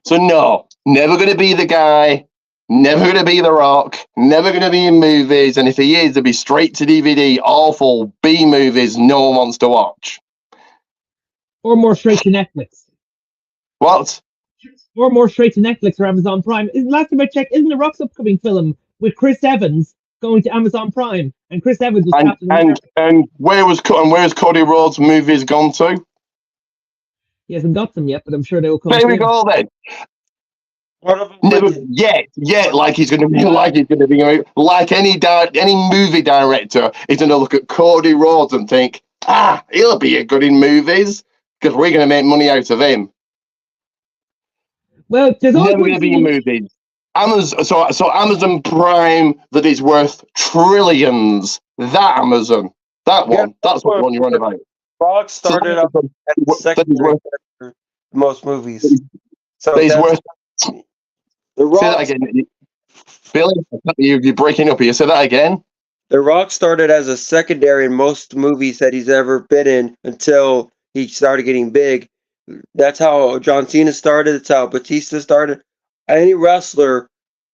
So no, never going to be the guy. Never going to be The Rock. Never going to be in movies. And if he is, it'll be straight to DVD, awful B movies no one wants to watch. Or more straight to Netflix. What? Or more straight to Netflix or Amazon Prime. Last time I checked, isn't The Rock's upcoming film with Chris Evans going to Amazon Prime? And Chris Evans was Captain America. And where's Cody Rhodes' movies gone to? He hasn't got them yet, but I'm sure they will come. There we go then. Never yet, like he's going to be, like any movie director is going to look at Cody Rhodes and think, he'll be good in movies because we're going to make money out of him. Well, there's always never going to be in movies. Amazon Prime that is worth trillions. That Amazon, that one, that's what one you're on about. Rock started up at the second for most movies. So he's worth. The Rock, say that again, Billy. You're breaking up here. Say that again. The Rock started as a secondary in most movies that he's ever been in until he started getting big. That's how John Cena started. That's how Batista started. Any wrestler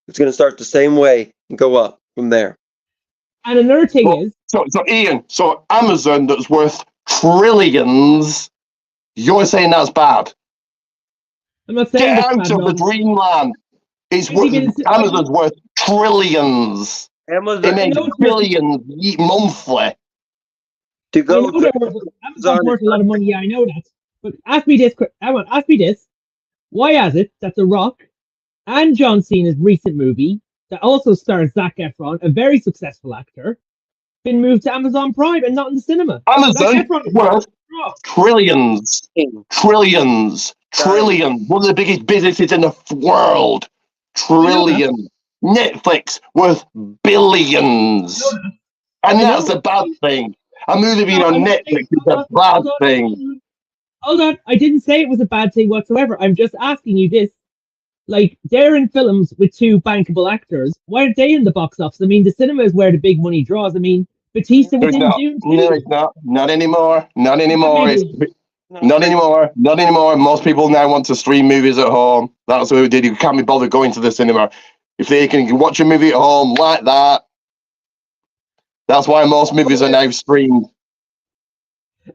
is going to start the same way and go up from there. And another thing is... So Ian, Amazon that's worth trillions, you're saying that's bad? I'm not saying get out of the dreamland. Amazon's worth trillions. It makes billions monthly. To go to Amazon's worth a lot of money. Yeah, I know that. But ask me this. Why is it that The Rock and John Cena's recent movie that also stars Zac Efron, a very successful actor, been moved to Amazon Prime and not in the cinema? Amazon worth trillions. One of the biggest businesses in the world. Trillions. Netflix worth billions. And that's a bad thing. A movie being on Netflix is a bad thing. Hold on. I didn't say it was a bad thing whatsoever. I'm just asking you this. Like, they're in films with two bankable actors. Why aren't they in the box office? I mean, the cinema is where the big money draws. I mean, Batista was in Dune too. No, it's not. Not anymore. Not anymore. Not anymore. Most people now want to stream movies at home. That's what we did. You can't be bothered going to the cinema. If they can watch a movie at home like that, that's why most movies are now streamed.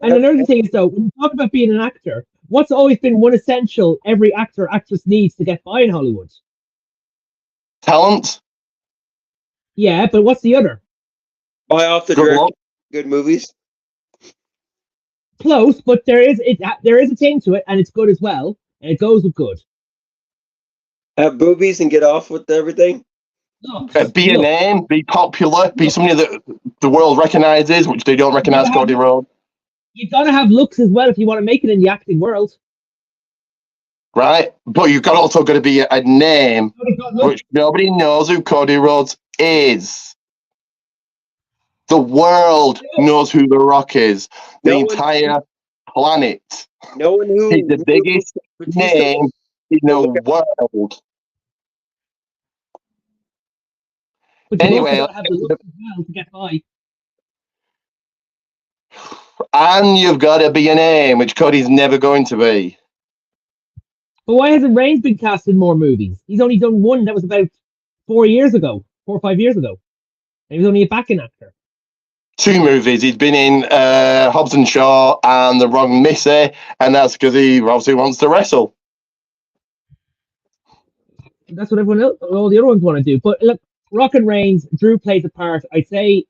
And another thing is, though, when you talk about being an actor, what's always been one essential every actor or actress needs to get by in Hollywood? Talent. Yeah, but what's the other? Buy off the direct good movies. Close, but there is a thing to it, and it's good as well, and it goes with good. Have boobies and get off with everything. Be a name, be popular, be somebody that the world recognizes, which they don't recognize Cody Rhodes. You've got to have looks as well if you want to make it in the acting world. Right? But you've also got to be a name, which nobody knows who Cody Rhodes is. The world knows who The Rock is. The entire planet. No one who he's the biggest name in the world. But anyway, have the look as well to get by. And you've got to be a name, which Cody's never going to be. But why hasn't Reigns been cast in more movies? He's only done one that was about 4 or 5 years ago. And he was only a backing actor. 2 movies. He's been in Hobbs and Shaw and The Wrong Missy, and that's because he obviously wants to wrestle. That's what all the other ones want to do. But look, Rock and Reigns, Drew plays a part. I'd say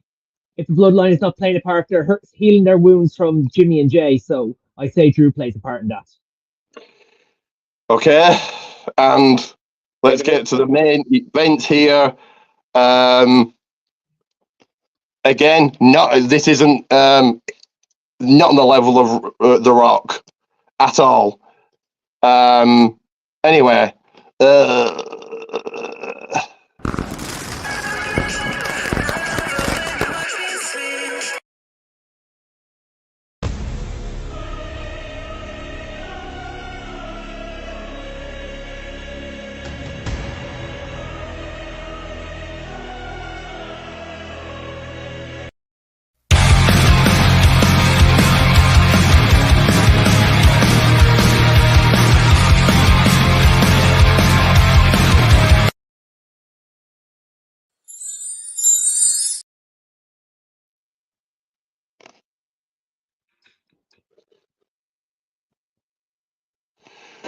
if the Bloodline is not playing a part, they're healing their wounds from Jimmy and Jay. So I say Drew plays a part in that. Okay, and let's get to the main event here. Again, this isn't not on the level of The Rock at all. Anyway,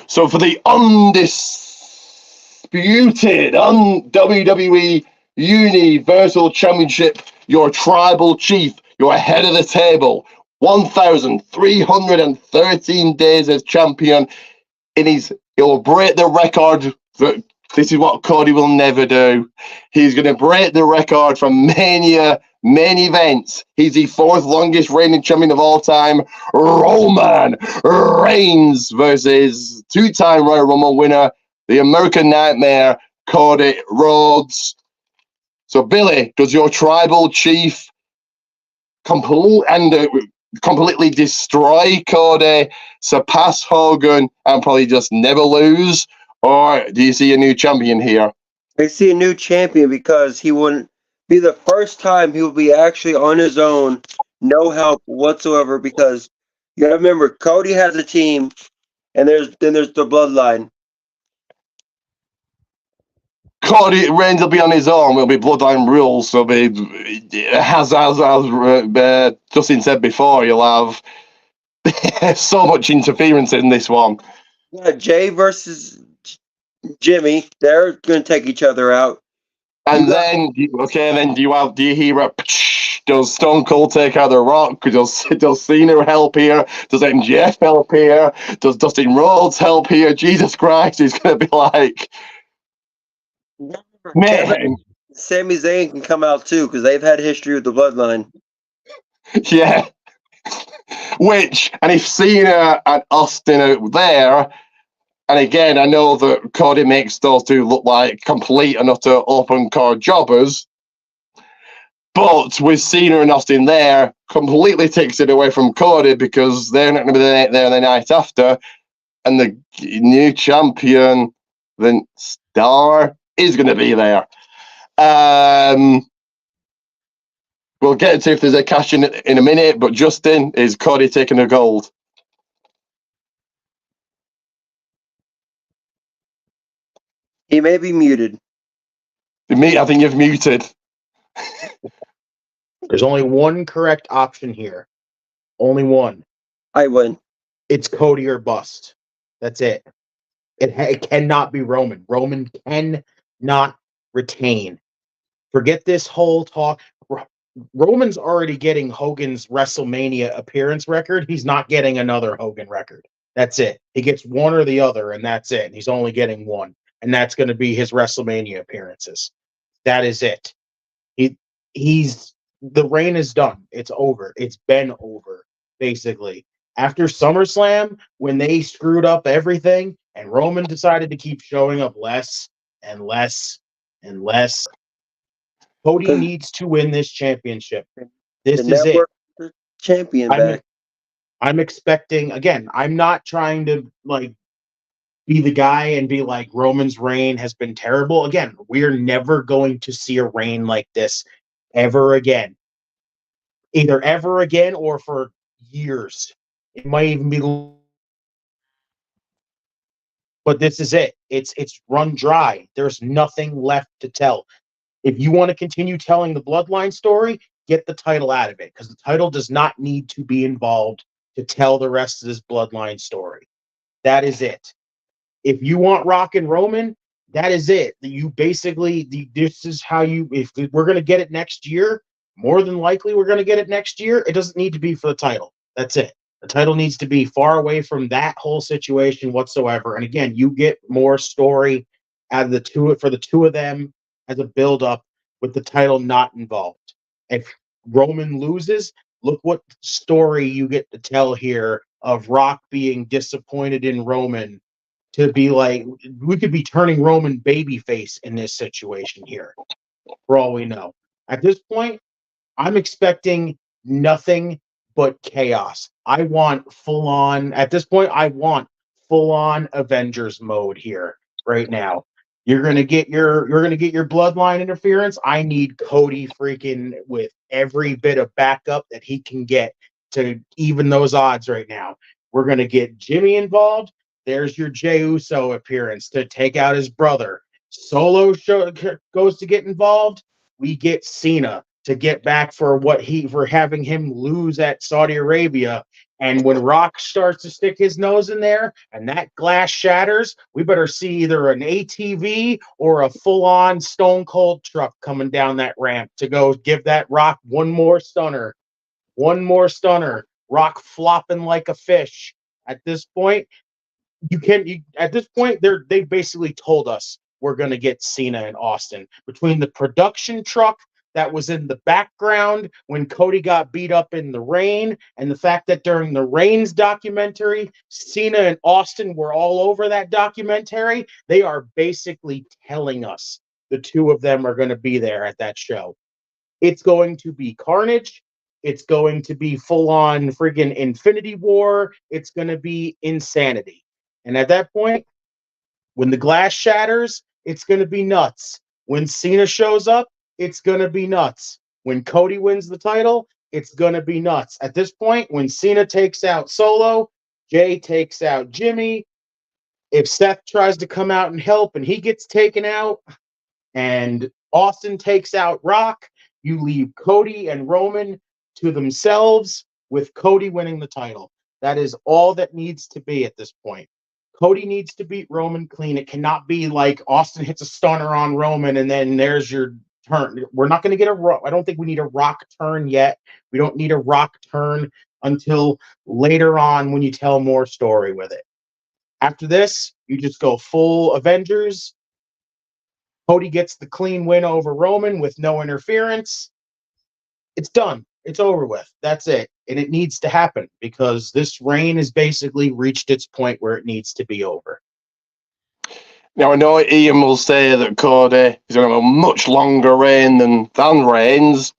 so for the undisputed WWE Universal Championship, your tribal chief, your head of the table, 1,313 days as champion. He'll break the record. This is what Cody will never do. He's going to break the record from Mania main events. He's the fourth longest reigning champion of all time, Roman Reigns, versus two-time Royal Rumble winner, the American Nightmare, Cody Rhodes. So, Billy, does your tribal chief completely destroy Cody, surpass Hogan, and probably just never lose? Or do you see a new champion here? I see a new champion because he wouldn't be the first time he will be actually on his own, no help whatsoever. Because you gotta remember, Cody has a team, and there's the bloodline. Cody Reigns will be on his own. Will be bloodline rules. So be as Justin said before, you'll have so much interference in this one. Yeah, Jay versus Jimmy, they're gonna take each other out. And then do you hear does Stone Cold take out The Rock? Does Cena help here? Does MJF help here? Does Dustin Rhodes help here? Jesus Christ, he's gonna be like, man. Sami Zayn can come out too because they've had history with the bloodline. Yeah. And if Cena and Austin are there, and again, I know that Cody makes those two look like complete and utter open card jobbers, but with Cena and Austin there, completely takes it away from Cody because they're not going to be there the night after, and the new champion, the star, is going to be there. We'll get to if there's a cash in a minute, but Justin, is Cody taking the gold? He may be muted. I think you've muted. There's only one correct option here. Only one. I win. It's Cody or bust. That's it. It cannot be Roman. Roman cannot retain. Forget this whole talk. Roman's already getting Hogan's WrestleMania appearance record. He's not getting another Hogan record. That's it. He gets one or the other, and that's it. He's only getting one, and that's going to be his WrestleMania appearances. That is it. The reign is done. It's over. It's been over, basically. After SummerSlam, when they screwed up everything, and Roman decided to keep showing up less and less and less, Cody needs to win this championship. This is it. Champion back. I'm expecting, again, I'm not trying to be the guy and be like, Roman's reign has been terrible. Again, we're never going to see a reign like this ever again. Either ever again or for years. It might even be, but this is it. It's run dry. There's nothing left to tell. If you want to continue telling the bloodline story, get the title out of it, because the title does not need to be involved to tell the rest of this bloodline story. That is it. If you want Rock and Roman, that is it. You basically, this is how if we're going to get it next year, more than likely we're going to get it next year. It doesn't need to be for the title. That's it. The title needs to be far away from that whole situation whatsoever. And again, you get more story out of the two for the two of them as a build-up with the title not involved. If Roman loses, look what story you get to tell here of Rock being disappointed in Roman to be like, we could be turning Roman babyface in this situation here, for all we know. At this point, I'm expecting nothing but chaos. I want at this point, I want full-on Avengers mode here right now. You're gonna get your bloodline interference. I need Cody freaking with every bit of backup that he can get to even those odds right now. We're gonna get Jimmy involved. There's your Jey Uso appearance to take out his brother. Solo goes to get involved. We get Cena to get back for having him lose at Saudi Arabia. And when Rock starts to stick his nose in there and that glass shatters, we better see either an ATV or a full-on Stone Cold truck coming down that ramp to go give that Rock one more stunner. Rock flopping like a fish. At this point, they basically told us we're going to get Cena and Austin. Between the production truck that was in the background when Cody got beat up in the rain, and the fact that during the Reigns documentary, Cena and Austin were all over that documentary, they are basically telling us the two of them are going to be there at that show. It's going to be carnage. It's going to be full-on friggin' Infinity War. It's going to be insanity. And at that point, when the glass shatters, it's going to be nuts. When Cena shows up, it's going to be nuts. When Cody wins the title, it's going to be nuts. At this point, when Cena takes out Solo, Jay takes out Jimmy, if Seth tries to come out and help and he gets taken out, and Austin takes out Rock, you leave Cody and Roman to themselves with Cody winning the title. That is all that needs to be at this point. Cody needs to beat Roman clean. It cannot be like Austin hits a stunner on Roman and then there's your turn. We're not going to get I don't think we need a Rock turn yet. We don't need a Rock turn until later on when you tell more story with it. After this, you just go full Avengers. Cody gets the clean win over Roman with no interference. It's done. It's over with. That's it. And it needs to happen because this reign has basically reached its point where it needs to be over. Now, I know Ian will say that Cody is going to have a much longer reign than Reigns.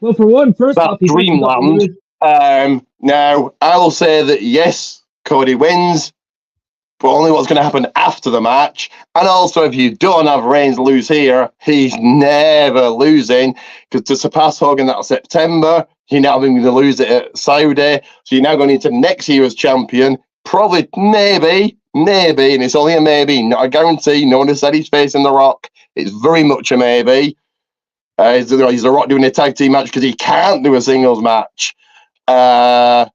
Well, for one, first That's off, he's Dreamland. Now, I will say that yes, Cody wins, but only what's going to happen after the match. And also, if you don't have Reigns lose here, he's never losing, because to surpass Hogan that September, you're now going to lose it at Saudi. So you're now going into next year as champion. Probably, maybe, and it's only a maybe, not a guarantee. No one has said he's facing The Rock. It's very much a maybe. Is The Rock doing a tag team match because he can't do a singles match? But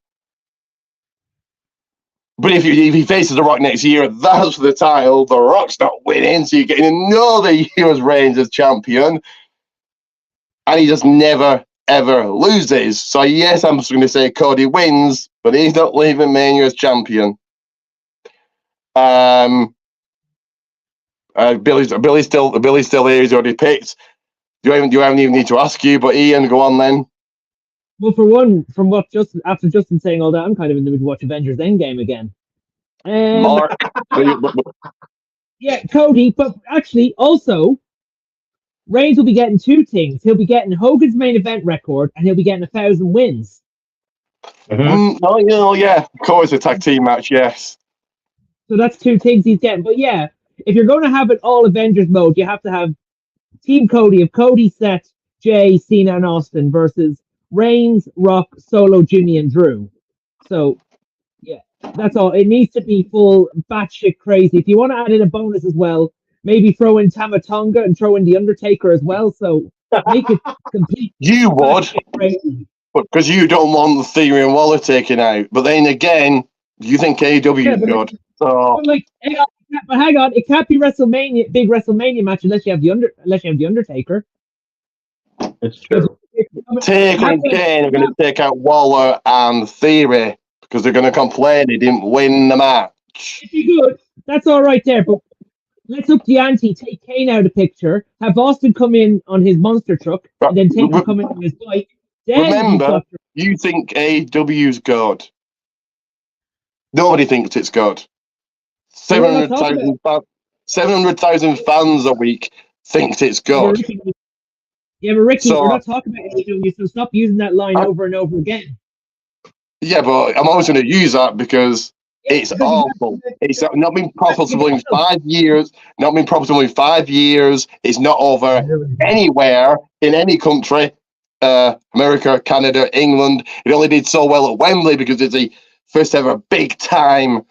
if he faces The Rock next year, that's for the title. The Rock's not winning, so you're getting another year's Reigns as champion. And he just never, ever loses. So yes, I'm just going to say Cody wins, but he's not leaving Mania as champion. Billy's still here. He's already picked. Do I haven't even need to ask you, but Ian, go on then. Well, for one, from what after Justin saying all that, I'm kind of in the mood to watch Avengers Endgame again. Mark. Yeah, Cody, but actually, also, Reigns will be getting two things. He'll be getting Hogan's main event record, and he'll be getting 1,000 wins. Yeah, of course, a tag team match, yes. So that's two things he's getting. But yeah, if you're going to have it all Avengers mode, you have to have Team Cody of Cody, Seth, Jay, Cena, and Austin versus Reigns, Rock, Solo, Jimmy, and Drew. So, yeah, that's all. It needs to be full batshit crazy. If you want to add in a bonus as well, maybe throw in Tama Tonga and throw in The Undertaker as well. So, make it complete. You would, because you don't want the Theory and Waller taken out. But then again, you think AEW is good. So, but hang on, it can't be big WrestleMania match unless you have the Undertaker. It's true. Taker and Kane are going to take out Waller and Theory because they're going to complain he didn't win the match. If you good, that's all right there. But let's up the ante. Take Kane out of the picture. Have Austin come in on his monster truck, and then Taker come in on his bike. Then Remember, you think AEW's good. Nobody thinks it's good. 700,000 fans a week thinks it's good. Yeah, but Ricky, we're not talking about AEW, so stop using that line over and over again. Yeah, but I'm always going to use that because it's awful. It's not been profitable in 5 years. Not been profitable in 5 years. It's not over anywhere in any country. America, Canada, England. It only did so well at Wembley because it's the first ever big time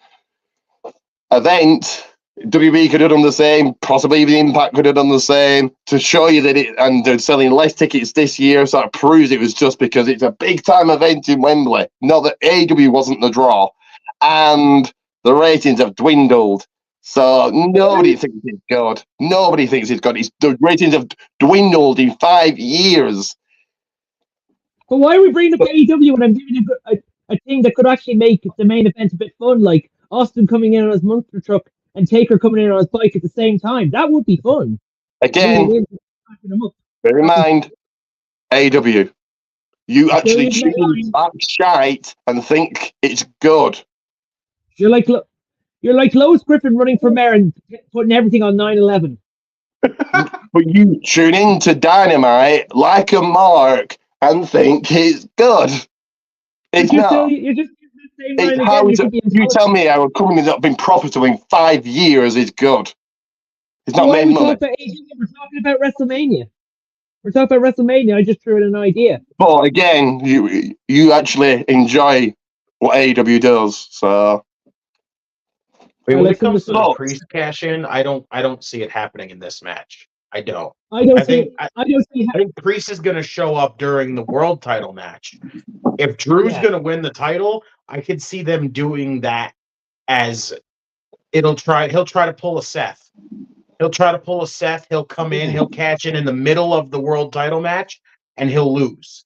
event. WWE could have done the same, possibly even Impact could have done the same to show you that it, and they're selling less tickets this year, so that proves it was just because it's a big time event in Wembley. Not that AEW wasn't the draw, and the ratings have dwindled. So nobody thinks it's good. Nobody thinks it's good. The ratings have dwindled in 5 years. But why are we bringing up AEW when I'm giving you a thing that could actually make the main event a bit fun, like Austin coming in on his monster truck and Taker coming in on his bike at the same time? That would be fun. Again, bear in mind, AEW. You actually choose that shite and think it's good. You're like Lois Griffin running for mayor and putting everything on 9/11. But you tune into Dynamite like a mark and think it's good. It's not. You're just You tell me how a company that's been profitable in 5 years is good. It's not made money. We're talking about WrestleMania. We're talking about WrestleMania. I just threw in an idea. But again, you actually enjoy what AEW does, so. When it comes to the Priest cash in, I don't see it happening in this match. I don't. I think Priest is going to show up during the world title match. If Drew's going to win the title, I could see them doing that as he'll try to pull a Seth. He'll try to pull a Seth. He'll come in. He'll catch in the middle of the world title match, and he'll lose.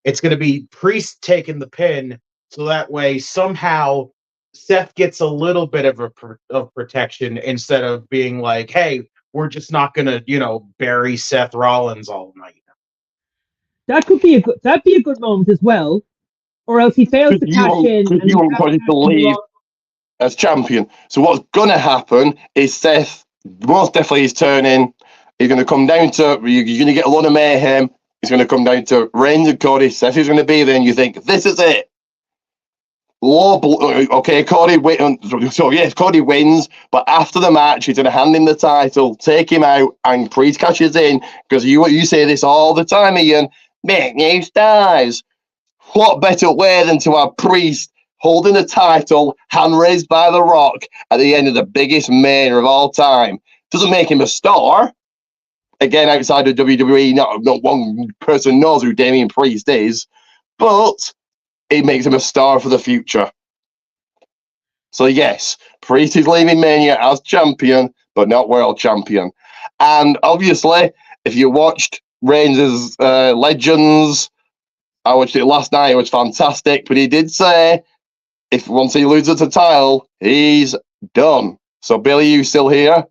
It's going to be Priest taking the pin, so that way somehow Seth gets a little bit of protection instead of being like, hey, we're just not going to, bury Seth Rollins all night. That'd be a good moment as well. Or else he fails to cash in. And you won't put it to leave as champion. So what's going to happen is Seth most definitely is turning. He's going to come down to, you're going to get a lot of mayhem. He's going to come down to Reigns and Cody. Seth is going to be there, and you think, this is it. Okay, Cody wins. So yes, Cody wins, but after the match, he's going to hand him the title, take him out, and Priest cashes in because you say this all the time, Ian. Make new stars. What better way than to have Priest holding the title, hand raised by The Rock at the end of the biggest mania of all time? Doesn't make him a star. Again, outside of WWE, not one person knows who Damian Priest is, but it makes him a star for the future. So yes, Priest is leaving Mania as champion, but not world champion. And obviously, if you watched Reigns' Legends, I watched it last night, it was fantastic, but he did say, if once he loses the title, he's done. So Billy, you still here?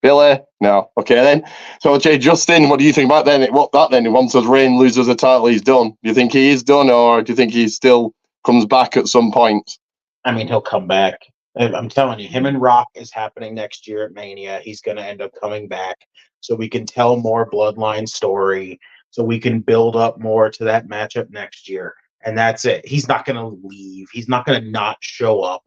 Billy? No. Okay then. So Jay Justin, what do you think about that? Once Reigns loses the title, he's done. Do you think he is done, or do you think he still comes back at some point? I mean, he'll come back. I'm telling you, him and Rock is happening next year at Mania. He's going to end up coming back so we can tell more Bloodline story, so we can build up more to that matchup next year. And that's it. He's not going to leave. He's not going to not show up.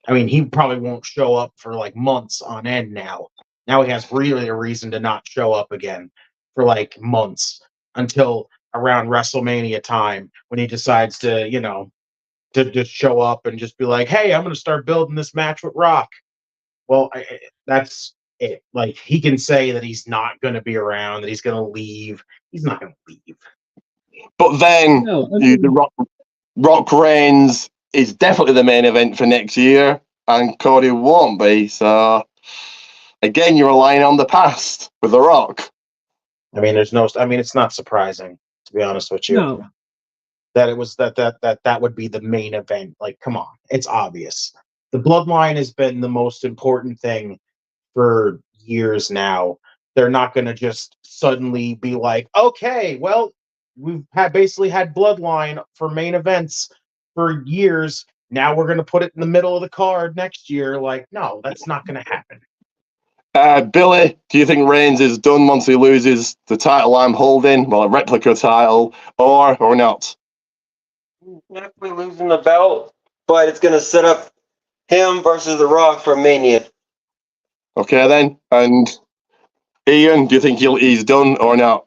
I mean, he probably won't show up for like months on end now. Now he has really a reason to not show up again for like months until around WrestleMania time when he decides to, to just show up and just be like, hey, I'm going to start building this match with Rock. Well, that's it. Like, he can say that he's not going to be around, that he's going to leave. He's not going to leave. But then the Rock Reigns is definitely the main event for next year, and Cody won't be. So again, you're relying on the past with The Rock. I mean, it's not surprising, to be honest with you, No. that it was that would be the main event. Like, come on, it's obvious. The bloodline has been the most important thing for years now. They're not going to just suddenly be like, okay, well, basically had bloodline for main events for years. Now we're going to put it in the middle of the card next year. Like, no, that's not going to happen. Billy, do you think Reigns is done once he loses the title I'm holding, well, a replica title, or not? Definitely losing the belt, but it's going to set up him versus The Rock for Mania. Okay, then. And Ian, do you think he's done or not?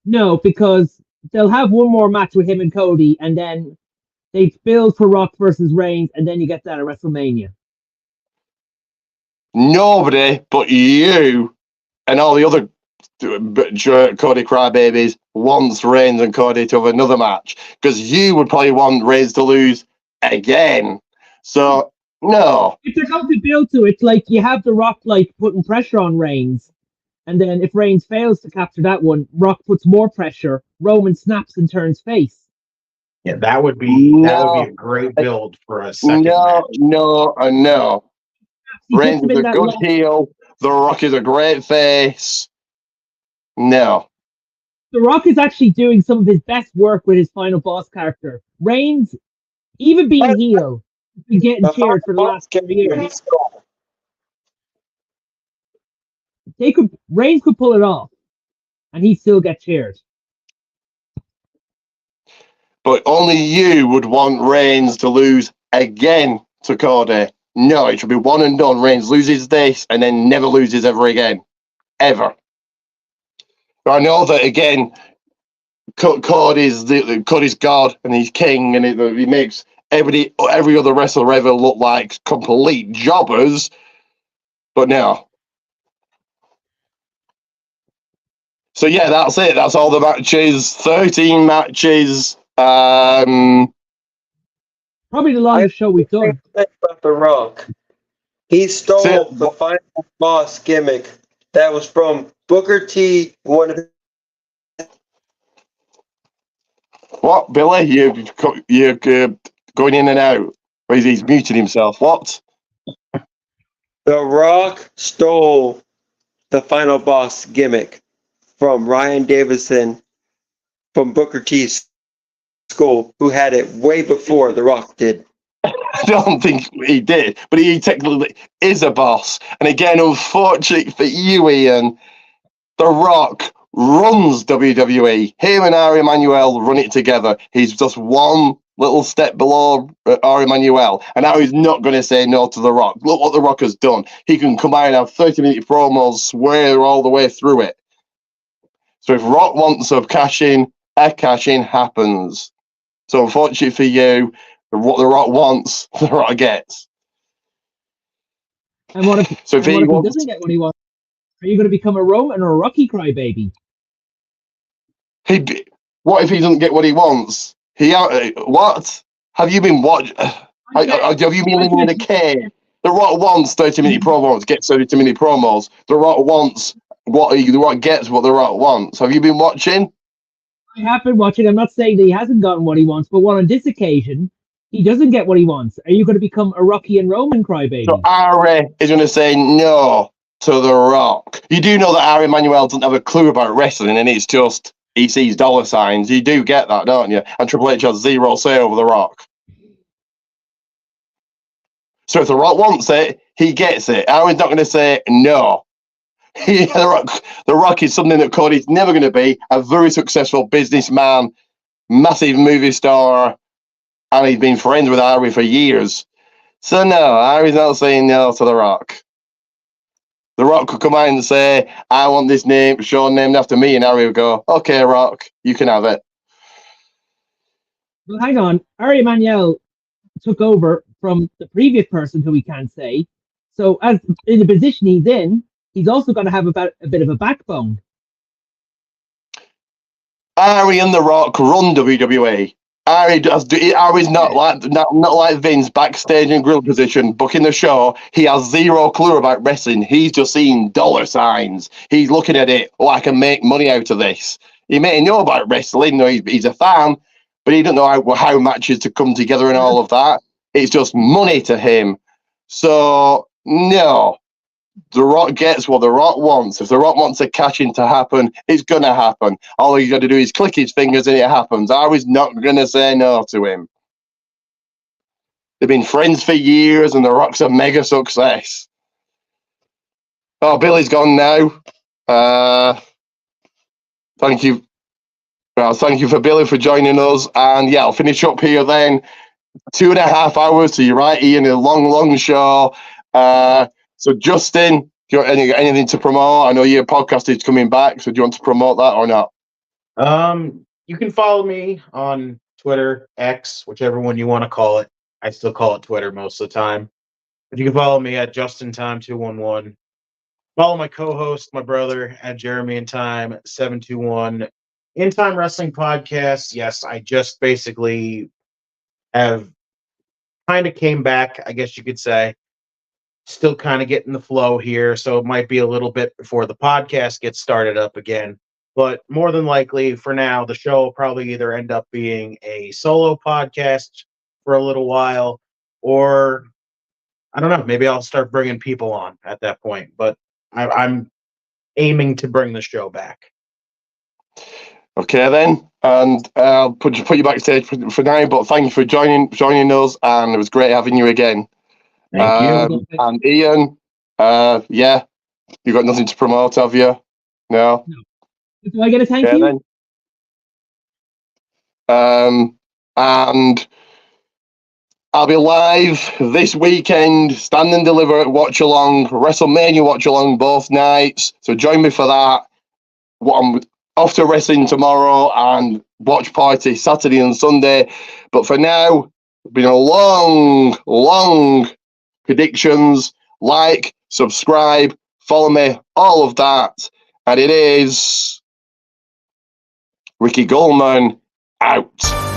No, because they'll have one more match with him and Cody, and then they build for Rock versus Reigns, and then you get that at WrestleMania. Nobody but you and all the other Cody crybabies wants Reigns and Cody to have another match, because you would probably want Reigns to lose again. So, no. If they're going to build to it, like, you have The Rock, like, putting pressure on Reigns, and then if Reigns fails to capture that one, Rock puts more pressure, Roman snaps and turns face. Yeah, that would be a great build for a second match. No. Reigns is a good heel. The Rock is a great face. No. The Rock is actually doing some of his best work with his final boss character. Reigns, even being heel, has been getting cheered for the last 3 years. Reigns could pull it off, and he'd still get cheered. But only you would want Reigns to lose again to Cody. No, it should be one and done. Reigns loses this and then never loses ever again. Ever. I know that, again, Cody's God and he's king, and he makes every other wrestler ever look like complete jobbers. But no. So yeah, that's it. That's all the matches. 13 matches. Probably the longest show we've done. About The Rock. He stole the final boss gimmick that was from Booker T. What, Billy? You're going in and out. He's muted himself. What? The Rock stole the final boss gimmick from Ryan Davison from Booker T's school, who had it way before The Rock did. I don't think he did, but he technically is a boss. And again, unfortunately for you, Ian, The Rock runs WWE. Him and Ari Emanuel run it together. He's just one little step below Ari Emanuel, and now he's not going to say no to The Rock. Look what The Rock has done. He can come out and have 30-minute promos, swear all the way through it. So if Rock wants a cash-in happens. So unfortunately for you, what The Rock wants, The Rock gets. And what if he doesn't get what he wants? Are you going to become a Roman or a Rocky crybaby? What if he doesn't get what he wants? What? Have you been watching? Have you been living in a cave? The Rock wants 30-minute promos, gets 30-minute promos. The Rock wants The Rock gets what The Rock wants. Have you been watching? I have been watching. I'm not saying that he hasn't gotten what he wants, but on this occasion, he doesn't get what he wants. Are you going to become a Rocky and Roman crybaby? So Ari is going to say no to The Rock. You do know that Ari Emanuel doesn't have a clue about wrestling, and it's just he sees dollar signs. You do get that, don't you? And Triple H has zero say over The Rock. So if The Rock wants it, he gets it. Ari's not going to say no. The Rock is something that Cody's never going to be. A very successful businessman, massive movie star, and he's been friends with Ari for years. So no, Ari's not saying no to The Rock. The Rock could come out and say, I want this show named after me, and Ari would go, okay, Rock, you can have it. Well, hang on. Ari Emanuel took over from the previous person who we can't say. So as in the position he's in, he's also going to have a bit of a backbone. Ari and The Rock run WWE. Ari's not like Vince backstage in grill position, booking the show. He has zero clue about wrestling. He's just seeing dollar signs. He's looking at it. Oh, I can make money out of this. He may know about wrestling. No, he's a fan, but he doesn't know how matches to come together and all of that. It's just money to him. So no. The Rock gets what The Rock wants. If The Rock wants a cash-in to happen, it's going to happen. All he's got to do is click his fingers and it happens. I was not going to say no to him. They've been friends for years and The Rock's a mega success. Oh, Billy's gone now. Thank you. Well, thank you for Billy for joining us. And yeah, I'll finish up here then. 2.5 hours, so you're right, Ian, a long show. So, Justin, do you want anything to promote? I know your podcast is coming back, so do you want to promote that or not? You can follow me on Twitter, X, whichever one you want to call it. I still call it Twitter most of the time. But you can follow me at JustinTime211. Follow my co-host, my brother, at JeremyInTime721. In Time Wrestling Podcast. Yes, I just basically have kind of came back, I guess you could say. Still kind of getting the flow here, so it might be a little bit before the podcast gets started up again. But more than likely, for now, the show will probably either end up being a solo podcast for a little while, or I don't know, maybe I'll start bringing people on at that point. But I'm aiming to bring the show back. Okay, then. And I'll put you backstage for now, but thank you for joining us, and it was great having you again. Thank you. And Ian, yeah, you got nothing to promote, have you? No. Do I get a thank you? Then. And I'll be live this weekend, Stand and Deliver watch along, WrestleMania watch along both nights. So join me for that. I'm off to wrestling tomorrow and watch party Saturday and Sunday. But for now, it's been a long predictions. Like, subscribe, follow me, all of that. And it is Ricky Goldman out.